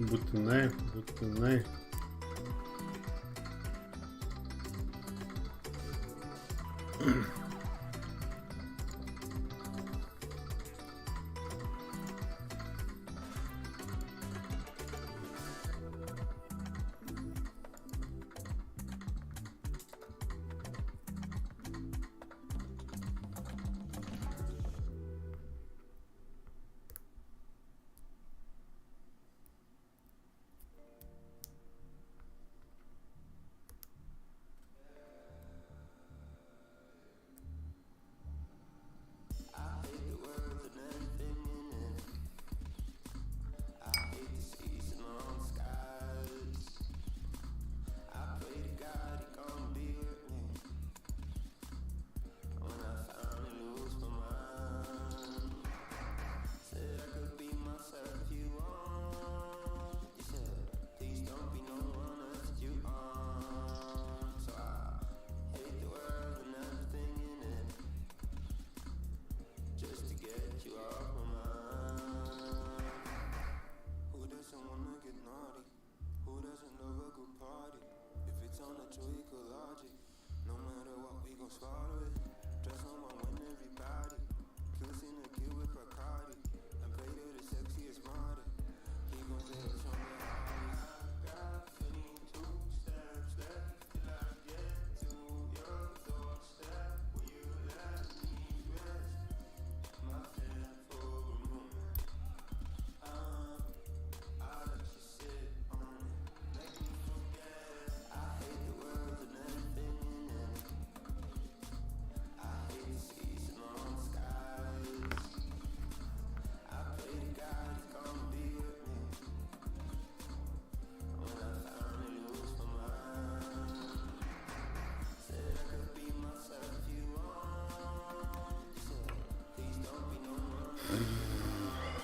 Būtinai.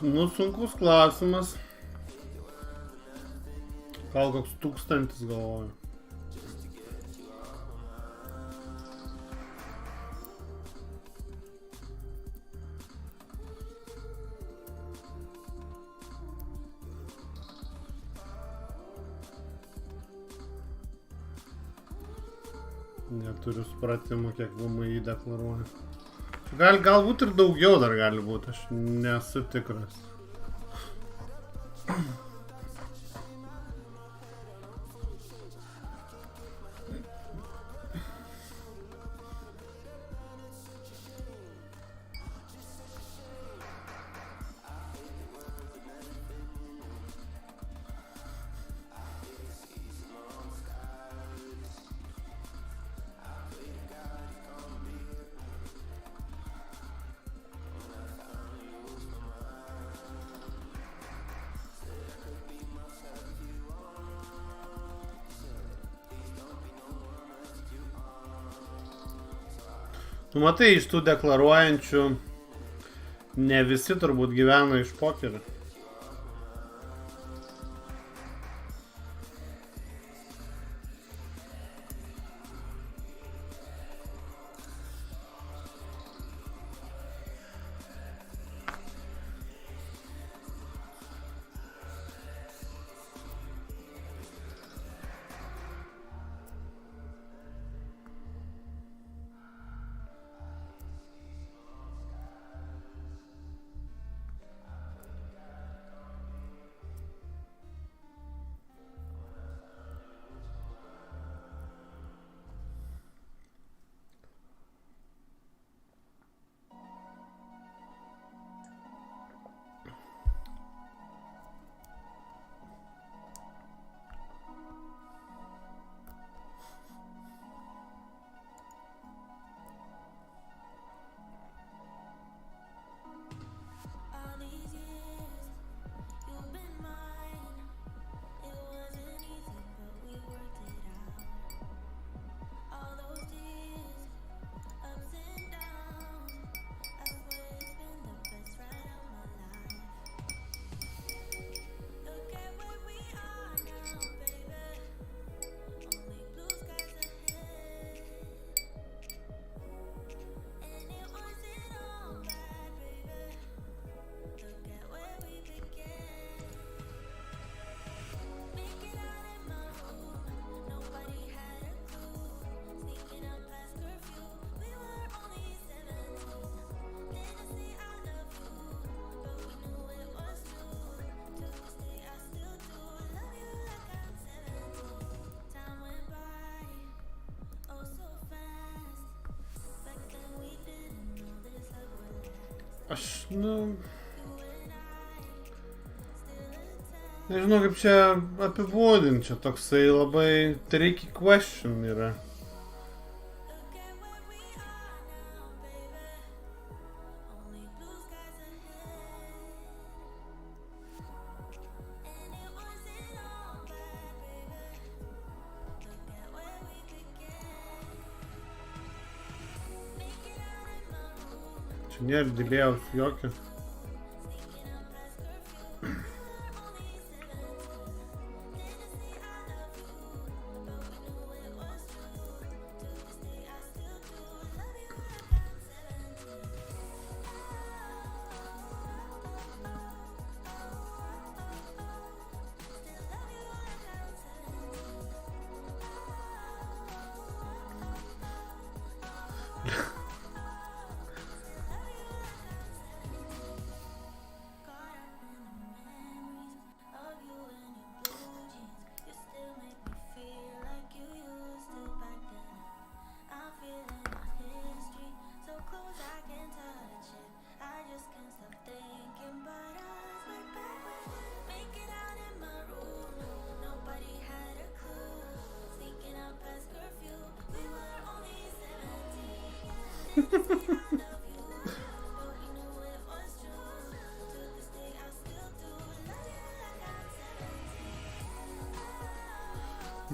Nu, sunkus klausimas. Gal koks 1000 galvoju. Neturiu supratimo, kiek VMI deklaruoja. Galbūt ir daugiau dar gali būti, aš nesu tikras. Tu matai, iš tų deklaruojančių ne visi turbūt gyvena iš pokerio. Aš, nežinau kaip čia apibūdinti, čia toksai labai tricky question yra. Nėra dėlėjaus jokio.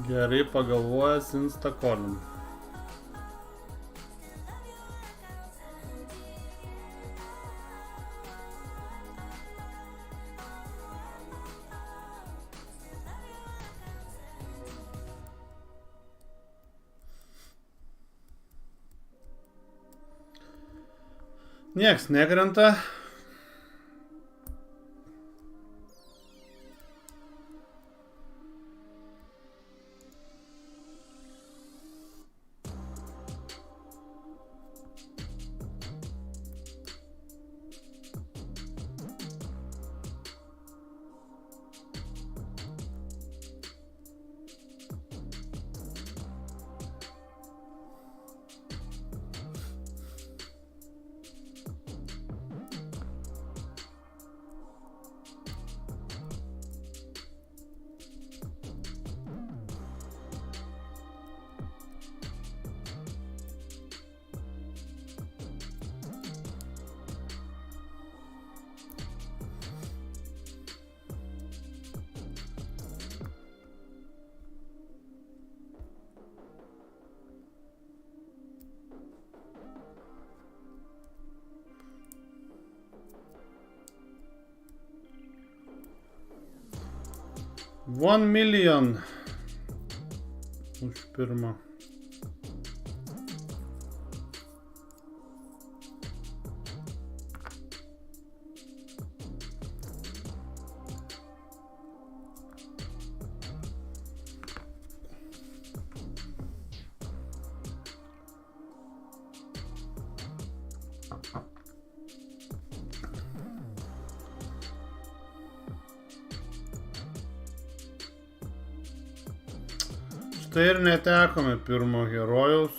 Gerai pagalvojęs instakolin. Nieks nekrenta. $1 million už pirmą. Tai ir netekome pirmo herojaus.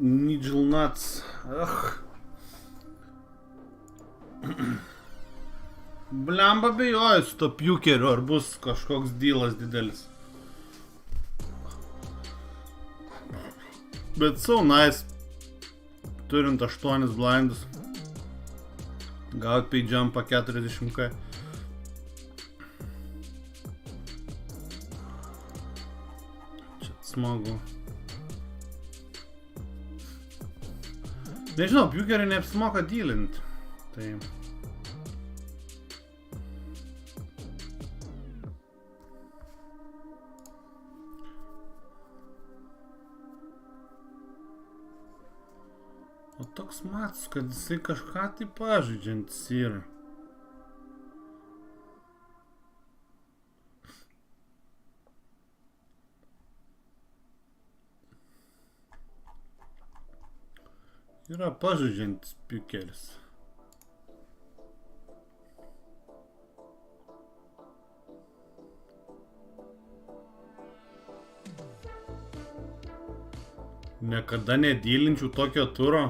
Nigel Nuts. Blemba bejoju su to Pokeriu, ar bus kažkoks dylas didelis. Bet so nice. Turint 8 blindus. Gaut pay jumpą 40k. Čia smagu. Nežinau, Pokerį neapsimoka dylinti. Tai... O toks matas, kad jisai kažką tai pažaidžiantis yra. Yra pažaidžiantis Pokeris. Niekada nedylinčiau tokio turo.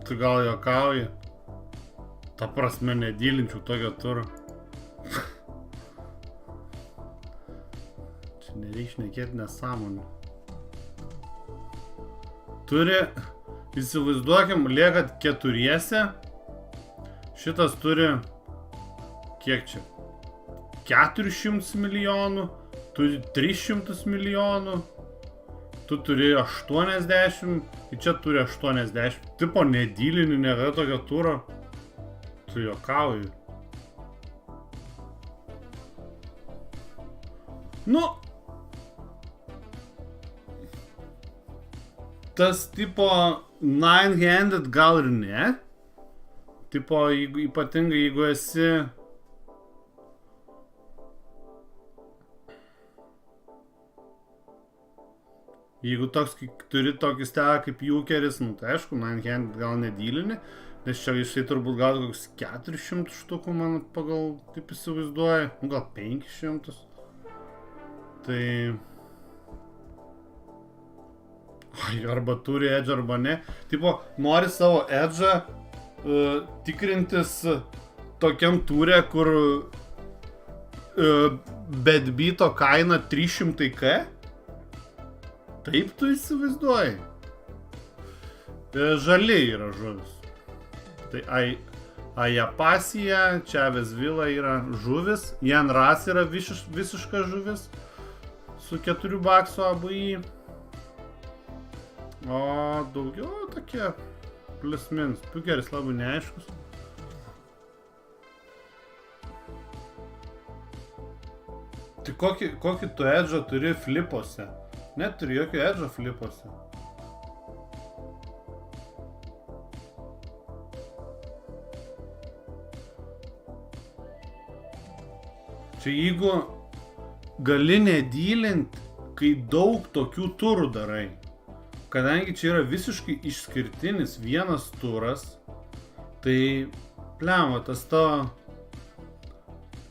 Tu gal juokauji? Ta prasme, nedylinčiau tokio turo. Čia nereikia šnekėti nesąmonių. Turi, įsivaizduokim, liekat 4. Šitas turi, kiek čia? 400 milijonų, turi 300 milijonų. Tu turi 80, ir čia turi 80. Tipo nedylinių, nėra tokio turo. Tu juokauji. Nu. Tas tipo 9-handed gal ir ne. Tipo, ypatingai jeigu esi... Jeigu toks, turi tokį stelą kaip Pokeris, nu tai aišku, 9-handed gal nedylini, nes čia jisai turbūt gal koks 400 štukų, man pagal taip įsivaizduoja, nu gal 500. Tai... Arba turi edge, arba ne. Tipo, nori savo edge'ą tikrintis tokiam turė, kur bedbyto kaina 300k? Taip tu įsivaizduoji. Žali yra žuvis. Tai Ajapasija, Čavės Vila yra žuvis. Jan Ras yra visiška žuvis. Su 4 baksų ABI. O daugiau tokie plius minus. Pokeris labai neaiškus. Tai kokį tu edge'ą turi flipuose? Neturi jokio edžo flipuose. Čia jeigu gali nedylinti, kai daug tokių turų darai. Kadangi čia yra visiškai išskirtinis vienas turas, tai plema, tas tavo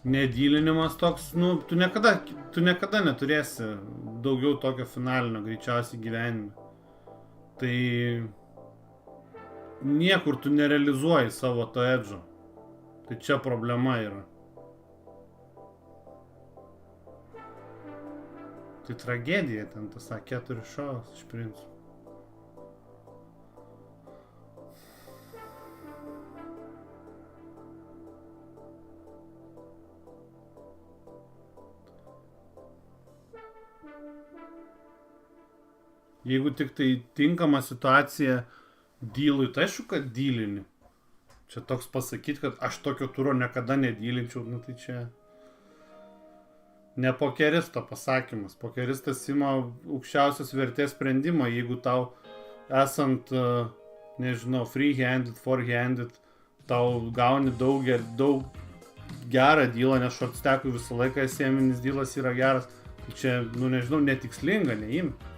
nedylinimas toks, nu, tu niekada neturėsi daugiau tokio finalinio greičiausiai gyvenime. Tai niekur tu nerealizuoji savo to edžo. Tai čia problema yra. Tai tragedija ten tas A4 šovas iš principo. Jeigu tik tai tinkama situacija dylui, tai aišku, kad dylini. Čia toks pasakyti, kad aš tokio turo niekada nedylinčiau, nu tai čia ne pokeristo pasakymas. Pokeristas ima aukščiausios vertės sprendimą, jeigu tau esant, nežinau, free-handed, four-handed, tau gauni daug gerą dylą, nes short-stackui visą laiką eseminis dylas yra geras. Čia, nu nežinau, netikslinga, neimti.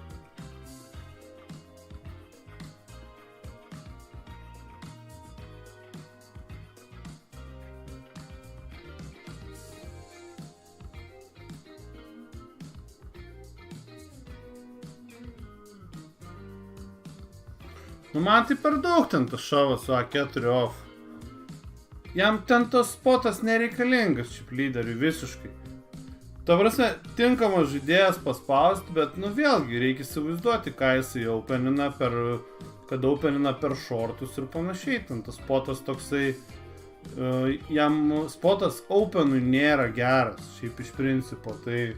Nu man tai per daug ten tas šovas su A4 off. Jam ten tos spotas nereikalingas šiaip lyderiui visiškai. Ta prasme, tinkamas žaidėjas paspausti, bet nu vėlgi reikia įsivaizduoti, ką jisai openina per shortus ir panašiai. Ten tas spotas toksai, jam spotas openui nėra geras, šiaip iš principo, tai...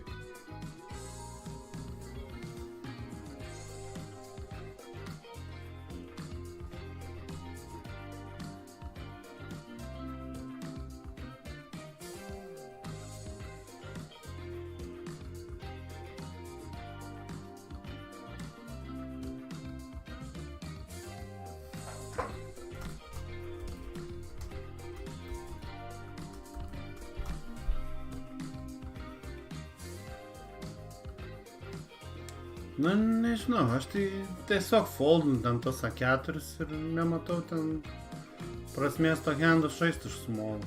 Nu, nežinau, aš tai tiesiog foldinu ten tos A4 ir nematau ten prasmės to handą šaisti iš smolo.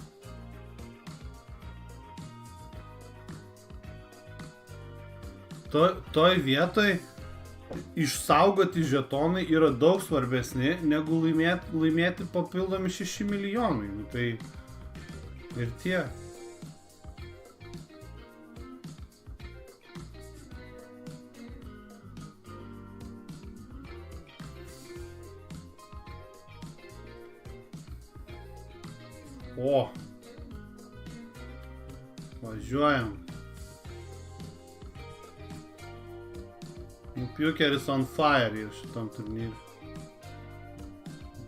Toj vietoj išsaugoti žetonai yra daug svarbesni, negu laimėti papildomi 6 milijonai. Nu, tai ir tie. O, važiuojam. Pokeris on fire ir šitam turnyrui.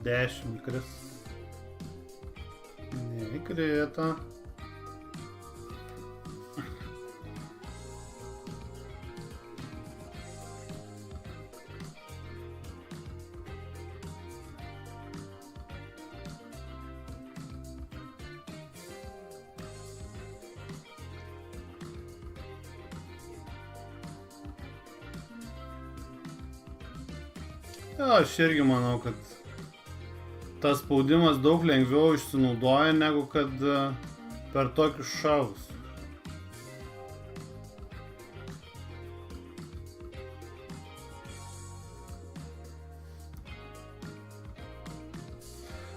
10 kris. Neįkrito. Jo, aš irgi manau, kad tas spaudimas daug lengviau išsinaudoja, negu kad per tokius šovus.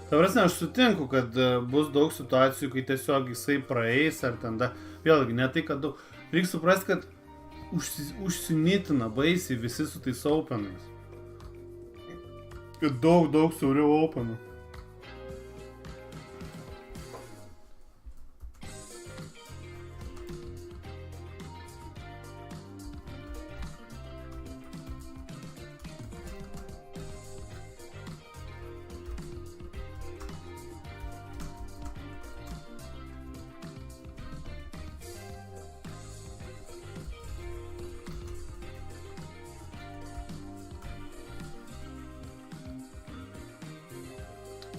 Ta prasme, aš sutinku, kad bus daug situacijų, kai tiesiog jisai praeis, ar ten vėlgi, ne tai, kad daug. Reikia suprasti, kad užsinitina baisiai visi su tais openais. Kad daug siauriau openų.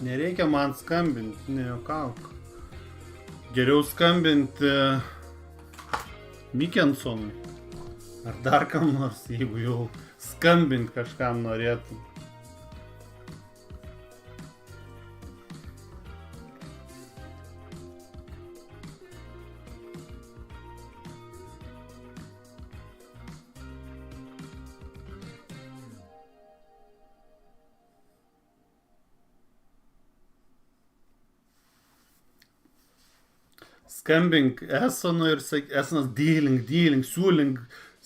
Nereikia man skambinti, nejuokauk. Geriau skambinti Mikensonui. Ar dar kam nors, jeigu jau skambinti kažkam norėtum. Skambink Ashtonui ir sakyk, Ashtonas dealing,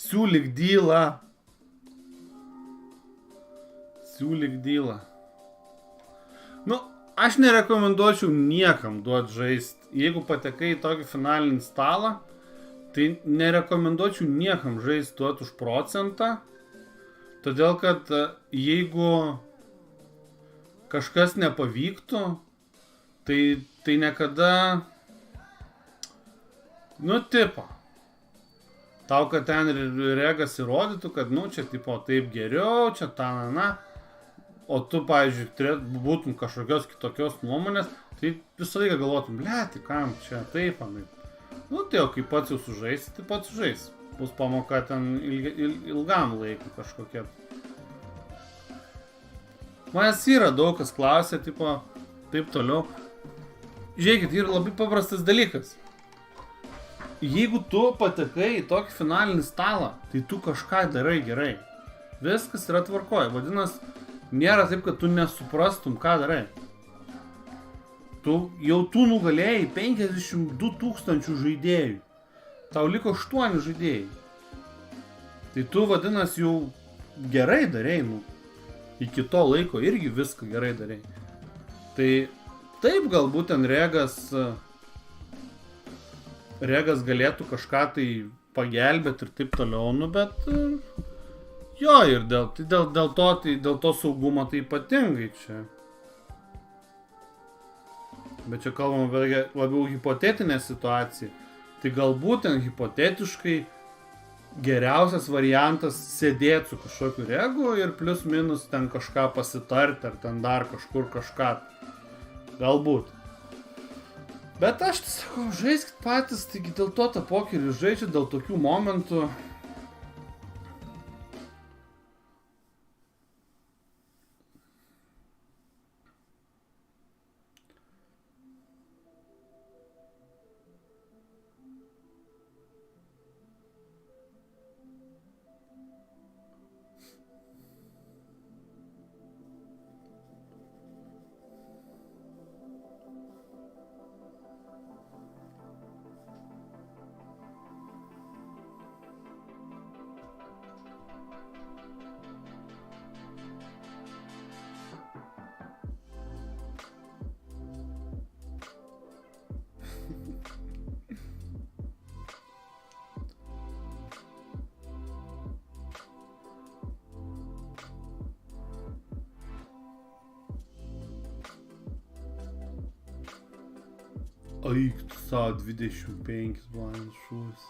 siūlyk dylą. Siūlyk dylą. Nu, aš nerekomenduočiau niekam duoti žaisti. Jeigu patekai į tokį finalinį stalą, tai nerekomenduočiau niekam žaisti duoti už procentą. Todėl, kad jeigu kažkas nepavyktų, tai niekada... Nu, tipo, tau, kad ten regas įrodytų, kad, nu, čia, tipo, taip geriau, čia ta, o tu, pavyzdžiui, būtum kažkokios kitokios nuomonės, tai visą laiką galvotum, blėti, kam čia, taip, anai. Nu, tai jau, kai pats jau sužaisi, tai pats sužaisi. Bus pamoka ten ilgam laikui kažkokia. Manęs yra daug kas klausia, tipo, taip toliau. Žiūrėkit, yra labai paprastas dalykas. Jeigu tu patekai į tokį finalinį stalą, tai tu kažką darai gerai. Viskas yra tvarkoje. Vadinasi, nėra taip, kad tu nesuprastum, ką darai. Tu nugalėjai 52 000 žaidėjų. Tau liko 8 žaidėjai. Tai tu, vadinasi, jau gerai darai, nu. Iki to laiko irgi viską gerai darai. Tai taip, galbūt ten Regas galėtų kažką tai pagelbėti ir taip toliau, nu, bet jo, ir dėl to saugumo tai ypatingai čia. Bet čia kalbam apie labiau hipotetinę situaciją. Tai galbūt ten hipotetiškai geriausias variantas sėdėti su kažkokiu regu ir plius minus ten kažką pasitarti ar ten dar kažkur kažką. Galbūt. Bet aš tai sakau, žaiskit patys, taigi dėl to tą pokerį žaidžiu, dėl tokių momentų. Aik, tu savo 25 blanas šūvis.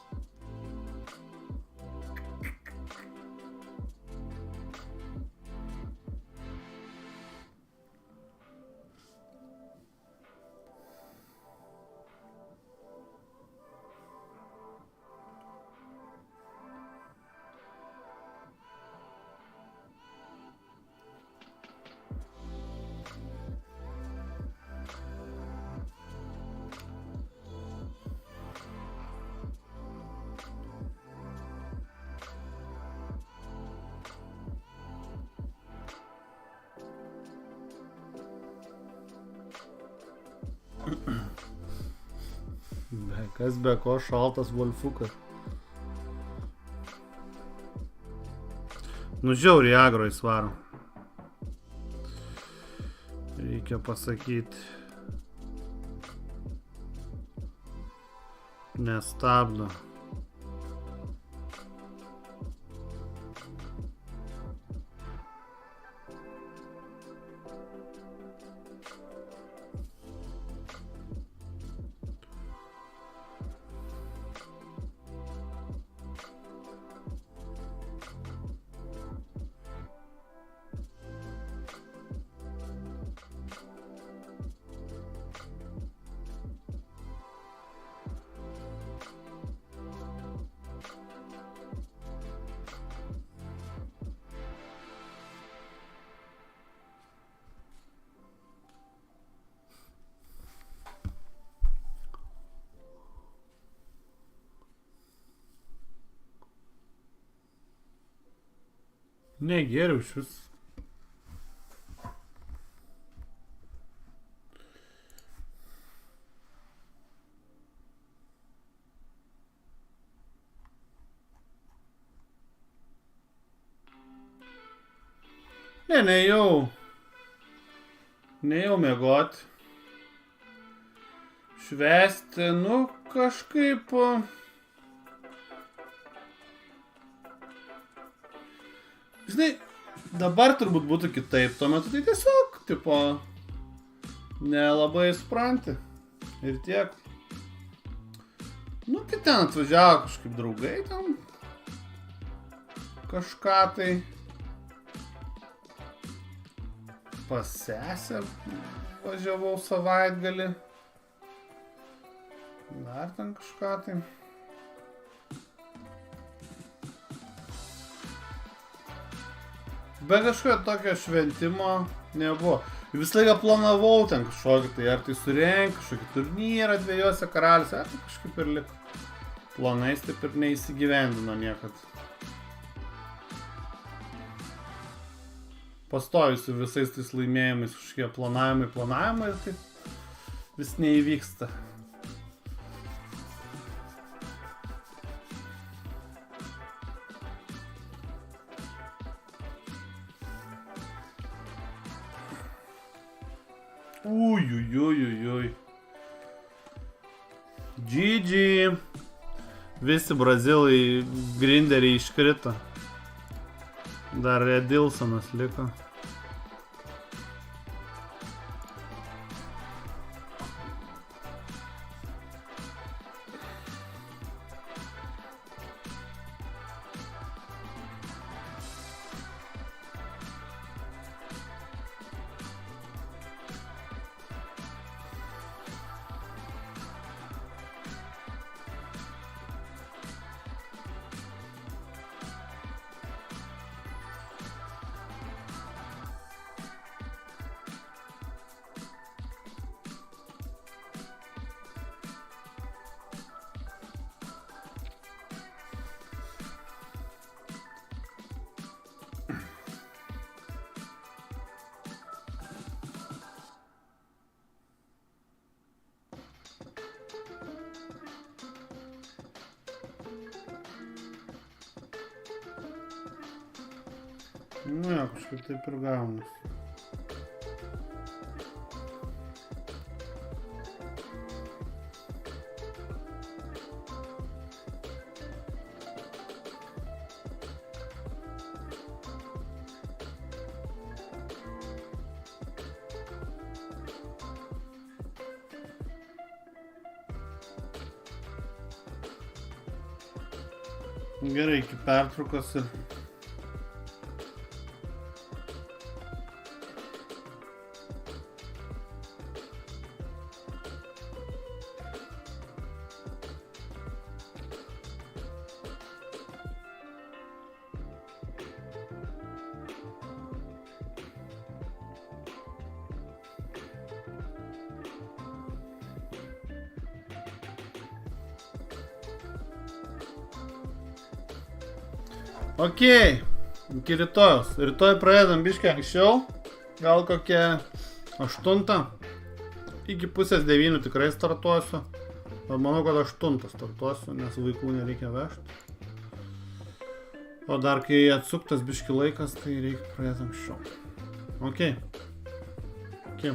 Kas be ko šaltas Wolfukas. Nu žiauriai agro įsvaro. Reikia pasakyti. Nestabdo. Negeriau iš vis. Nejau miegot. Švęsti, nu, kažkaip... Žinai, dabar turbūt būtų kitaip, tuo metu tai tiesiog, tipo, nelabai supranti. Ir tiek. Nu, tai ten atvažiavo kažkaip draugai ten. Kažką tai. Pas sesę važiavau savaitgalį. Dar ten kažką tai. Bet kažkokio tokio šventimo nebuvo. Visą laiką planavau ten kažkokį tai, ar tai surenk, kažkokį turnyrą dviejose karaliuose, ar tai kažkaip ir liko. Planais taip ir neįsigyvendino niekad. Pastoju su visais tais laimėjimais, kažkokie planavimai ir taip vis neįvyksta. Uiuiuiui. GG. Visi brazilai grinderiai iškrito. Dar Edilsonas liko. Nu jo, kažkaip taip ir gaunasi. Gerai, iki pertraukos ir... Okei, iki rytojus. Rytoj pradedam biškį anksčiau, gal kokią 8. Iki pusės 9 tikrai startuosiu. Manau, kad 8 startuosiu, nes vaikų nereikia vežti. O dar kai atsuktas biškį laikas, tai reikia pradėti anksčiau. Okei. Iki.